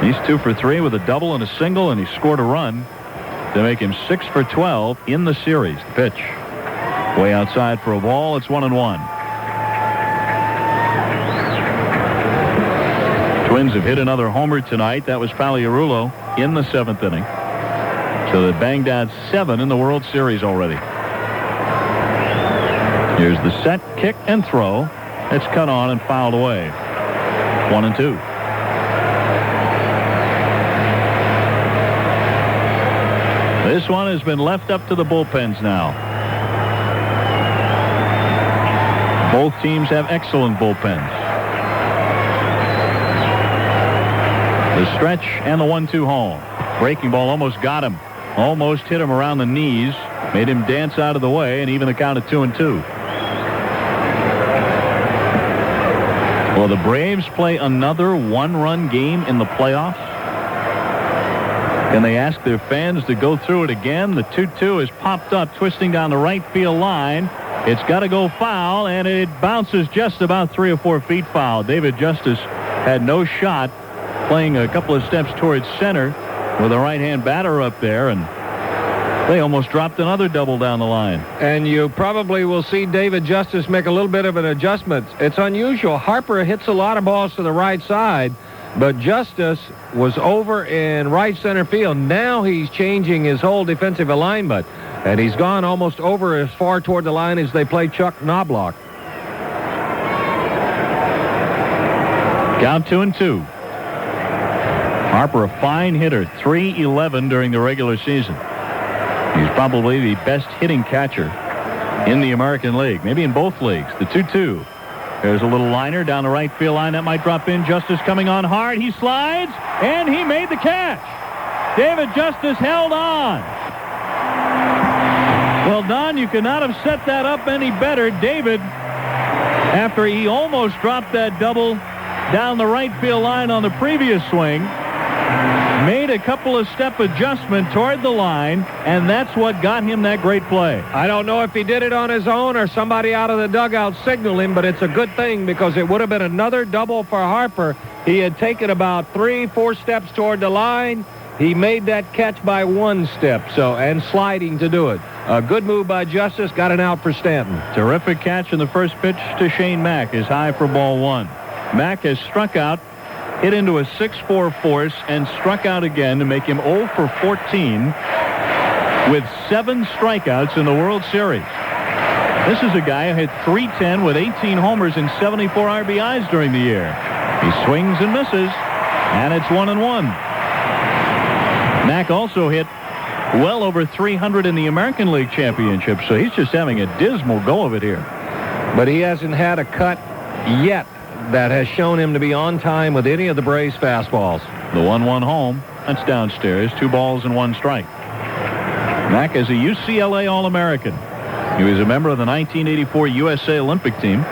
He's 2 for 3 with a double and a single, and he scored a run to make him 6 for 12 in the series. The pitch way outside for a ball. It's 1-1. Twins have hit another homer tonight. That was Vallierulo in the 7th inning. So they banged out 7 in the World Series already. Here's the set, kick, and throw. It's cut on and fouled away. 1-2. This one has been left up to the bullpens now. Both teams have excellent bullpens. The stretch and the 1-2 home. Breaking ball almost got him. Almost hit him around the knees. Made him dance out of the way, and even the count at 2-2. Will the Braves play another one-run game in the playoffs? Can they ask their fans to go through it again? The 2-2 is popped up, twisting down the right field line. It's got to go foul, and it bounces just about 3 or 4 feet foul. David Justice had no shot, playing a couple of steps towards center with a right-hand batter up there, and they almost dropped another double down the line. And you probably will see David Justice make a little bit of an adjustment. It's unusual. Harper hits a lot of balls to the right side, but Justice was over in right center field. Now he's changing his whole defensive alignment, and he's gone almost over as far toward the line as they play Chuck Knobloch. Count 2-2. Harper, a fine hitter, .311 during the regular season. He's probably the best hitting catcher in the American League, maybe in both leagues. The 2-2. There's a little liner down the right field line that might drop in. Justice coming on hard. He slides, and he made the catch. David Justice held on. Well, Don, you could not have set that up any better. David, after he almost dropped that double down the right field line on the previous swing, made a couple of step adjustment toward the line, and that's what got him that great play. I don't know if he did it on his own or somebody out of the dugout signaled him, but it's a good thing because it would have been another double for Harper. He had taken about 3-4 steps toward the line. He made that catch by 1 step, and sliding to do it. A good move by Justice, got an out for Stanton. Terrific catch in the first pitch to Shane Mack is high for ball 1. Mack has struck out, hit into a 6-4 force, and struck out again to make him 0 for 14 with 7 strikeouts in the World Series. This is a guy who hit .310 with 18 homers and 74 RBIs during the year. He swings and misses, and it's 1-1. Mack also hit well over 300 in the American League Championship, so he's just having a dismal go of it here. But he hasn't had a cut yet that has shown him to be on time with any of the Braves fastballs. The 1-1 home. That's downstairs. 2 balls and 1 strike. Mack is a UCLA All-American. He was a member of the 1984 USA Olympic team.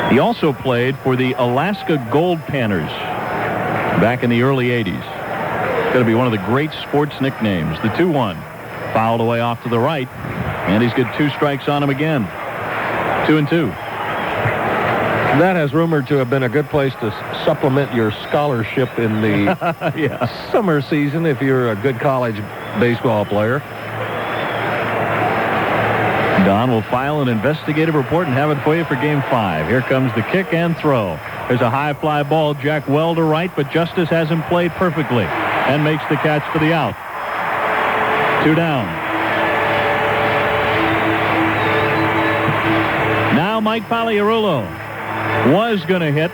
He also played for the Alaska Gold Panthers back in the early 80s. Going to be one of the great sports nicknames. The 2-1. Fouled away off to the right. And he's got 2 strikes on him again. 2-2. That has rumored to have been a good place to supplement your scholarship in the summer season if you're a good college baseball player. Don will file an investigative report and have it for you for Game 5. Here comes the kick and throw. There's a high fly ball. Jack well to right, but Justice has him played perfectly and makes the catch for the out. 2 down. Now Mike Pagliarulo was going to hit.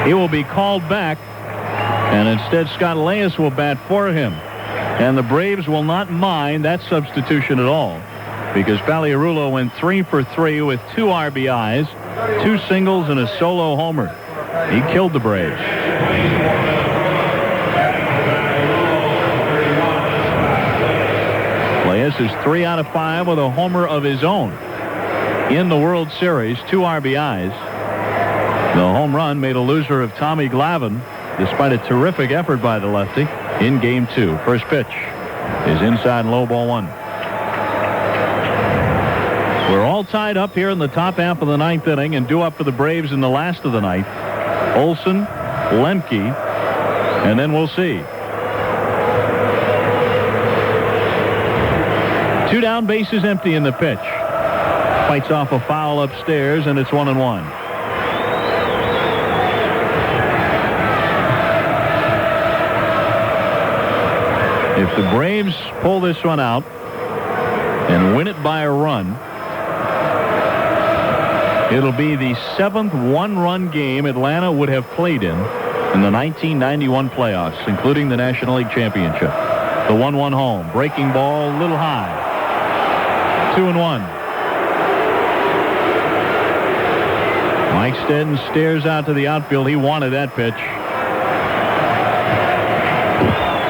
He will be called back, and instead Scott Leyes will bat for him. And the Braves will not mind that substitution at all, because Pagliarulo went 3 for 3 with 2 RBIs, 2 singles, and a solo homer. He killed the Braves. Leyes is 3 out of 5 with a homer of his own in the World Series, 2 RBIs. The home run made a loser of Tommy Glavine, despite a terrific effort by the lefty in Game 2. First pitch is inside and low, ball 1. We're all tied up here in the top half of the 9th inning and due up for the Braves in the last of the night. Olson, Lemke, and then we'll see. 2 down, bases empty in the pitch. Fights off a foul upstairs, and it's 1-1. If the Braves pull this one out and win it by a run, it'll be the 7th 1-run game Atlanta would have played in the 1991 playoffs, including the National League Championship. The 1-1 home. Breaking ball, a little high. 2-1. Mike Stenton stares out to the outfield. He wanted that pitch.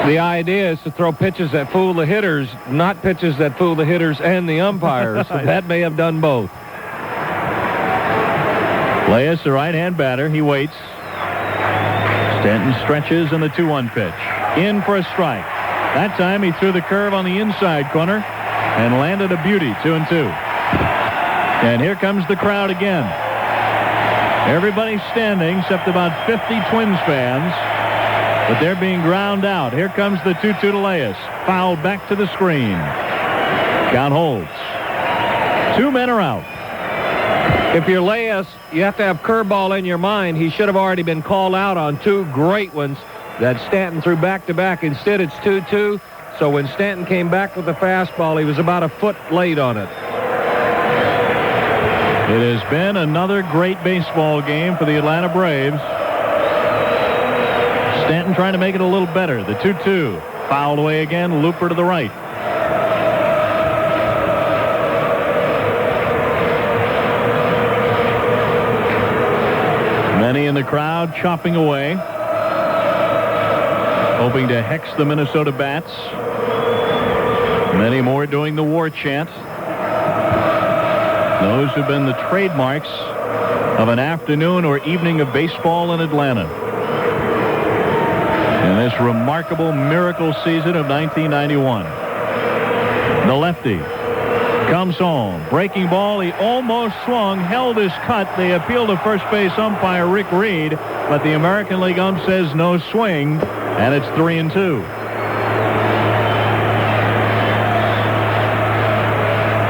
The idea is to throw pitches that fool the hitters, not pitches that fool the hitters and the umpires. That may have done both. Leyes, the right-hand batter. He waits. Stanton stretches, and the 2-1 pitch. In for a strike. That time he threw the curve on the inside corner and landed a beauty. 2-2. And here comes the crowd again. Everybody's standing except about 50 Twins fans, but they're being ground out. Here comes the 2-2 to Leyes. Fouled back to the screen. Count holds. 2 men are out. If you're Leyes, you have to have curveball in your mind. He should have already been called out on 2 great ones that Stanton threw back-to-back. Instead, it's 2-2. So when Stanton came back with the fastball, he was about a foot late on it. It has been another great baseball game for the Atlanta Braves. Stanton trying to make it a little better. The 2-2. Fouled away again. Looper to the right. Many in the crowd chopping away, hoping to hex the Minnesota bats. Many more doing the war chant. Those who've been the trademarks of an afternoon or evening of baseball in Atlanta. In this remarkable miracle season of 1991. The lefty comes home. Breaking ball. He almost swung. Held his cut. They appeal to first base umpire Rick Reed, but the American League ump says no swing, and it's 3-2.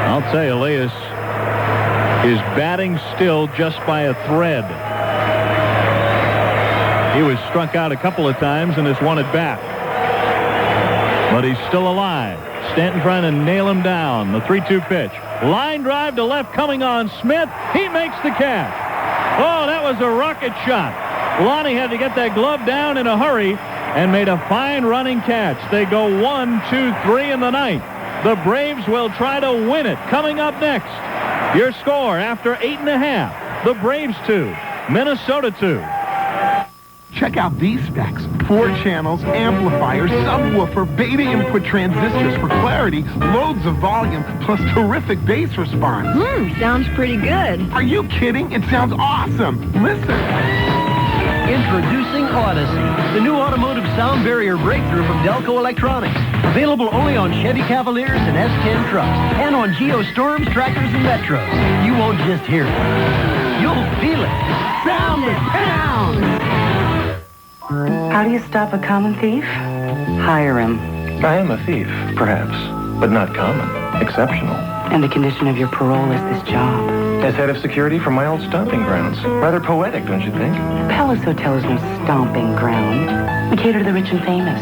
I'll tell you, Leyes is batting still just by a thread. He was struck out a couple of times and has won it back. But he's still alive. Stanton trying to nail him down. The 3-2 pitch. Line drive to left coming on Smith. He makes the catch. Oh, that was a rocket shot. Lonnie had to get that glove down in a hurry and made a fine running catch. They go 1-2-3 in the ninth. The Braves will try to win it. Coming up next, your score after 8.5. The Braves 2, Minnesota 2. Check Check out these specs. 4 channels, amplifier, subwoofer, beta input transistors for clarity, loads of volume, plus terrific bass response. Sounds pretty good. Are you kidding? It sounds awesome. Listen. Introducing Odyssey, the new automotive sound barrier breakthrough from Delco Electronics. Available only on Chevy Cavaliers and S10 trucks, and on Geostorms, tractors, and Metros. You won't just hear it. You'll feel it. Sound the town! How do you stop a common thief? Hire him. I am a thief, perhaps, but not common. Exceptional. And the condition of your parole is this job. As head of security for my old stomping grounds. Rather poetic, don't you think? Palace Hotel is no stomping ground. We cater to the rich and famous.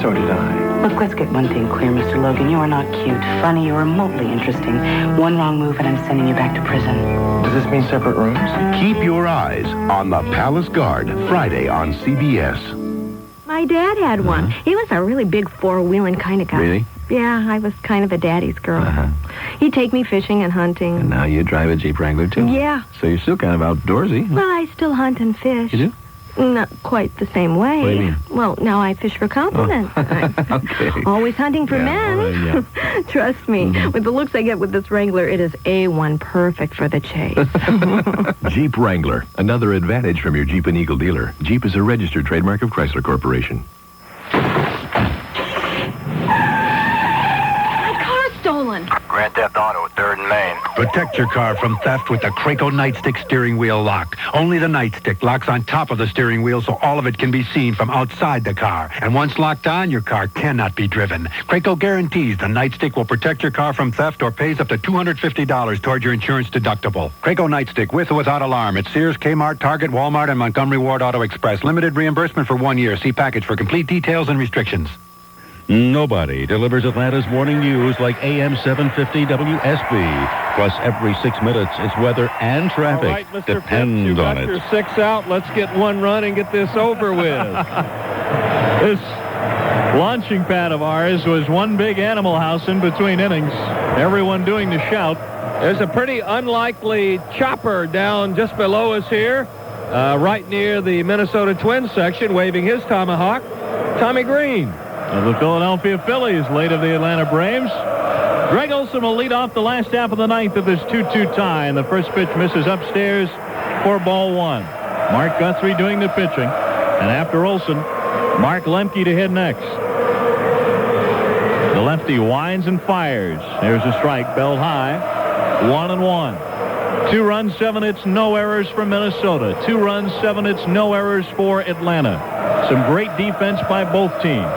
So did I. Look, let's get one thing clear, Mr. Logan. You are not cute, funny, or remotely interesting. One wrong move and I'm sending you back to prison. Does this mean separate rooms? Keep your eyes on the Palace Guard, Friday on CBS. My dad had one. He was a really big four-wheeling kind of guy. Really? Yeah, I was kind of a daddy's girl. He'd take me fishing and hunting. And now you drive a Jeep Wrangler, too? Yeah. So you're still kind of outdoorsy. Well, I still hunt and fish. You do? Not quite the same way. What do you mean? Well, now I fish for compliments. Okay. Always hunting for men. Well, Trust me, with the looks I get with this Wrangler, it is A1 perfect for the chase. Jeep Wrangler, another advantage from your Jeep and Eagle dealer. Jeep is a registered trademark of Chrysler Corporation. My car's stolen. Grand Theft Auto, 3rd and Main. Protect your car from theft with the Craco Nightstick steering wheel lock. Only the nightstick locks on top of the steering wheel so all of it can be seen from outside the car. And once locked on, your car cannot be driven. Craco guarantees the nightstick will protect your car from theft or pays up to $250 toward your insurance deductible. Craco Nightstick with or without alarm at Sears, Kmart, Target, Walmart, and Montgomery Ward Auto Express. Limited reimbursement for 1 year. See package for complete details and restrictions. Nobody delivers Atlanta's morning news like AM-750 WSB. Plus, every 6 minutes, it's weather and traffic. All right, Mr. Depend Pitts, you on got it. your 6 out. Let's get one run and get this over with. This launching pad of ours was one big animal house in between innings. Everyone doing the shout. There's a pretty unlikely chopper down just below us here, right near the Minnesota Twins section, waving his tomahawk. Tommy Green. Of the Philadelphia Phillies, late of the Atlanta Braves. Greg Olson will lead off the last half of the ninth of this 2-2 tie, and the first pitch misses upstairs for ball 1. Mark Guthrie doing the pitching, and after Olson, Mark Lemke to hit next. The lefty winds and fires. There's a strike, belled high. 1-1. 2 runs, 7 hits, no errors for Minnesota. 2 runs, 7 hits, no errors for Atlanta. Some great defense by both teams.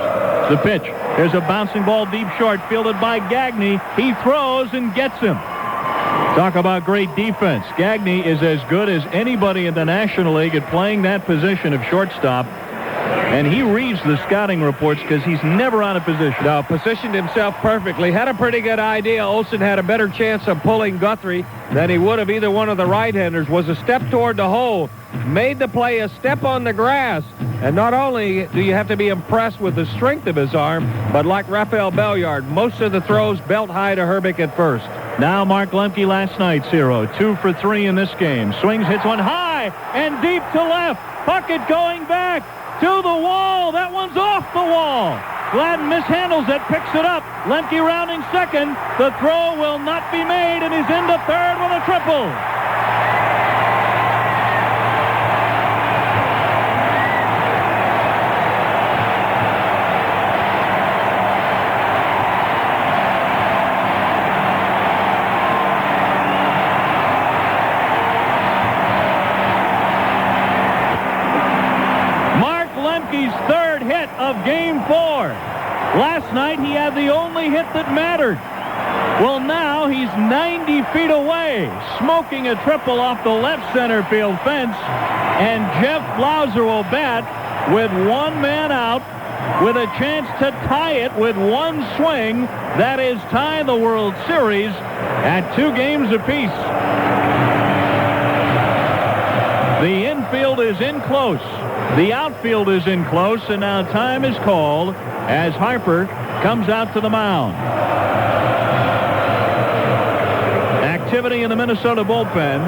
The pitch. There's a bouncing ball deep short, fielded by Gagne. He throws and gets him. Talk about great defense. Gagne is as good as anybody in the National League at playing that position of shortstop. And he reads the scouting reports because he's never out of position. No, positioned himself perfectly. Had a pretty good idea. Olson had a better chance of pulling Guthrie than he would have either one of the right-handers. Was a step toward the hole. Made the play a step on the grass. And not only do you have to be impressed with the strength of his arm, but like Rafael Belliard, most of the throws belt high to Herbeck at first. Now Mark Lemke, last night's hero. 2 for 3 in this game. Swings, hits one high and deep to left. Puckett going back to the wall. That one's off the wall. Gladden mishandles it, picks it up. Lemke rounding second. The throw will not be made, and he's into third with a triple. Third hit of Game 4. Last night he had the only hit that mattered. Well, now he's 90 feet away, smoking a triple off the left center field fence. And Jeff Blauser will bat with 1 man out, with a chance to tie it with 1 swing. That is tie the World Series at 2 games apiece. The infield is in close. The outfield is in close, and now time is called as Harper comes out to the mound. Activity in the Minnesota bullpen.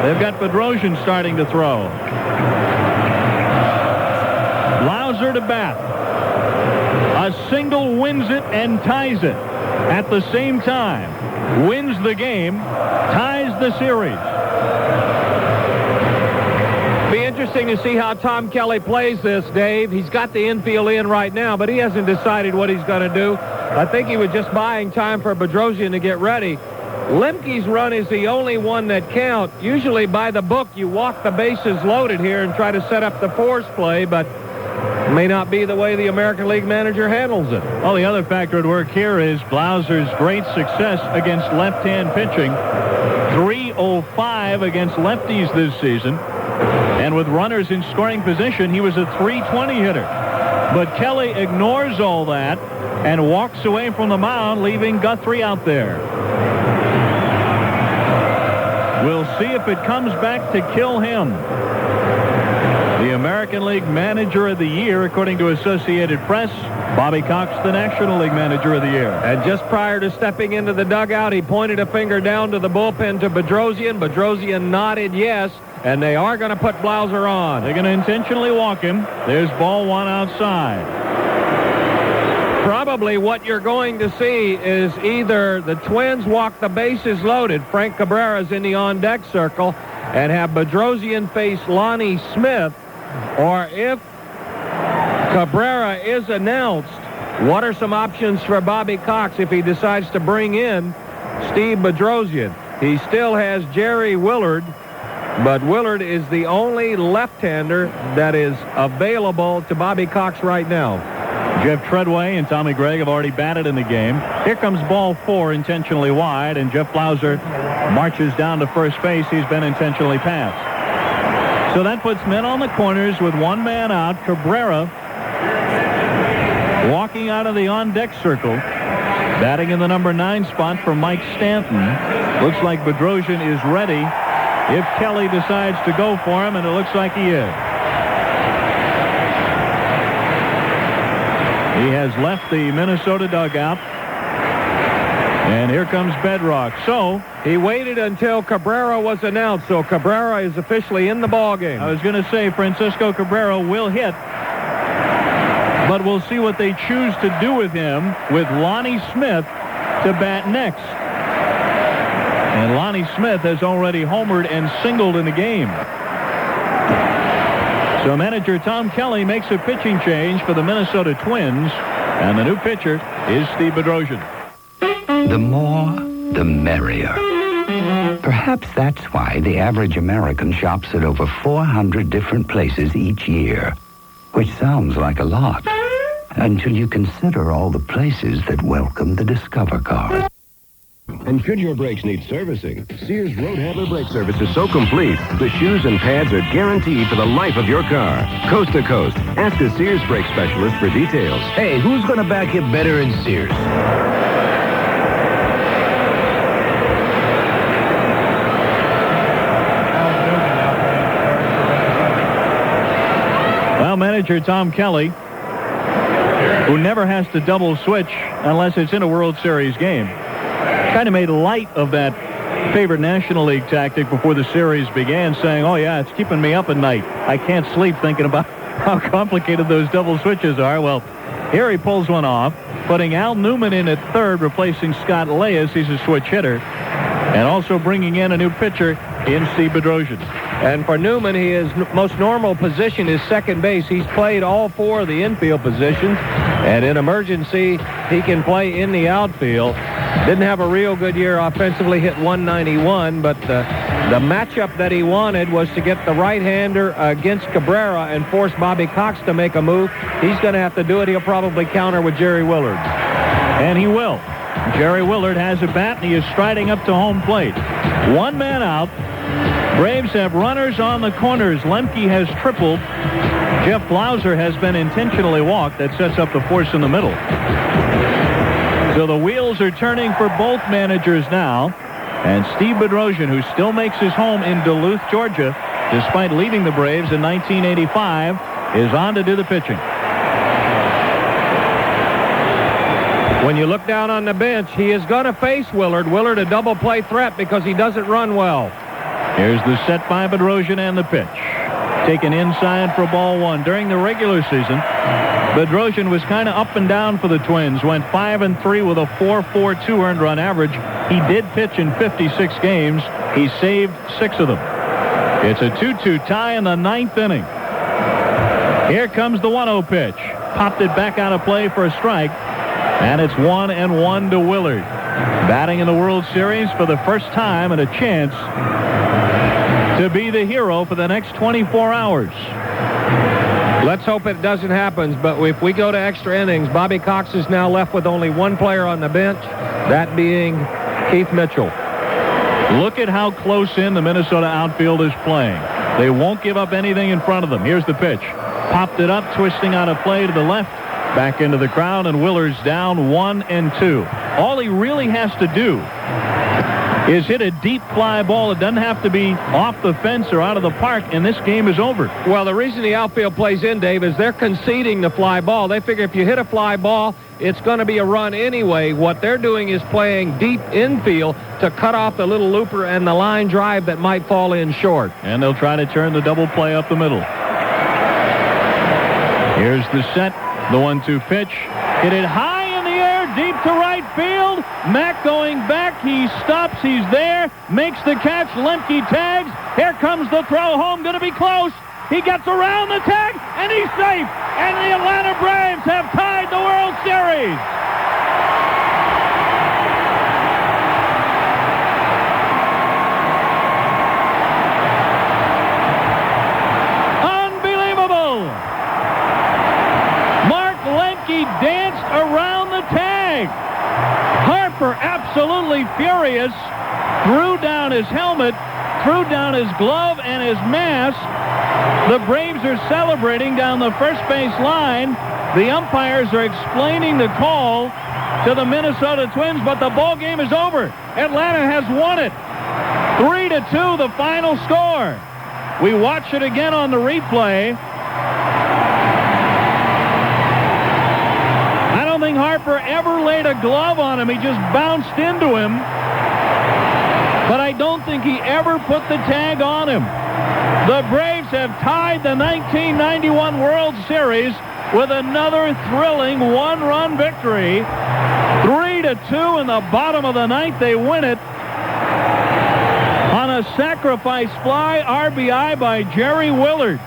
They've got Bedrosian starting to throw. Blauser to bat. A single wins it and ties it at the same time. Wins the game, ties the series. Be interesting to see how Tom Kelly plays this, Dave. He's got the infield in right now, but he hasn't decided what he's going to do. I think he was just buying time for Bedrosian to get ready. Lemke's run is the only one that counts. Usually by the book, you walk the bases loaded here and try to set up the force play, but it may not be the way the American League manager handles it. Well, the other factor at work here is Blauser's great success against left-hand pitching. 305 against lefties this season. And with runners in scoring position, he was a .320 hitter. But Kelly ignores all that and walks away from the mound, leaving Guthrie out there. We'll see if it comes back to kill him. The American League Manager of the Year, according to Associated Press, Bobby Cox, the National League Manager of the Year. And just prior to stepping into the dugout, he pointed a finger down to the bullpen to Bedrosian. Bedrosian nodded yes, and they are going to put Blauser on. They're going to intentionally walk him. There's ball one outside. Probably what you're going to see is either the Twins walk the bases loaded, Frank Cabrera's in the on-deck circle, and have Bedrosian face Lonnie Smith, or if Cabrera is announced, what are some options for Bobby Cox if he decides to bring in Steve Bedrosian? He still has Jerry Willard, but Willard is the only left-hander that is available to Bobby Cox right now. Jeff Treadway and Tommy Gregg have already batted in the game. Here comes ball 4, intentionally wide, and Jeff Blauser marches down to first base. He's been intentionally passed. So that puts men on the corners with one man out. Cabrera walking out of the on-deck circle. Batting in the number 9 spot for Mike Stanton. Looks like Bedrosian is ready if Kelly decides to go for him, and it looks like he is. He has left the Minnesota dugout. And here comes Bedrock. So he waited until Cabrera was announced. So Cabrera is officially in the ballgame. I was going to say Francisco Cabrera will hit. But we'll see what they choose to do with him with Lonnie Smith to bat next. And Lonnie Smith has already homered and singled in the game. So manager Tom Kelly makes a pitching change for the Minnesota Twins, and the new pitcher is Steve Bedrosian. The more, the merrier. Perhaps that's why the average American shops at over 400 different places each year, which sounds like a lot, until you consider all the places that welcome the Discover cars. And should your brakes need servicing, Sears Road Handler Brake Service is so complete, the shoes and pads are guaranteed for the life of your car. Coast to coast. Ask a Sears brake specialist for details. Hey, who's going to back you better in Sears? Well, manager Tom Kelly, who never has to double switch unless it's in a World Series game, kind of made light of that favorite National League tactic before the series began, saying, oh, yeah, it's keeping me up at night. I can't sleep thinking about how complicated those double switches are. Well, here he pulls one off, putting Al Newman in at third, replacing Scott Leyes. He's a switch hitter. And also bringing in a new pitcher in Steve Bedrosian. And for Newman, his most normal position is second base. He's played all 4 of the infield positions. And in emergency, he can play in the outfield. Didn't have a real good year offensively, hit 191, but the matchup that he wanted was to get the right-hander against Cabrera and force Bobby Cox to make a move. He's going to have to do it. He'll probably counter with Jerry Willard. And he will. Jerry Willard has a bat, and he is striding up to home plate. One man out. Braves have runners on the corners. Lemke has tripled. Jeff Blauser has been intentionally walked. That sets up the force in the middle. So the wheels are turning for both managers now. And Steve Bedrosian, who still makes his home in Duluth, Georgia, despite leaving the Braves in 1985, is on to do the pitching. When you look down on the bench, he is going to face Willard. Willard a double play threat because he doesn't run well. Here's the set by Bedrosian and the pitch. taken inside for ball one. During the regular season, Bedrosian was kind of up and down for the Twins. Went 5-3 with a 4.42 earned run average. He did pitch in 56 games. He saved 6 of them. It's a 2-2 tie in the 9th inning. Here comes the 1-0 pitch. Popped it back out of play for a strike. And it's 1-1 to Willard. Batting in the World Series for the first time and a chance to be the hero for the next 24 hours. Let's hope it doesn't happen, but if we go to extra innings, Bobby Cox is now left with only one player on the bench, that being Keith Mitchell. Look at how close in the Minnesota outfield is playing. They won't give up anything in front of them. Here's the pitch. Popped it up, twisting out of play to the left. Back into the crowd, and Willard's down 1-2. All he really has to do is hit a deep fly ball. It doesn't have to be off the fence or out of the park, and this game is over. Well, the reason the outfield plays in, Dave, is they're conceding the fly ball. They figure if you hit a fly ball, it's going to be a run anyway. What they're doing is playing deep infield to cut off the little looper and the line drive that might fall in short. And they'll try to turn the double play up the middle. Here's the set. The 1-2 pitch. Hit it high in the air, deep to right field. Mack going back. He stops. He's there. Makes the catch. Lemke tags. Here comes the throw home. Going to be close. He gets around the tag, and he's safe. And the Atlanta Braves have tied the World Series. Danced around the tag. Harper, absolutely furious, threw down his helmet, threw down his glove and his mask. The Braves are celebrating down the first base line. The umpires are explaining the call to the Minnesota Twins, but the ball game is over. Atlanta has won it. 3-2, the final score. We watch it again on the replay. Harper ever laid a glove on him. He just bounced into him. But I don't think he ever put the tag on him. The Braves have tied the 1991 World Series with another thrilling one-run victory. 3-2 in the bottom of the ninth. They win it on a sacrifice fly RBI by Jerry Willard.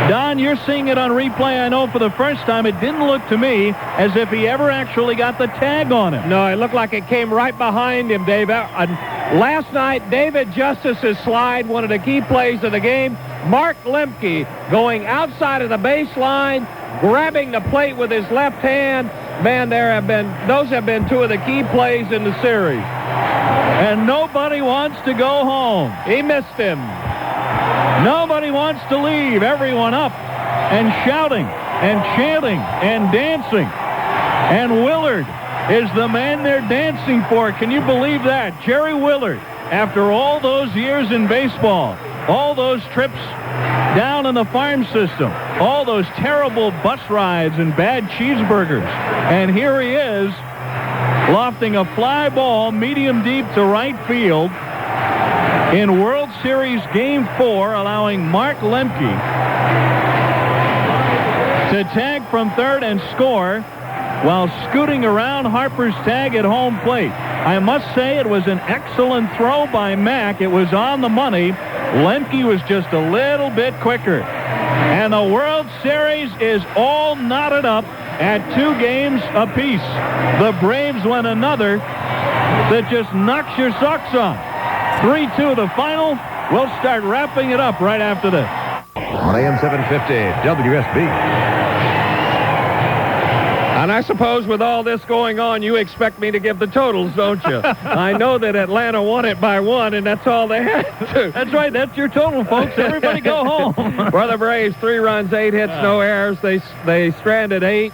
Don, you're seeing it on replay, I know, for the first time. It didn't look to me as if he ever actually got the tag on him. No, it looked like it came right behind him, Dave. Last night, David Justice's slide, one of the key plays of the game. Mark Lemke going outside of the baseline, grabbing the plate with his left hand. Man, those have been two of the key plays in the series. And nobody wants to go home. He missed him. Nobody wants to leave. Everyone up and shouting and chanting and dancing. And Willard is the man they're dancing for. Can you believe that? Jerry Willard, after all those years in baseball, all those trips down in the farm system, all those terrible bus rides and bad cheeseburgers. And here he is, lofting a fly ball medium deep to right field in World Series Game 4, allowing Mark Lemke to tag from third and score while scooting around Harper's tag at home plate. I must say it was an excellent throw by Mack. It was on the money. Lemke was just a little bit quicker. And the World Series is all knotted up at 2 games apiece. The Braves win another that just knocks your socks off. 3-2 the final. We'll start wrapping it up right after this. On AM-750, WSB. And I suppose with all this going on, you expect me to give the totals, don't you? I know that Atlanta won it by 1, and that's all they had to. That's right. That's your total, folks. Everybody go home. For the Braves, 3 runs, 8 hits, no errors. They stranded 8.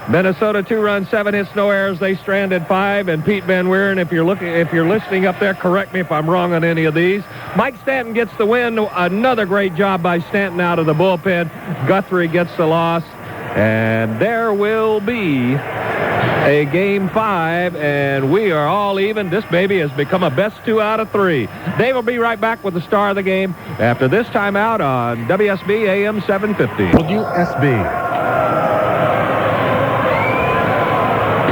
Minnesota 2 runs, 7 hits, no errors. They stranded 5. And Pete Van Wieren, if you're listening up there, correct me if I'm wrong on any of these. Mike Stanton gets the win. Another great job by Stanton out of the bullpen. Guthrie gets the loss. And there will be A game 5, and we are all even. This baby has become a best 2 out of 3. Dave will be right back with the star of the game after this timeout on WSB AM-750. WSB.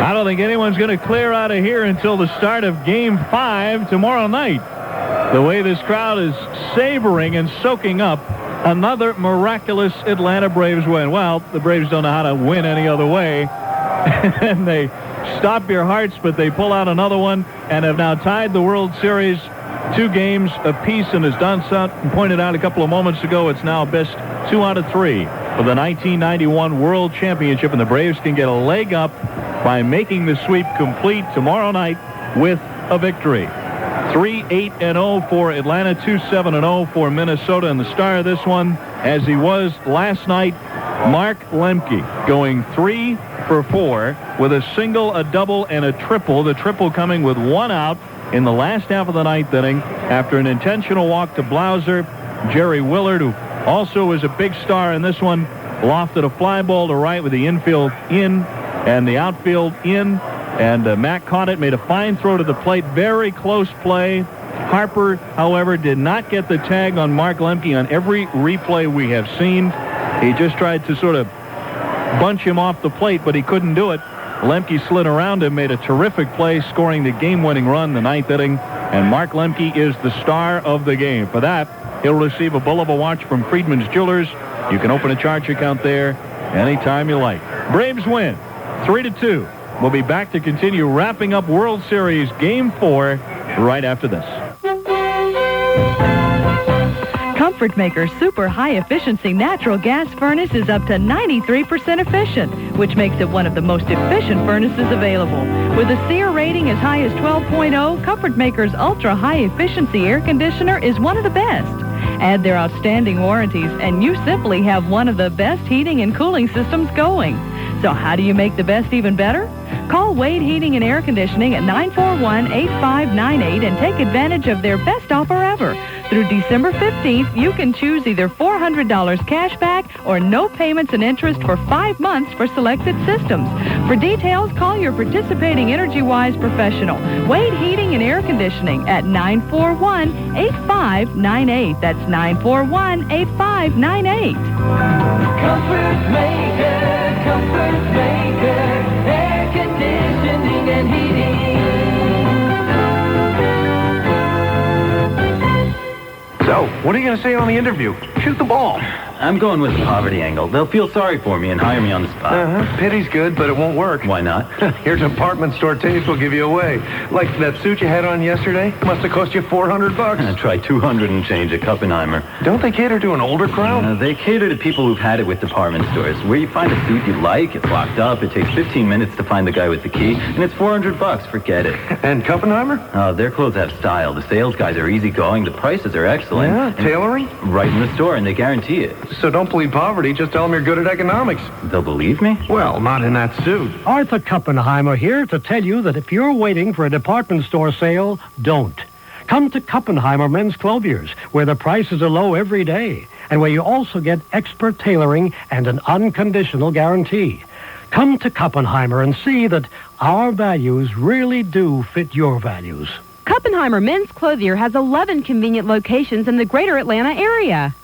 I don't think anyone's going to clear out of here until the start of Game 5 tomorrow night. The way this crowd is savoring and soaking up another miraculous Atlanta Braves win. Well, the Braves don't know how to win any other way. And they stop your hearts, but they pull out another one and have now tied the World Series 2 games apiece. And as Don Sutton pointed out a couple of moments ago, it's now best 2 out of 3 for the 1991 World Championship. And the Braves can get a leg up by making the sweep complete tomorrow night with a victory. 3-8-0 for Atlanta, 2-7-0 for Minnesota. And the star of this one, as he was last night, Mark Lemke, going 3 for 4 with a single, a double, and a triple. The triple coming with 1 out in the last half of the 9th inning after an intentional walk to Blauser. Jerry Willard, who also is a big star in this one, lofted a fly ball to right with the infield in and the outfield in. And Matt caught it, made a fine throw to the plate. Very close play. Harper, however, did not get the tag on Mark Lemke on every replay we have seen. He just tried to sort of bunch him off the plate, but he couldn't do it. Lemke slid around him, made a terrific play, scoring the game-winning run in the 9th inning. And Mark Lemke is the star of the game. For that, he'll receive a Bulova watch from Friedman's Jewelers. You can open a charge account there anytime you like. Braves win 3-2. We'll be back to continue wrapping up World Series Game 4 right after this. Comfort Maker's super high-efficiency natural gas furnace is up to 93% efficient, which makes it one of the most efficient furnaces available. With a SEER rating as high as 12.0, Comfort Maker's ultra-high-efficiency air conditioner is one of the best. Add their outstanding warranties, and you simply have one of the best heating and cooling systems going. So how do you make the best even better? Call Wade Heating and Air Conditioning at 941-8598 and take advantage of their best offer ever. Through December 15th, you can choose either $400 cash back or no payments and interest for 5 months for selected systems. For details, call your participating EnergyWise professional. Wade Heating and Air Conditioning at 941-8598. That's 941-8598. Comfort Maker, Comfort Maker, air conditioning and heating. So, what are you going to say on the interview? Shoot the ball. I'm going with the poverty angle. They'll feel sorry for me and hire me on the spot. Pity's good, but it won't work. Why not? Your department store taste will give you away. Like that suit you had on yesterday. Must have cost you $400. Try 200 and change at Kuppenheimer. Don't they cater to an older crowd? They cater to people who've had it with department stores. Where you find a suit you like, it's locked up, it takes 15 minutes to find the guy with the key, and it's $400. Forget it. And Kuppenheimer? Their clothes have style. The sales guys are easygoing. The prices are excellent. Yeah, tailoring? Right in the store, and they guarantee it. So don't plead poverty, just tell them you're good at economics. They'll believe me? Well, not in that suit. Arthur Kuppenheimer here to tell you that if you're waiting for a department store sale, don't. Come to Kuppenheimer Men's Clothiers, where the prices are low every day, and where you also get expert tailoring and an unconditional guarantee. Come to Kuppenheimer and see that our values really do fit your values. Kuppenheimer Men's Clothier has 11 convenient locations in the greater Atlanta area.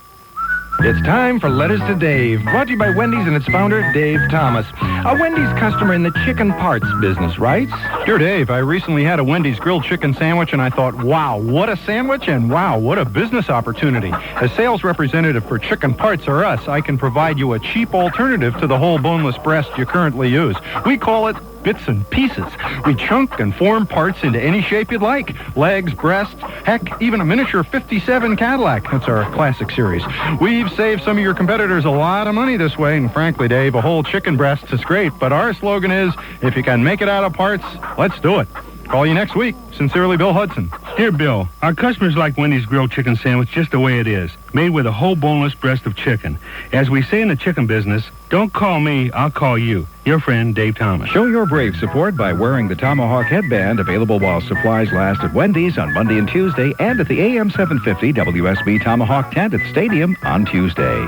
It's time for Letters to Dave, brought to you by Wendy's and its founder, Dave Thomas. A Wendy's customer in the chicken parts business, right? Sure, Dave. I recently had a Wendy's grilled chicken sandwich, and I thought, wow, what a sandwich, and wow, what a business opportunity. As sales representative for Chicken Parts or Us, I can provide you a cheap alternative to the whole boneless breast you currently use. We call it bits and pieces. We chunk and form parts into any shape you'd like. Legs, breasts, heck, even a miniature 57 Cadillac. That's our classic series. We've saved some of your competitors a lot of money this way, and frankly, Dave, a whole chicken breast is great, but our slogan is, if you can make it out of parts, let's do it. Call you next week. Sincerely, Bill Hudson. Here, Bill. Our customers like Wendy's grilled chicken sandwich just the way it is, made with a whole boneless breast of chicken. As we say in the chicken business, don't call me, I'll call you. Your friend, Dave Thomas. Show your brave support by wearing the Tomahawk headband, available while supplies last at Wendy's on Monday and Tuesday, and at the AM-750 WSB Tomahawk tent at Stadium on Tuesday.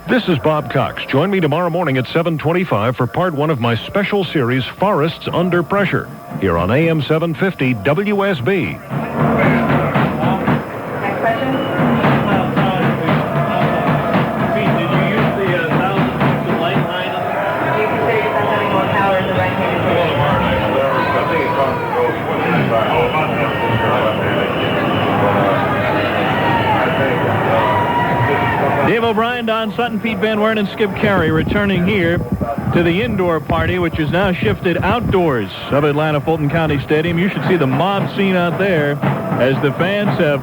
This is Bob Cox. Join me tomorrow morning at 7:25 for part 1 of my special series, Forests Under Pressure, here on AM-750 WSB. Dave O'Brien, Don Sutton, Pete Van Wern, and Skip Caray returning here to the indoor party, which is now shifted outdoors of Atlanta Fulton County Stadium. You should see the mob scene out there as the fans have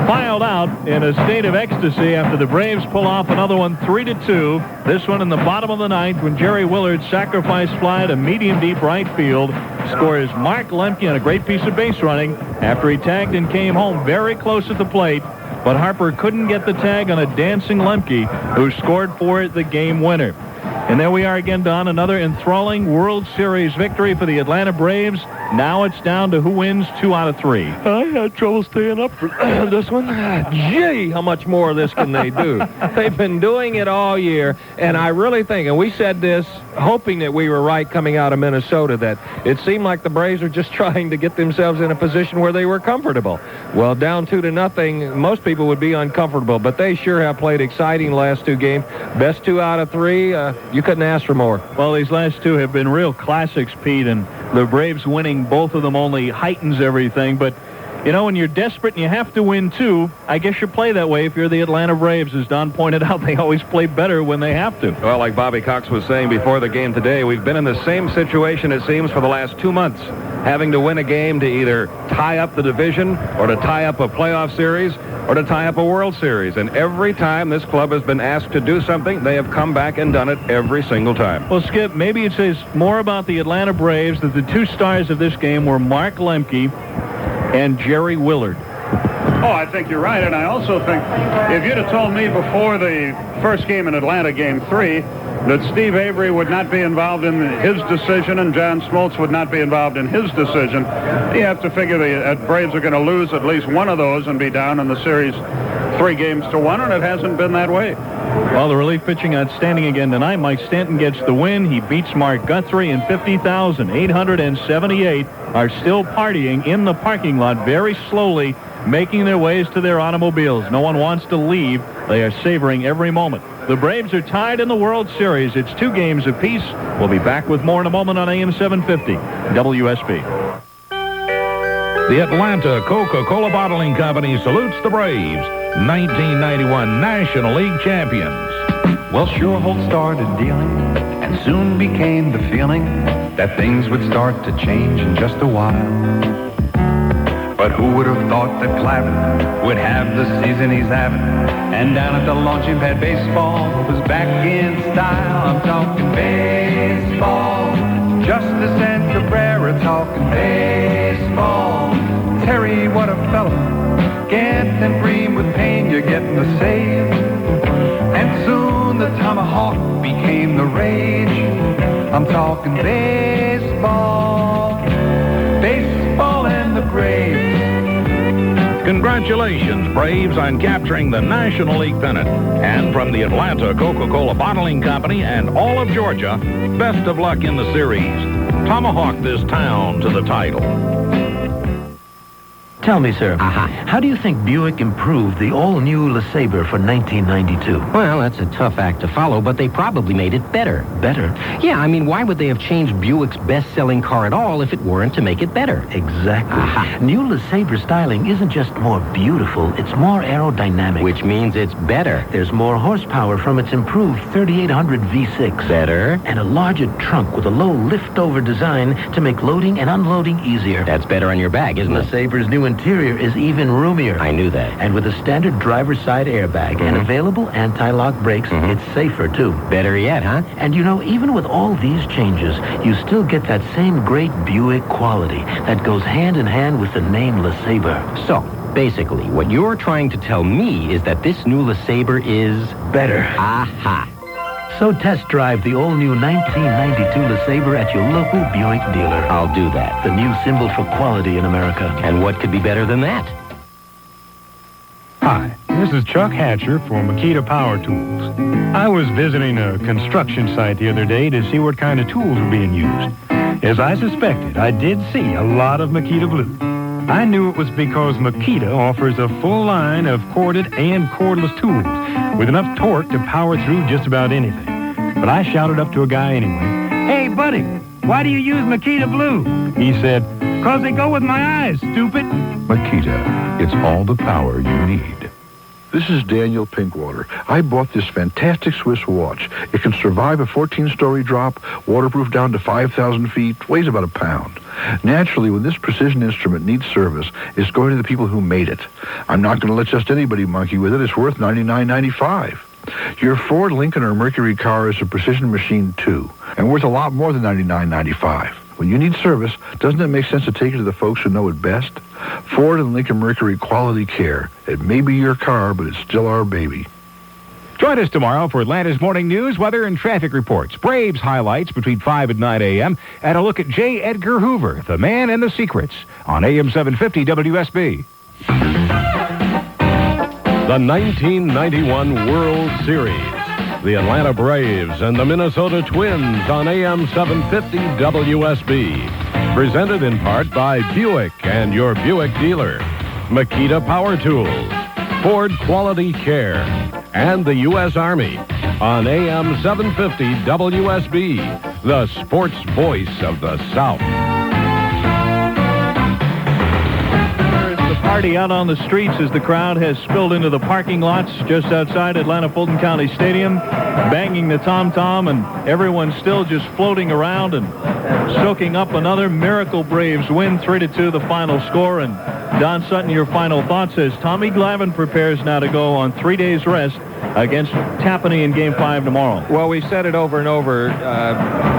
filed out in a state of ecstasy after the Braves pull off another one 3-2. This one in the bottom of the ninth when Jerry Willard's sacrifice fly to medium-deep right field scores Mark Lemke on a great piece of base running after he tagged and came home very close at the plate. But Harper couldn't get the tag on a dancing Lemke, who scored for the game winner. And there we are again, Don, another enthralling World Series victory for the Atlanta Braves. Now it's down to who wins 2 out of 3. I had trouble staying up for this one. Gee, how much more of this can they do? They've been doing it all year, and I really think, and we said this hoping that we were right coming out of Minnesota, that it seemed like the Braves were just trying to get themselves in a position where they were comfortable. Well, down 2-0, most people would be uncomfortable, but they sure have played exciting last 2 games. Best 2 out of 3, you couldn't ask for more. Well, these last 2 have been real classics, Pete, and the Braves winning both of them only heightens everything. But, you know, when you're desperate and you have to win 2, I guess you play that way if you're the Atlanta Braves. As Don pointed out, they always play better when they have to. Well, like Bobby Cox was saying before the game today, we've been in the same situation, it seems, for the last 2 months, having to win a game to either tie up the division or to tie up a playoff series or to tie up a World Series. And every time this club has been asked to do something, they have come back and done it every single time. Well, Skip, maybe it says more about the Atlanta Braves that the 2 stars of this game were Mark Lemke and Jerry Willard. Oh, I think you're right, and I also think if you'd have told me before the first game in Atlanta, Game 3, that Steve Avery would not be involved in his decision and John Smoltz would not be involved in his decision, you have to figure the Braves are going to lose at least one of those and be down in the series 3-1, and it hasn't been that way. Well, the relief pitching outstanding again tonight. Mike Stanton gets the win. He beats Mark Guthrie, and 50,878 are still partying in the parking lot very slowly, making their ways to their automobiles. No one wants to leave. They are savoring every moment. The Braves are tied in the World Series. It's 2 games apiece. We'll be back with more in a moment on AM-750 WSB. The Atlanta Coca-Cola Bottling Company salutes the Braves, 1991 National League champions. Well, sure Holt started dealing and soon became the feeling that things would start to change in just a while. But who would have thought that Clavin would have the season he's having? And down at the launching pad, baseball was back in style. I'm talking baseball. Justice and Cabrera talking baseball. Terry, what a fella. Gant and Bream with Payne, you're getting the save. And soon the tomahawk became the rage. I'm talking baseball. Baseball and the Braves. Congratulations, Braves, on capturing the National League pennant. And from the Atlanta Coca-Cola Bottling Company and all of Georgia, best of luck in the series. Tomahawk this town to the title. Tell me, sir, how do you think Buick improved the all-new LeSabre for 1992? Well, that's a tough act to follow, but they probably made it better. Better? Yeah, I mean, why would they have changed Buick's best-selling car at all if it weren't to make it better? Exactly. New LeSabre styling isn't just more beautiful, it's more aerodynamic. Which means it's better. There's more horsepower from its improved 3800 V6. Better. And a larger trunk with a low lift-over design to make loading and unloading easier. That's better on your bag, isn't it? LeSabre's new interior is even roomier. I knew that. And with a standard driver's side airbag and available anti-lock brakes, it's safer, too. Better yet, huh? And you know, even with all these changes, you still get that same great Buick quality that goes hand in hand with the name LeSabre. So, basically, what you're trying to tell me is that this new LeSabre is... better. Aha. So test drive the all-new 1992 LeSabre at your local Buick dealer. I'll do that. The new symbol for quality in America. And what could be better than that? Hi, This is Chuck Hatcher for Makita Power Tools. I was visiting a construction site the other day to see what kind of tools were being used. As I suspected, I did see a lot of Makita Blue. I knew it was because Makita offers a full line of corded and cordless tools with enough torque to power through just about anything. But I shouted up to a guy anyway, "Hey, buddy, why do you use Makita Blue?" He said, "'Cause they go with my eyes, stupid." Makita, it's all the power you need. This is Daniel Pinkwater. I bought this fantastic Swiss watch. It can survive a 14-story drop, waterproof down to 5,000 feet, weighs about a pound. Naturally, when this precision instrument needs service, it's going to the people who made it. I'm not going to let just anybody monkey with it. It's worth $99.95. Your Ford, Lincoln, or Mercury car is a precision machine, too, and worth a lot more than $99.95. When you need service, doesn't it make sense to take it to the folks who know it best? Ford and Lincoln Mercury Quality Care. It may be your car, but it's still our baby. Join us tomorrow for Atlanta's morning news, weather, and traffic reports. Braves highlights between 5 and 9 a.m. and a look at J. Edgar Hoover, the man and the secrets, on AM-750 WSB. The 1991 World Series. The Atlanta Braves and the Minnesota Twins on AM-750 WSB. Presented in part by Buick and your Buick dealer. Makita Power Tools. Ford Quality Care. And the U.S. Army on AM-750 WSB. The sports voice of the South. Party out on the streets as the crowd has spilled into the parking lots just outside Atlanta Fulton County Stadium, banging the tom-tom, and everyone's still just floating around and soaking up another Miracle Braves win, 3-2 the final score. And Don Sutton, your final thoughts as Tommy Glavine prepares now to go on 3 days rest against Tapani in Game 5 tomorrow. Well, we said it over and over.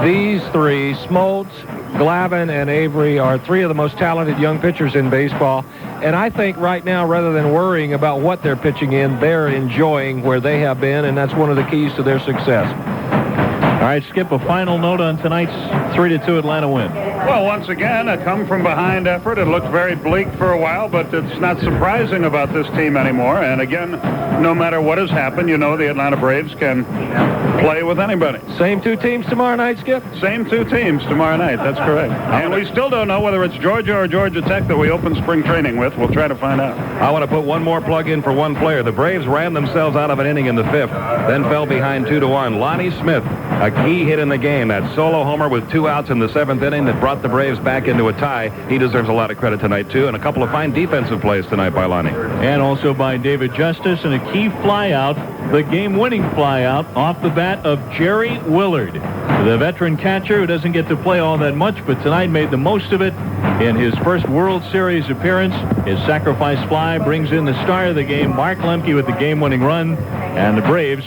These three, Smoltz, Glavine, and Avery, are three of the most talented young pitchers in baseball. And I think right now, rather than worrying about what they're pitching in, they're enjoying where they have been, and that's one of the keys to their success. All right, Skip, a final note on tonight's 3-2 Atlanta win. Well, once again, a come-from-behind effort. It looked very bleak for a while, but it's not surprising about this team anymore. And again, no matter what has happened, you know the Atlanta Braves can play with anybody. Same two teams tomorrow night, Skip? Same two teams tomorrow night. That's correct. And we still don't know whether it's Georgia or Georgia Tech that we open spring training with. We'll try to find out. I want to put one more plug in for one player. The Braves ran themselves out of an inning in the fifth, then fell behind 2-1. Lonnie Smith, a key hit in the game. That solo homer with 2 outs in the 7th inning that brought the Braves back into a tie. He deserves a lot of credit tonight, too, and a couple of fine defensive plays tonight by Lonnie. And also by David Justice, and a key flyout, the game-winning flyout off the bat of Jerry Willard, the veteran catcher who doesn't get to play all that much, but tonight made the most of it in his first World Series appearance. His sacrifice fly brings in the star of the game, Mark Lemke, with the game-winning run, and the Braves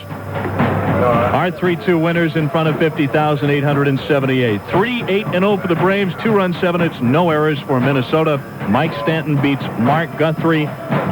are 3-2 winners in front of 50,878. 3-8-0 for the Braves, 2-run 7 hits, no errors for Minnesota. Mike Stanton beats Mark Guthrie.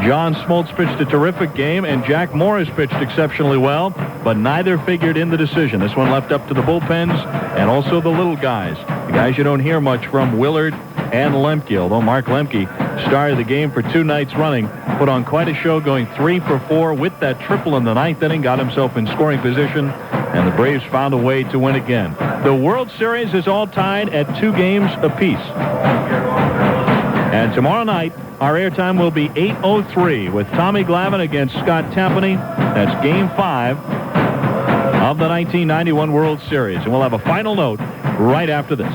John Smoltz pitched a terrific game, and Jack Morris pitched exceptionally well, but neither figured in the decision. This one left up to the bullpens and also the little guys, the guys you don't hear much from, Willard and Lemke, although Mark Lemke started the game for 2 nights running, put on quite a show, going 3 for 4 with that triple in the 9th inning, got himself in scoring position, and the Braves found a way to win again. The World Series is all tied at 2 games apiece. And tomorrow night, our airtime will be 8:03 with Tommy Glavine against Scott Tapani. That's Game 5 of the 1991 World Series. And we'll have a final note right after this.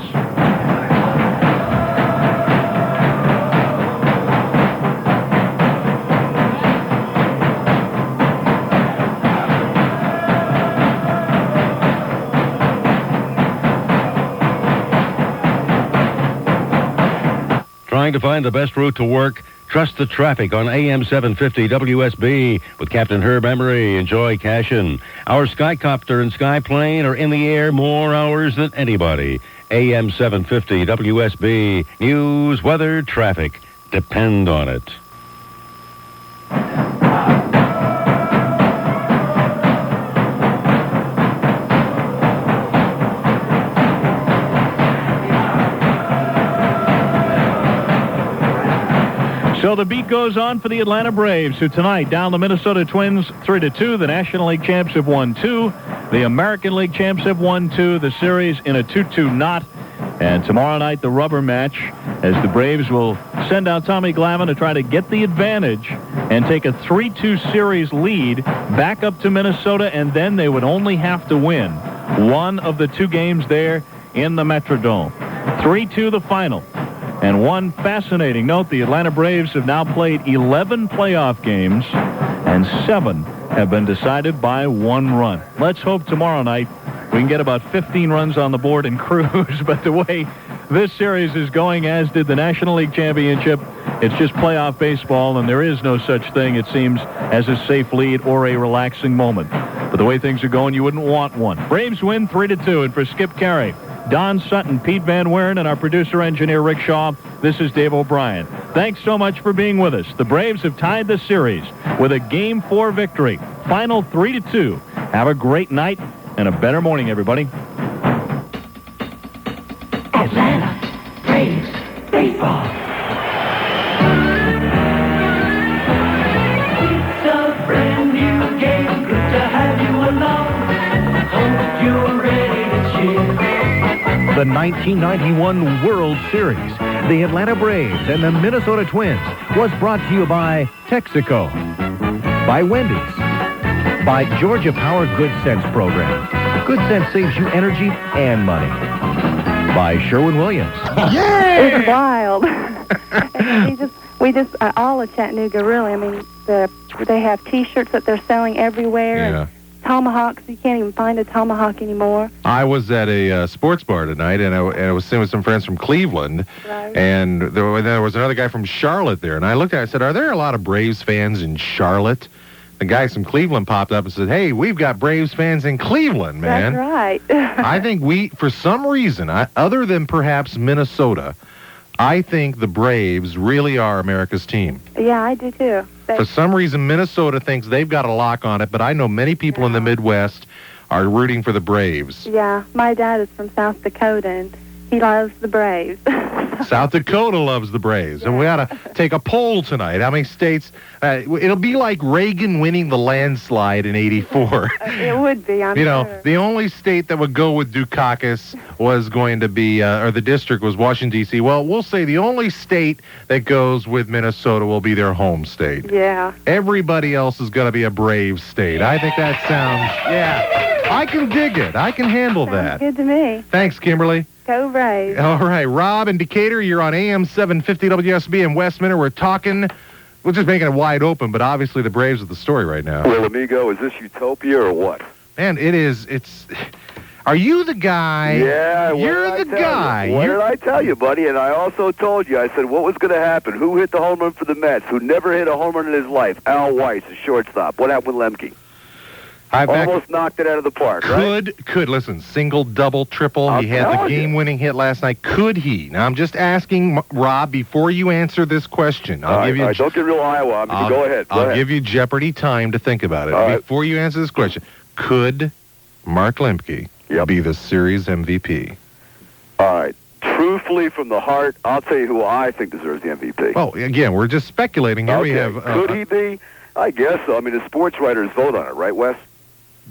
Trying to find the best route to work? Trust the traffic on AM-750 WSB with Captain Herb Emery and Joy Cashin. Our Skycopter and Skyplane are in the air more hours than anybody. AM-750 WSB. News, weather, traffic. Depend on it. So the beat goes on for the Atlanta Braves, who tonight down the Minnesota Twins 3-2. The National League champs have won 2. The American League champs have won 2. The series in a 2-2 knot. And tomorrow night, the rubber match, as the Braves will send out Tommy Glavine to try to get the advantage and take a 3-2 series lead back up to Minnesota, and then they would only have to win one of the 2 games there in the Metrodome. 3-2 the final. And one fascinating note, the Atlanta Braves have now played 11 playoff games, and 7 have been decided by 1 run. Let's hope tomorrow night we can get about 15 runs on the board and cruise, but the way this series is going, as did the National League Championship, it's just playoff baseball, and there is no such thing, it seems, as a safe lead or a relaxing moment. But the way things are going, you wouldn't want one. Braves win 3-2, and for Skip Caray, Don Sutton, Pete Van Wieren, and our producer-engineer Rick Shaw, this is Dave O'Brien. Thanks so much for being with us. The Braves have tied the series with a Game 4 victory. Final 3-2. Have a great night and a better morning, everybody. Atlanta Braves baseball. It's a brand new game. Good to have you along. Hope you're ready to cheer. The 1991 World Series, the Atlanta Braves and the Minnesota Twins, was brought to you by Texaco, by Wendy's, by Georgia Power Good Sense Program. Good Sense saves you energy and money. By Sherwin-Williams. It's wild. we just all of Chattanooga, really. I mean, they have T-shirts that they're selling everywhere. Yeah. And tomahawks. You can't even find a tomahawk anymore. I was at a sports bar tonight, and I was sitting with some friends from Cleveland, Right. and there was another guy from Charlotte there, and I looked at it, I said, are there a lot of Braves fans in Charlotte? The guy from Cleveland popped up and said, hey, we've got Braves fans in Cleveland, man. That's right. I think for some reason, other than perhaps Minnesota, I think the Braves really are America's team. Yeah, I do too. For some reason, Minnesota thinks they've got a lock on it, but I know many people in the Midwest are rooting for the Braves. Yeah, my dad is from South Dakota, and he loves the Braves. South Dakota loves the Braves, and we ought to take a poll tonight. How many states? It'll be like Reagan winning the landslide in '84. It would be, I'm sure. The only state that would go with Dukakis was going to be, or the district was Washington, D.C. Well, we'll say the only state that goes with Minnesota will be their home state. Yeah. Everybody else is going to be a Braves state. I think that sounds, I can dig it. I can handle that. Good to me. Thanks, Kimberly. Go Braves. All right, Rob in Decatur, you're on AM-750 WSB in Wes Minter. We're just making it wide open, but obviously the Braves are the story right now. Well, amigo, is this utopia or what? Man, are you the guy? Yeah, you're the guy. What did I tell you, buddy? And I also told you, I said, what was going to happen? Who hit the home run for the Mets? Who never hit a home run in his life? Al Weiss, the shortstop. What happened with Lemke? Almost knocked it out of the park, right? Listen, single, double, triple. He had the game-winning hit last night. Could he? Now, I'm just asking, Rob, before you answer this question. All right, don't get real Iowa. Go ahead. I'll give you Jeopardy time to think about it. Before you answer this question, could Mark Lemke be the series MVP? All right. Truthfully, from the heart, I'll tell you who I think deserves the MVP. Oh, again, we're just speculating here. We have. Could he be? I guess so. I mean, the sports writers vote on it, right, Wes?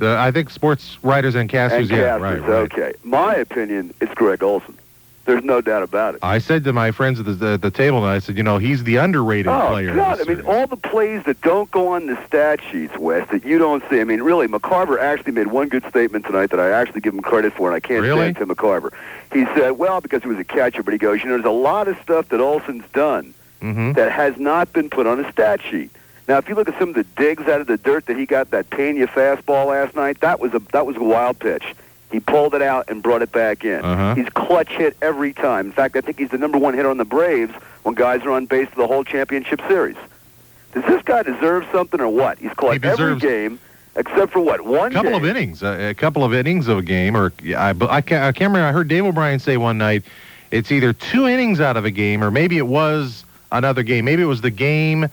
I think sports writers and casters, right. Okay. My opinion, it's Greg Olson. There's no doubt about it. I said to my friends at the table, and I said, he's the underrated player. Oh, God, I mean, all the plays that don't go on the stat sheets, Wes, that you don't see. I mean, really, McCarver actually made one good statement tonight that I actually give him credit for, and I can't stand Tim McCarver. He said, well, because he was a catcher, but he goes, there's a lot of stuff that Olson's done that has not been put on a stat sheet. Now, if you look at some of the digs out of the dirt that he got, that Pena fastball last night, that was a wild pitch. He pulled it out and brought it back in. He's clutch hit every time. In fact, I think he's the #1 hitter on the Braves when guys are on base for the whole championship series. Does this guy deserve something or what? He's caught every game except for what? One couple of innings. A couple of innings of a game. Or I can't remember. I heard Dave O'Brien say one night it's either 2 innings out of a game or maybe it was another game. Maybe it was the game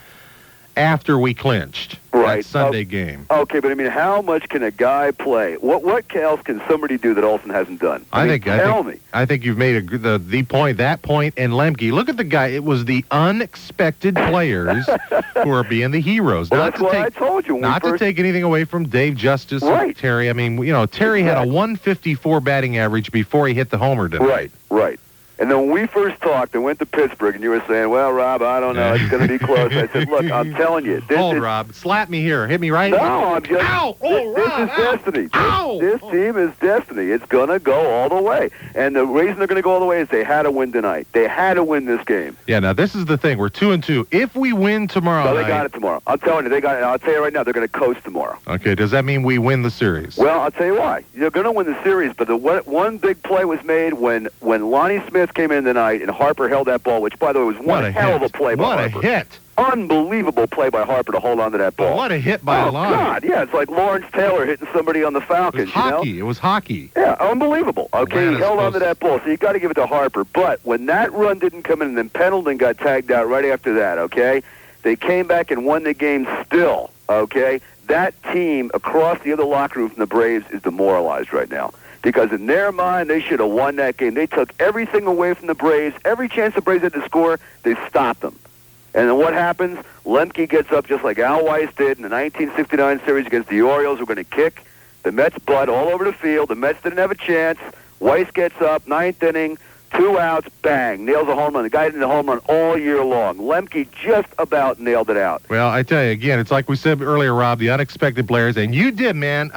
after we clinched Right. that Sunday game. Okay, but I mean, how much can a guy play? What else can somebody do that Olsen hasn't done? I mean, tell me. I think you've made the point, that point, and Lemke. Look at the guy. It was the unexpected players who are being the heroes. Well, that's what I told you. Not to take anything away from Dave Justice or Terry. I mean, Terry had a 154 batting average before he hit the homer tonight. Right. And then when we first talked and went to Pittsburgh, and you were saying, well, Rob, I don't know. It's going to be close. I said, look, I'm telling you. Hold, Rob. Slap me here. Hit me right. No, I'm just. Ow! This is destiny. Ow! This team is destiny. It's going to go all the way. And the reason they're going to go all the way is they had to win tonight. They had to win this game. Yeah, now this is the thing. We're 2-2. If we win tomorrow night... No, they got it tomorrow. I'm telling you, they got it. I'll tell you right now, they're going to coast tomorrow. Okay, does that mean we win the series? Well, I'll tell you why. You're going to win the series, but one big play was made when Lonnie Smith came in tonight and Harper held that ball, which, by the way, was one hell of a play by Harper. What a hit. Unbelievable play by Harper to hold on to that ball. What a hit by Lonnie. Oh, God, yeah, it's like Lawrence Taylor hitting somebody on the Falcons, It was hockey. Yeah, unbelievable. Okay, he held on to that ball, so you got to give it to Harper. But when that run didn't come in, and then Pendleton got tagged out right after that, okay, they came back and won the game still, okay? That team across the other locker room from the Braves is demoralized right now. Because in their mind, they should have won that game. They took everything away from the Braves. Every chance the Braves had to score, they stopped them. And then what happens? Lemke gets up just like Al Weiss did in the 1969 series against the Orioles. We're going to kick the Mets' butt all over the field. The Mets didn't have a chance. Weiss gets up, ninth inning, 2 outs, bang, nails a home run. The guy didn't home run all year long. Lemke just about nailed it out. Well, I tell you, again, it's like we said earlier, Rob, the unexpected players. And you did, man.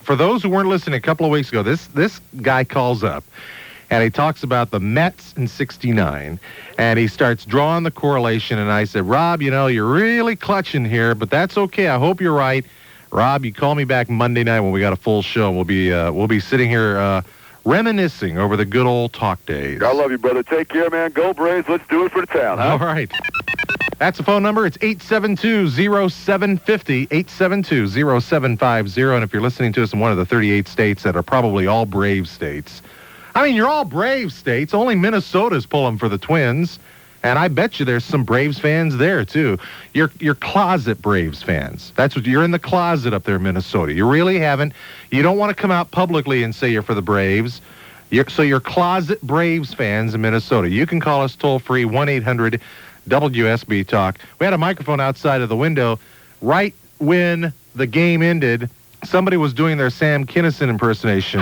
For those who weren't listening a couple of weeks ago, this guy calls up, and he talks about the Mets in 69, and he starts drawing the correlation. And I said, Rob, you're really clutching here, but that's okay. I hope you're right. Rob, you call me back Monday night when we got a full show. We'll be sitting here reminiscing over the good old talk days. I love you, brother. Take care, man. Go Braves. Let's do it for the town, huh? All right. That's the phone number. It's 872-0750, 872-0750. And if you're listening to us in one of the 38 states that are probably all Brave states, I mean, you're all Brave states. Only Minnesota's pulling for the Twins. And I bet you there's some Braves fans there, too. You're closet Braves fans. That's what you're in the closet up there in Minnesota. You really haven't. You don't want to come out publicly and say you're for the Braves. So you're closet Braves fans in Minnesota. You can call us toll-free, 1-800-WSB Talk. We had a microphone outside of the window. Right when the game ended, somebody was doing their Sam Kinison impersonation.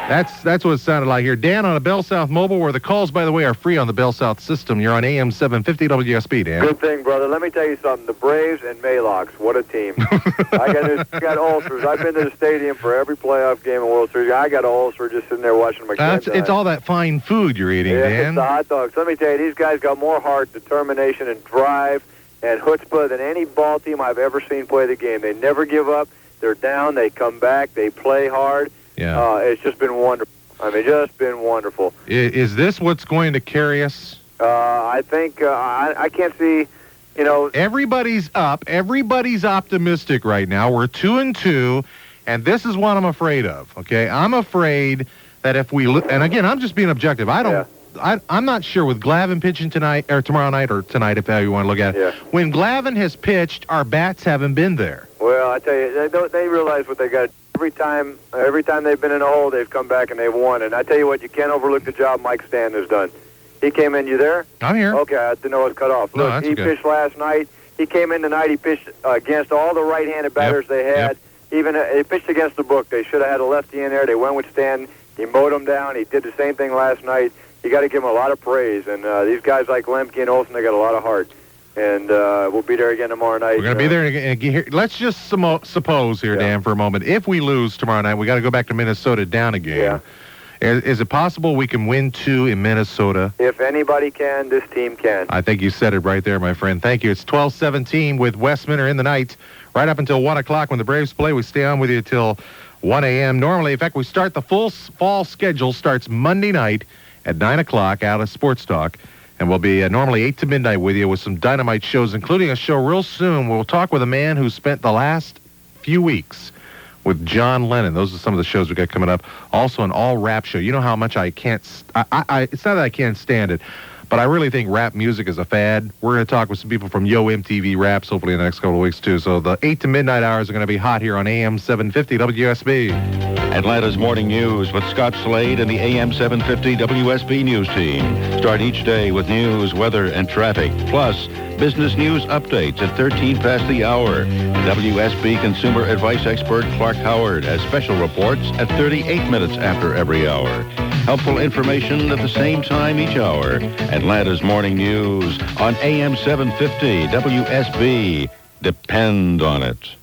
That's what it sounded like here. Dan on a Bell South Mobile, where the calls, by the way, are free on the Bell South system. You're on AM-750 WSB, Dan. Good thing, brother. Let me tell you something. The Braves and Maylocks, what a team. I got ulcers. I've been to the stadium for every playoff game in World Series. I got an ulcer just sitting there watching my kids. It's all that fine food you're eating, Dan. It's the hot dogs. Let me tell you, these guys got more heart, determination, and drive and chutzpah than any ball team I've ever seen play the game. They never give up. They're down. They come back. They play hard. Yeah. It's just been wonderful. I mean, just been wonderful. Is this what's going to carry us? I think I can't see, Everybody's up. Everybody's optimistic right now. We're 2-2, and this is what I'm afraid of, okay? I'm afraid that if we... And again, I'm just being objective. I'm not sure with Glavine pitching tonight, or tomorrow night, or tonight, if how you want to look at it. Yeah. When Glavine has pitched, our bats haven't been there. Well, I tell you, they realize what they got. Every time they've been in a hole, they've come back and they've won. And I tell you what, you can't overlook the job Mike Stanton has done. He came in. You there? I'm here. Okay, I didn't know it was cut off. No, Look, that's he okay. pitched last night. He came in tonight. He pitched against all the right-handed batters they had. Even he pitched against the book. They should have had a lefty in there. They went with Stanton. He mowed him down. He did the same thing last night. You got to give him a lot of praise. And these guys like Lemke and Olsen, they got a lot of heart. And we'll be there again tomorrow night. We're going to be there again. Let's just suppose here, Dan, for a moment. If we lose tomorrow night, we got to go back to Minnesota down a game. Yeah. Is it possible we can win 2 in Minnesota? If anybody can, this team can. I think you said it right there, my friend. Thank you. It's 12:17 with Wes Minter in the night, right up until 1 o'clock when the Braves play. We stay on with you till 1 a.m. Normally, in fact, we start the full fall schedule starts Monday night at 9 o'clock out of Sports Talk. And we'll be normally 8 to midnight with you with some dynamite shows, including a show real soon. We'll talk with a man who spent the last few weeks with John Lennon. Those are some of the shows we got coming up. Also, an all-rap show. You know how much I can't... it's not that I can't stand it, But I really think rap music is a fad. We're going to talk with some people from Yo MTV Raps hopefully in the next couple of weeks, too. So the 8 to midnight hours are going to be hot here on AM 750 WSB. Atlanta's Morning News with Scott Slade and the AM 750 WSB News team. Start each day with news, weather, and traffic. Plus, business news updates at 13 past the hour. WSB consumer advice expert Clark Howard has special reports at 38 minutes after every hour. Helpful information at the same time each hour. Atlanta's Morning News on AM 750 WSB. Depend on it.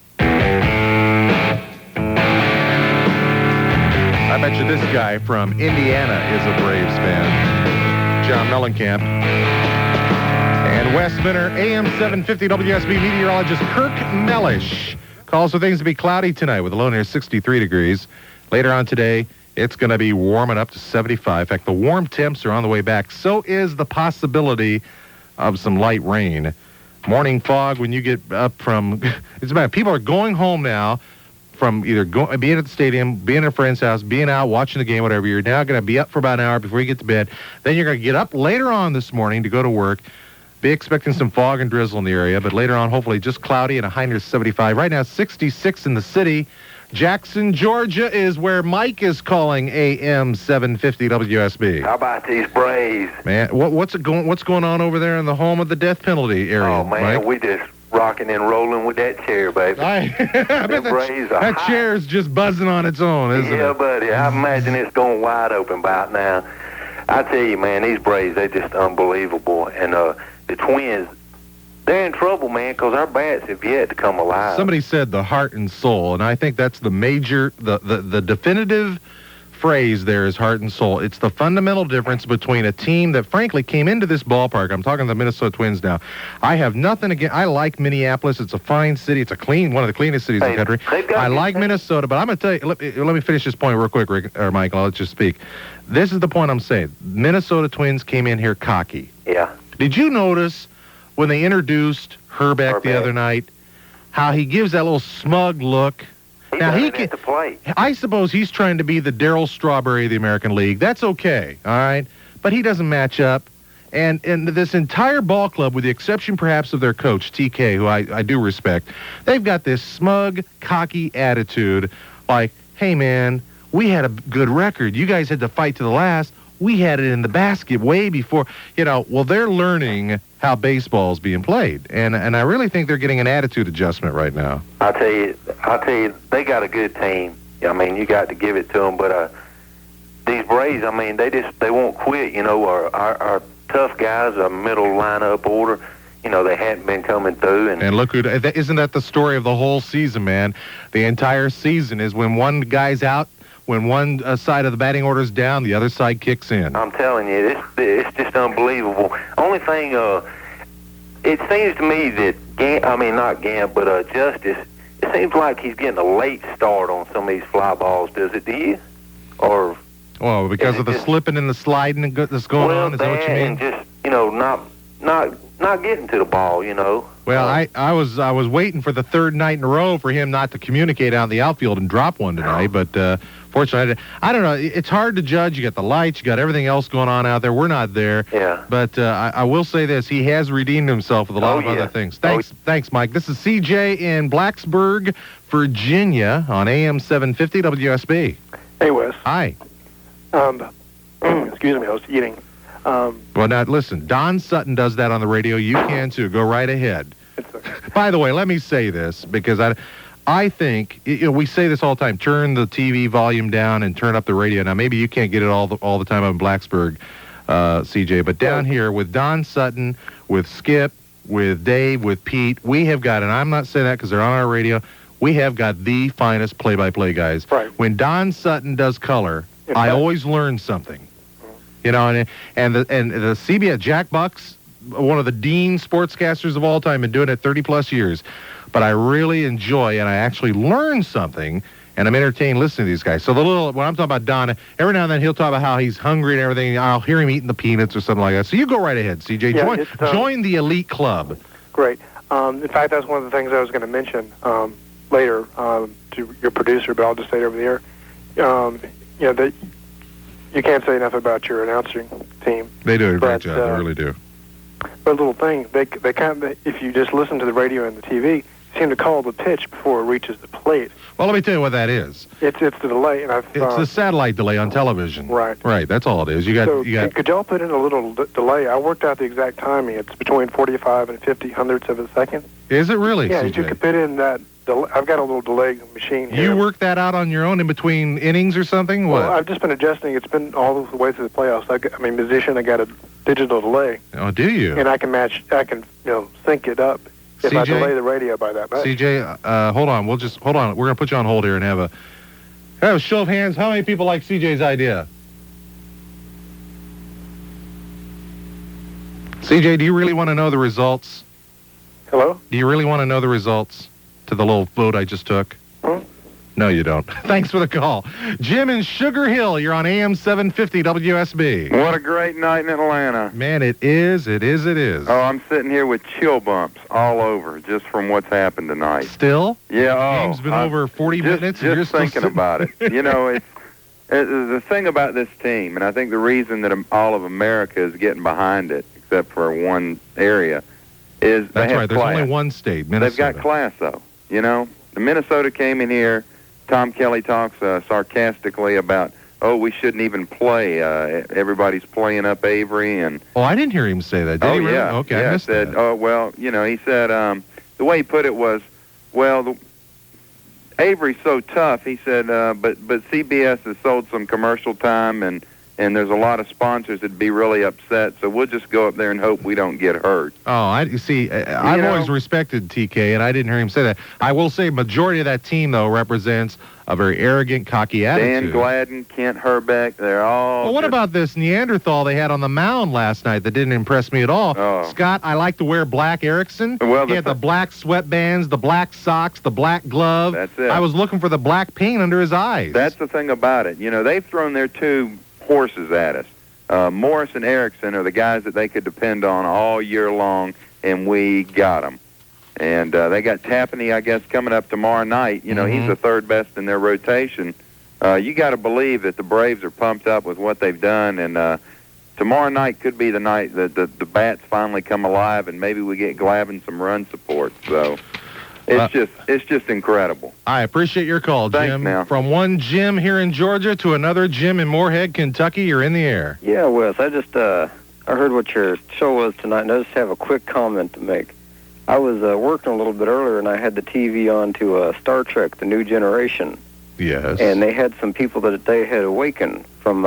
I bet you this guy from Indiana is a Braves fan. John Mellencamp. And Wes Minter, AM 750 WSB meteorologist Kirk Mellish calls for things to be cloudy tonight with a low near 63 degrees. Later on today, it's going to be warming up to 75. In fact, the warm temps are on the way back. So is the possibility of some light rain. Morning fog when you get up from... It's bad. People are going home now from either being at the stadium, being at a friend's house, being out, watching the game, whatever. You're now going to be up for about an hour before you get to bed. Then you're going to get up later on this morning to go to work. Be expecting some fog and drizzle in the area, but later on, hopefully just cloudy and a high near 75. Right now, 66 in the city. Jackson, Georgia is where Mike is calling AM 750 WSB. How about these Braves? Man, what's going on over there in the home of the death penalty area? Oh, man, Mike? we just rocking and rolling with that chair, baby. I bet that chair's just buzzing on its own, isn't it? Yeah, buddy. I imagine it's going wide open about now. I tell you, man, these Braves, they're just unbelievable. And the Twins, they're in trouble, man, because our bats have yet to come alive. Somebody said the heart and soul, and I think that's the major, the definitive phrase there is heart and soul. It's the fundamental difference between a team that, frankly, came into this ballpark. I'm talking the Minnesota Twins now. I have nothing against... I like Minneapolis. It's a fine city. It's one of the cleanest cities in the country. I like Minnesota, but I'm going to tell you... Let me finish this point real quick, Rick, or Michael. I'll let you speak. This is the point I'm saying. Minnesota Twins came in here cocky. Yeah. Did you notice when they introduced Herbeck the other night, how he gives that little smug look? Now he can play. I suppose he's trying to be the Darryl Strawberry of the American League. That's okay, all right? But he doesn't match up. And this entire ball club, with the exception perhaps of their coach, TK, who I do respect, they've got this smug, cocky attitude like, hey, man, we had a good record. You guys had to fight to the last. We had it in the basket way before, well, they're learning how baseball's being played. And I really think they're getting an attitude adjustment right now. I'll tell you, they got a good team. I mean, you got to give it to them. But these Braves, I mean, they won't quit. Our tough guys, our middle lineup order, they hadn't been coming through. And look, isn't that the story of the whole season, man? The entire season is when one guy's out, when one side of the batting order is down, the other side kicks in. I'm telling you, it's just unbelievable. Only thing, it seems to me that, not Gant, but Justice, it seems like he's getting a late start on some of these fly balls, does it, do you? Or... Well, because of the slipping and the sliding that's going on, is that what you mean? And just, not getting to the ball, Well, I was waiting for the third night in a row for him not to communicate out in the outfield and drop one tonight, but fortunately, I don't know. It's hard to judge. You got the lights, you got everything else going on out there. We're not there. Yeah. But I will say this: he has redeemed himself with a lot of other things. Thanks, Mike. This is CJ in Blacksburg, Virginia, on AM 750 WSB. Hey, Wes. Hi. Excuse me, I was eating. Well, now, listen, Don Sutton does that on the radio. You can, too. Go right ahead. By the way, let me say this, because I think, we say this all the time, turn the TV volume down and turn up the radio. Now, maybe you can't get it all the time up in Blacksburg, CJ, but down here with Don Sutton, with Skip, with Dave, with Pete, we have got, and I'm not saying that because they're on our radio, we have got the finest play-by-play guys. Right. When Don Sutton does color, I always learn something. And the CBS, Jack Buck's one of the dean sportscasters of all time, been doing it 30-plus years. But I really enjoy, and I actually learn something, and I'm entertained listening to these guys. So when I'm talking about Don, every now and then he'll talk about how he's hungry and everything. I'll hear him eating the peanuts or something like that. So you go right ahead, CJ. Yeah, join the elite club. Great. In fact, that's one of the things I was going to mention later to your producer, but I'll just say it over the air. That you can't say enough about your announcing team. They do a great job. They really do. But a little thing, they kind of, if you just listen to the radio and the TV, seem to call the pitch before it reaches the plate. Well, let me tell you what that is. It's the delay, and I've It's the satellite delay on television. Right. Right. That's all it is. You got. Could y'all put in a little delay? I worked out the exact timing. It's between 45 and 50 hundredths of a second. Is it really? Yeah. CJ? If you could put in that. I've got a little delay machine here. You work that out on your own in between innings or something? What? Well, I've just been adjusting. It's been all the way through the playoffs. Musician. I got a digital delay. Oh, do you? And I can sync it up if I delay the radio by that much. CJ, hold on. Hold on. We're gonna put you on hold here and have a show of hands. How many people like CJ's idea? CJ, do you really want to know the results? Hello? Do you really want to know the results to the little vote I just took? No, you don't. Thanks for the call. Jim in Sugar Hill, you're on AM-750 WSB. What a great night in Atlanta. Man, it is. Oh, I'm sitting here with chill bumps all over just from what's happened tonight. Still? Yeah. The game's been over 40 minutes. Just you're thinking about it. You know, it's the thing about this team, and I think the reason that all of America is getting behind it, except for one area, is That's they have right. There's class. only one state, Minnesota. They've got class, though. You know, the Minnesota came in here. Tom Kelly talks sarcastically about, we shouldn't even play. Everybody's playing up Avery. And oh, I didn't hear him say that. Did he really? Yeah. Okay, yeah, I missed said, that. Oh, well, he said, the way he put it was, Avery's so tough. He said, but CBS has sold some commercial time, and there's a lot of sponsors that'd be really upset, so we'll just go up there and hope we don't get hurt. Oh, I've always respected TK, and I didn't hear him say that. I will say majority of that team, though, represents a very arrogant, cocky attitude. Dan Gladden, Kent Herbeck, they're all... Well, what about this Neanderthal they had on the mound last night that didn't impress me at all? Oh. Scott, I like to wear black Erickson. Well, he had the black sweatbands, the black socks, the black glove. That's it. I was looking for the black paint under his eyes. That's the thing about it. They've thrown their two horses at us. Morris and Erickson are the guys that they could depend on all year long, and we got them. And they got Tappaney, I guess, coming up tomorrow night. He's the third best in their rotation. You got to believe that the Braves are pumped up with what they've done, and tomorrow night could be the night that the bats finally come alive, and maybe we get Glavin some run support. So it's just incredible. I appreciate your call, Jim. Thanks now. From one Jim here in Georgia to another Jim in Moorhead, Kentucky, you're in the air. Yeah, Wes, I just I heard what your show was tonight, and I just have a quick comment to make. I was working a little bit earlier, and I had the TV on to Star Trek, The New Generation. Yes. And they had some people that they had awakened from,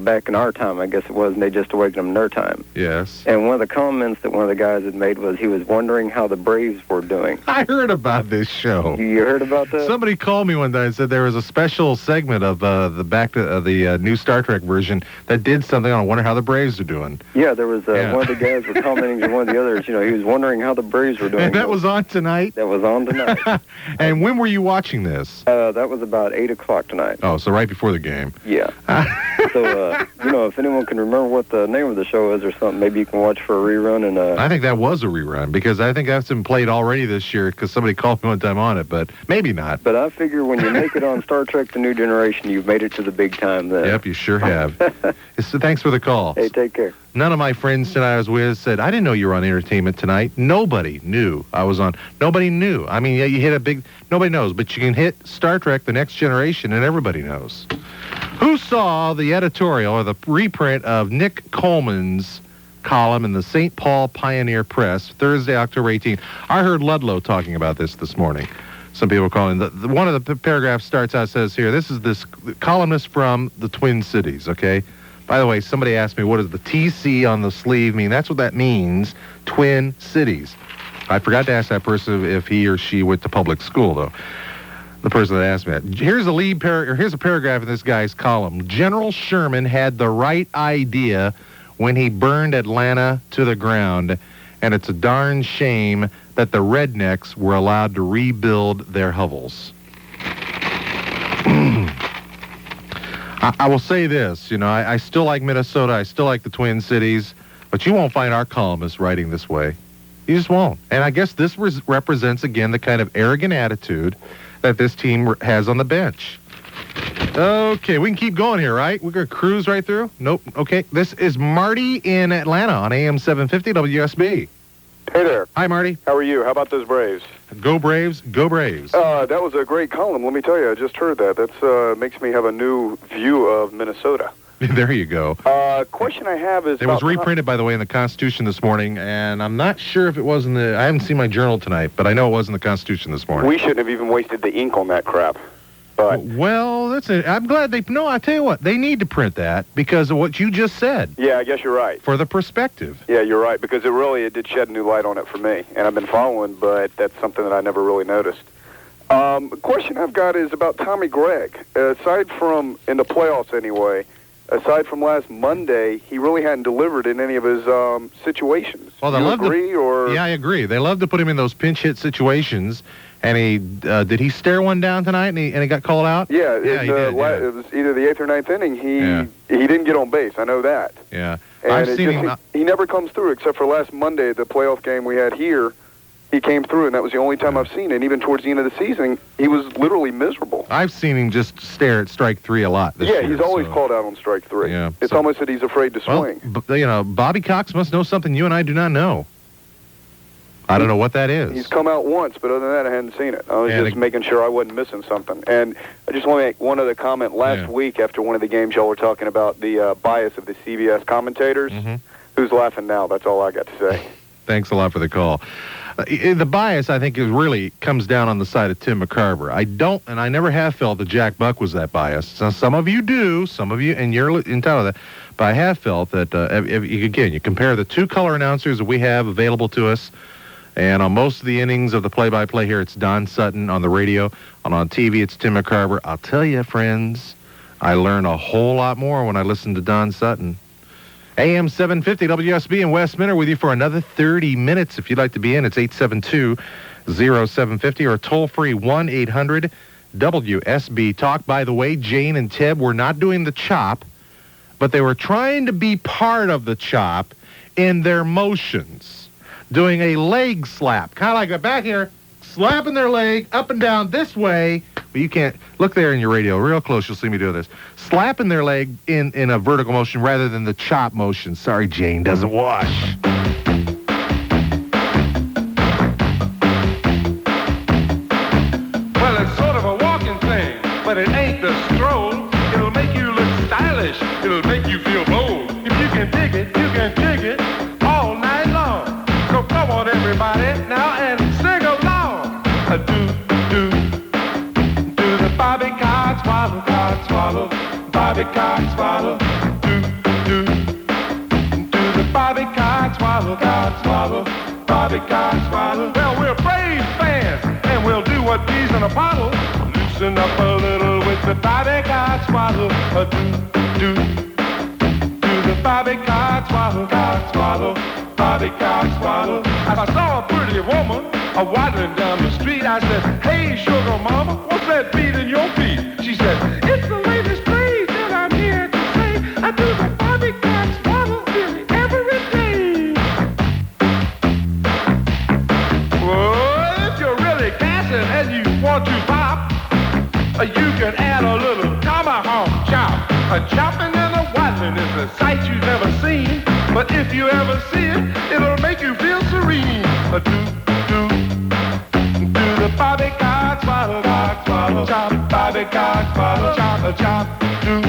back in our time, I guess it was, and they just awakened them in their time. Yes. And one of the comments that one of the guys had made was he was wondering how the Braves were doing. I heard about this show. You heard about that? Somebody called me one day and said there was a special segment of the new Star Trek version that did something on I wonder how the Braves are doing. Yeah, there was one of the guys were commenting to one of the others. He was wondering how the Braves were doing. And that was on tonight? That was on tonight. And when were you watching this? That was about 8 o'clock tonight. Oh, so right before the game. Yeah. So, if anyone can remember what the name of the show is or something, maybe you can watch for a rerun. And I think that was a rerun because I think that's been played already this year because somebody called me one time on it, but maybe not. But I figure when you make it on Star Trek The New Generation, you've made it to the big time then. Yep, you sure have. Thanks for the call. Hey, take care. None of my friends tonight I was with said, I didn't know you were on entertainment tonight. Nobody knew I was on. Nobody knew. I mean, yeah, you hit nobody knows, but you can hit Star Trek The Next Generation and everybody knows. Who saw the editorial or the reprint of Nick Coleman's column in the St. Paul Pioneer Press, Thursday, October 18th? I heard Ludlow talking about this morning. Some people are calling. One of the paragraphs starts out, says here, this is this columnist from the Twin Cities, okay? By the way, somebody asked me, what does the TC on the sleeve mean? That's what that means, Twin Cities. I forgot to ask that person if he or she went to public school, though. The person that asked me that. Here's a paragraph in this guy's column. General Sherman had the right idea when he burned Atlanta to the ground, and it's a darn shame that the rednecks were allowed to rebuild their hovels. I will say this, I still like Minnesota, I still like the Twin Cities, but you won't find our columnists writing this way. You just won't. And I guess this represents, again, the kind of arrogant attitude that this team has on the bench. Okay, we can keep going here, right? We're going to cruise right through? Nope. Okay, this is Marty in Atlanta on AM-750 WSB. Hey there. Hi, Marty. How are you? How about those Braves? Go Braves, go Braves. That was a great column. Let me tell you, I just heard that. That's makes me have a new view of Minnesota. There you go. Question I have is... It was reprinted, by the way, in the Constitution this morning, and I'm not sure if it was in the... I haven't seen my journal tonight, but I know it was in the Constitution this morning. We shouldn't have even wasted the ink on that crap. But well, that's it. I'm glad they... No, I tell you what, they need to print that because of what you just said. Yeah, I guess you're right. For the perspective. Yeah, you're right, because it did shed a new light on it for me, and I've been following, but that's something that I never really noticed. The question I've got is about Tommy Gregg. Aside from, in the playoffs anyway, aside from last Monday, he really hadn't delivered in any of his situations. Well, you agree, or... Yeah, I agree. They love to put him in those pinch hit situations. And he did he stare one down tonight and he got called out? Yeah, he did. It was either the 8th or 9th inning. He didn't get on base. I know that. Yeah, and I've seen him. He never comes through except for last Monday, the playoff game we had here. He came through, and that was the only time I've seen it. Even towards the end of the season, he was literally miserable. I've seen him just stare at strike three a lot this year. He's always called out on strike three. Yeah, it's almost that he's afraid to swing. Well, Bobby Cox must know something you and I do not know. I don't know what that is. He's come out once, but other than that, I hadn't seen it. I was just making sure I wasn't missing something. And I just want to make one other comment. Last week, after one of the games, y'all were talking about the bias of the CBS commentators. Mm-hmm. Who's laughing now? That's all I got to say. Thanks a lot for the call. The bias, I think, really comes down on the side of Tim McCarver. I don't, and I never have felt that Jack Buck was that biased. So some of you do, some of you, and you're entitled to that. But I have felt that, again, you compare the two color announcers that we have available to us, and on most of the innings of the play-by-play here, it's Don Sutton on the radio. And on TV, it's Tim McCarver. I'll tell you, friends, I learn a whole lot more when I listen to Don Sutton. AM-750 WSB and Wes Minter with you for another 30 minutes. If you'd like to be in, it's 872-0750 or toll-free 1-800-WSB. Talk. By the way, Jane and Ted were not doing the chop, but they were trying to be part of the chop in their motions. Doing a leg slap, kind of like back here, slapping their leg up and down this way. But you can't look there in your radio, real close. You'll see me do this, slapping their leg in a vertical motion rather than the chop motion. Sorry, Jane doesn't wash. Well, it's sort of a walking thing, but it ain't the stroll. It'll make you look stylish. It'll make you feel bold. If you can dig it, you can dig it all night long. So come on, everybody, now and sing along. Do the Bobby Cox swallow, Bobby Cox swallow. Do the Bobby Cox swallow, Bobby Cox swallow. Well, we're Braves fans, and we'll do what peas in a bottle. Loosen up a little with the Bobby Cox swallow. Do the Bobby Cox swallow, Bobby Cox swallow. I saw a pretty woman waddling down the street. I said, hey, sugar mama, what's that beat in your feet? She said, it's the latest craze that I'm here to say. I do the Bobby Cox swallow nearly every day. Well, if you're really gassing and you want to pop, you can add a little tomahawk chop. A chopping and a waddling is a sight you've never seen. But if you ever see it, it'll make you feel serene. Do the Bobby Cox swallow, chop, Bobby Cox swallow, chop, do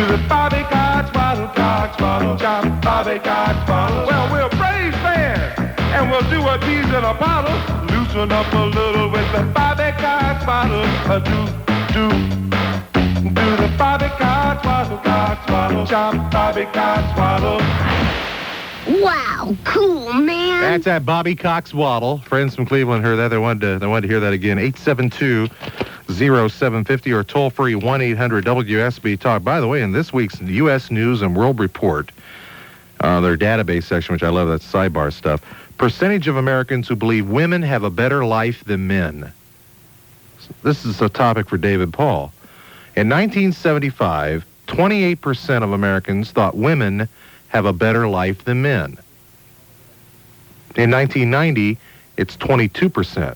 the Bobby Cox swallow, chop, Bobby Cox swallow. Well, we're Braves fans, and we'll do what peas in a bottle. Loosen up a little with the Bobby Cox swallow, do the Bobby Cox swallow, chop, Bobby Cox swallow. Wow, cool, man. That's that Bobby Cox waddle. Friends from Cleveland heard that. They wanted to hear that again. 872-0750 or toll-free 1-800-WSB Talk. By the way, in this week's U.S. News and World Report, their database section, which I love, that sidebar stuff, percentage of Americans who believe women have a better life than men. This is a topic for David Paul. In 1975, 28% of Americans thought women have a better life than men. In 1990, it's 22%.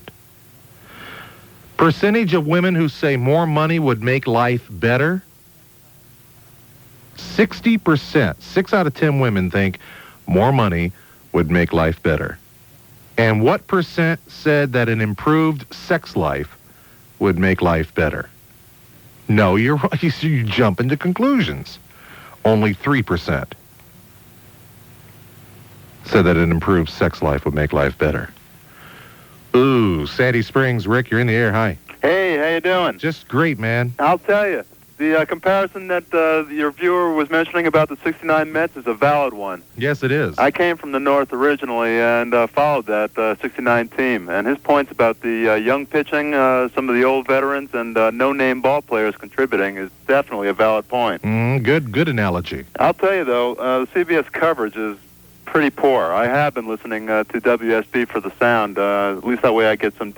Percentage of women who say more money would make life better? 60%. 6 out of 10 women think more money would make life better. And what percent said that an improved sex life would make life better? No, you're right. You jump into conclusions. Only 3% said that an improved sex life would make life better. Ooh, Sandy Springs. Rick, you're in the air. Hi. Hey, how you doing? Just great, man. I'll tell you. The comparison that your viewer was mentioning about the 69 Mets is a valid one. Yes, it is. I came from the North originally and followed that 69 team. And his points about the young pitching, some of the old veterans, and no-name ball players contributing is definitely a valid point. Good analogy. I'll tell you, though, the CBS coverage is pretty poor. I have been listening to WSB for the sound. At least that way I get some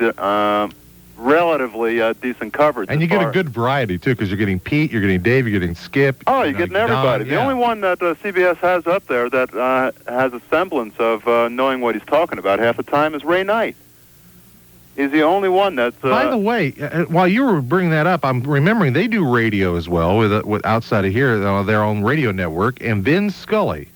relatively decent coverage. And you get a good variety, too, because you're getting Pete, you're getting Dave, you're getting Skip. Oh, you're getting everybody. Don, The only one that CBS has up there that has a semblance of knowing what he's talking about half the time is Ray Knight. He's the only one that's... By the way, while you were bringing that up, I'm remembering they do radio as well with outside of here, their own radio network, and Vin Scully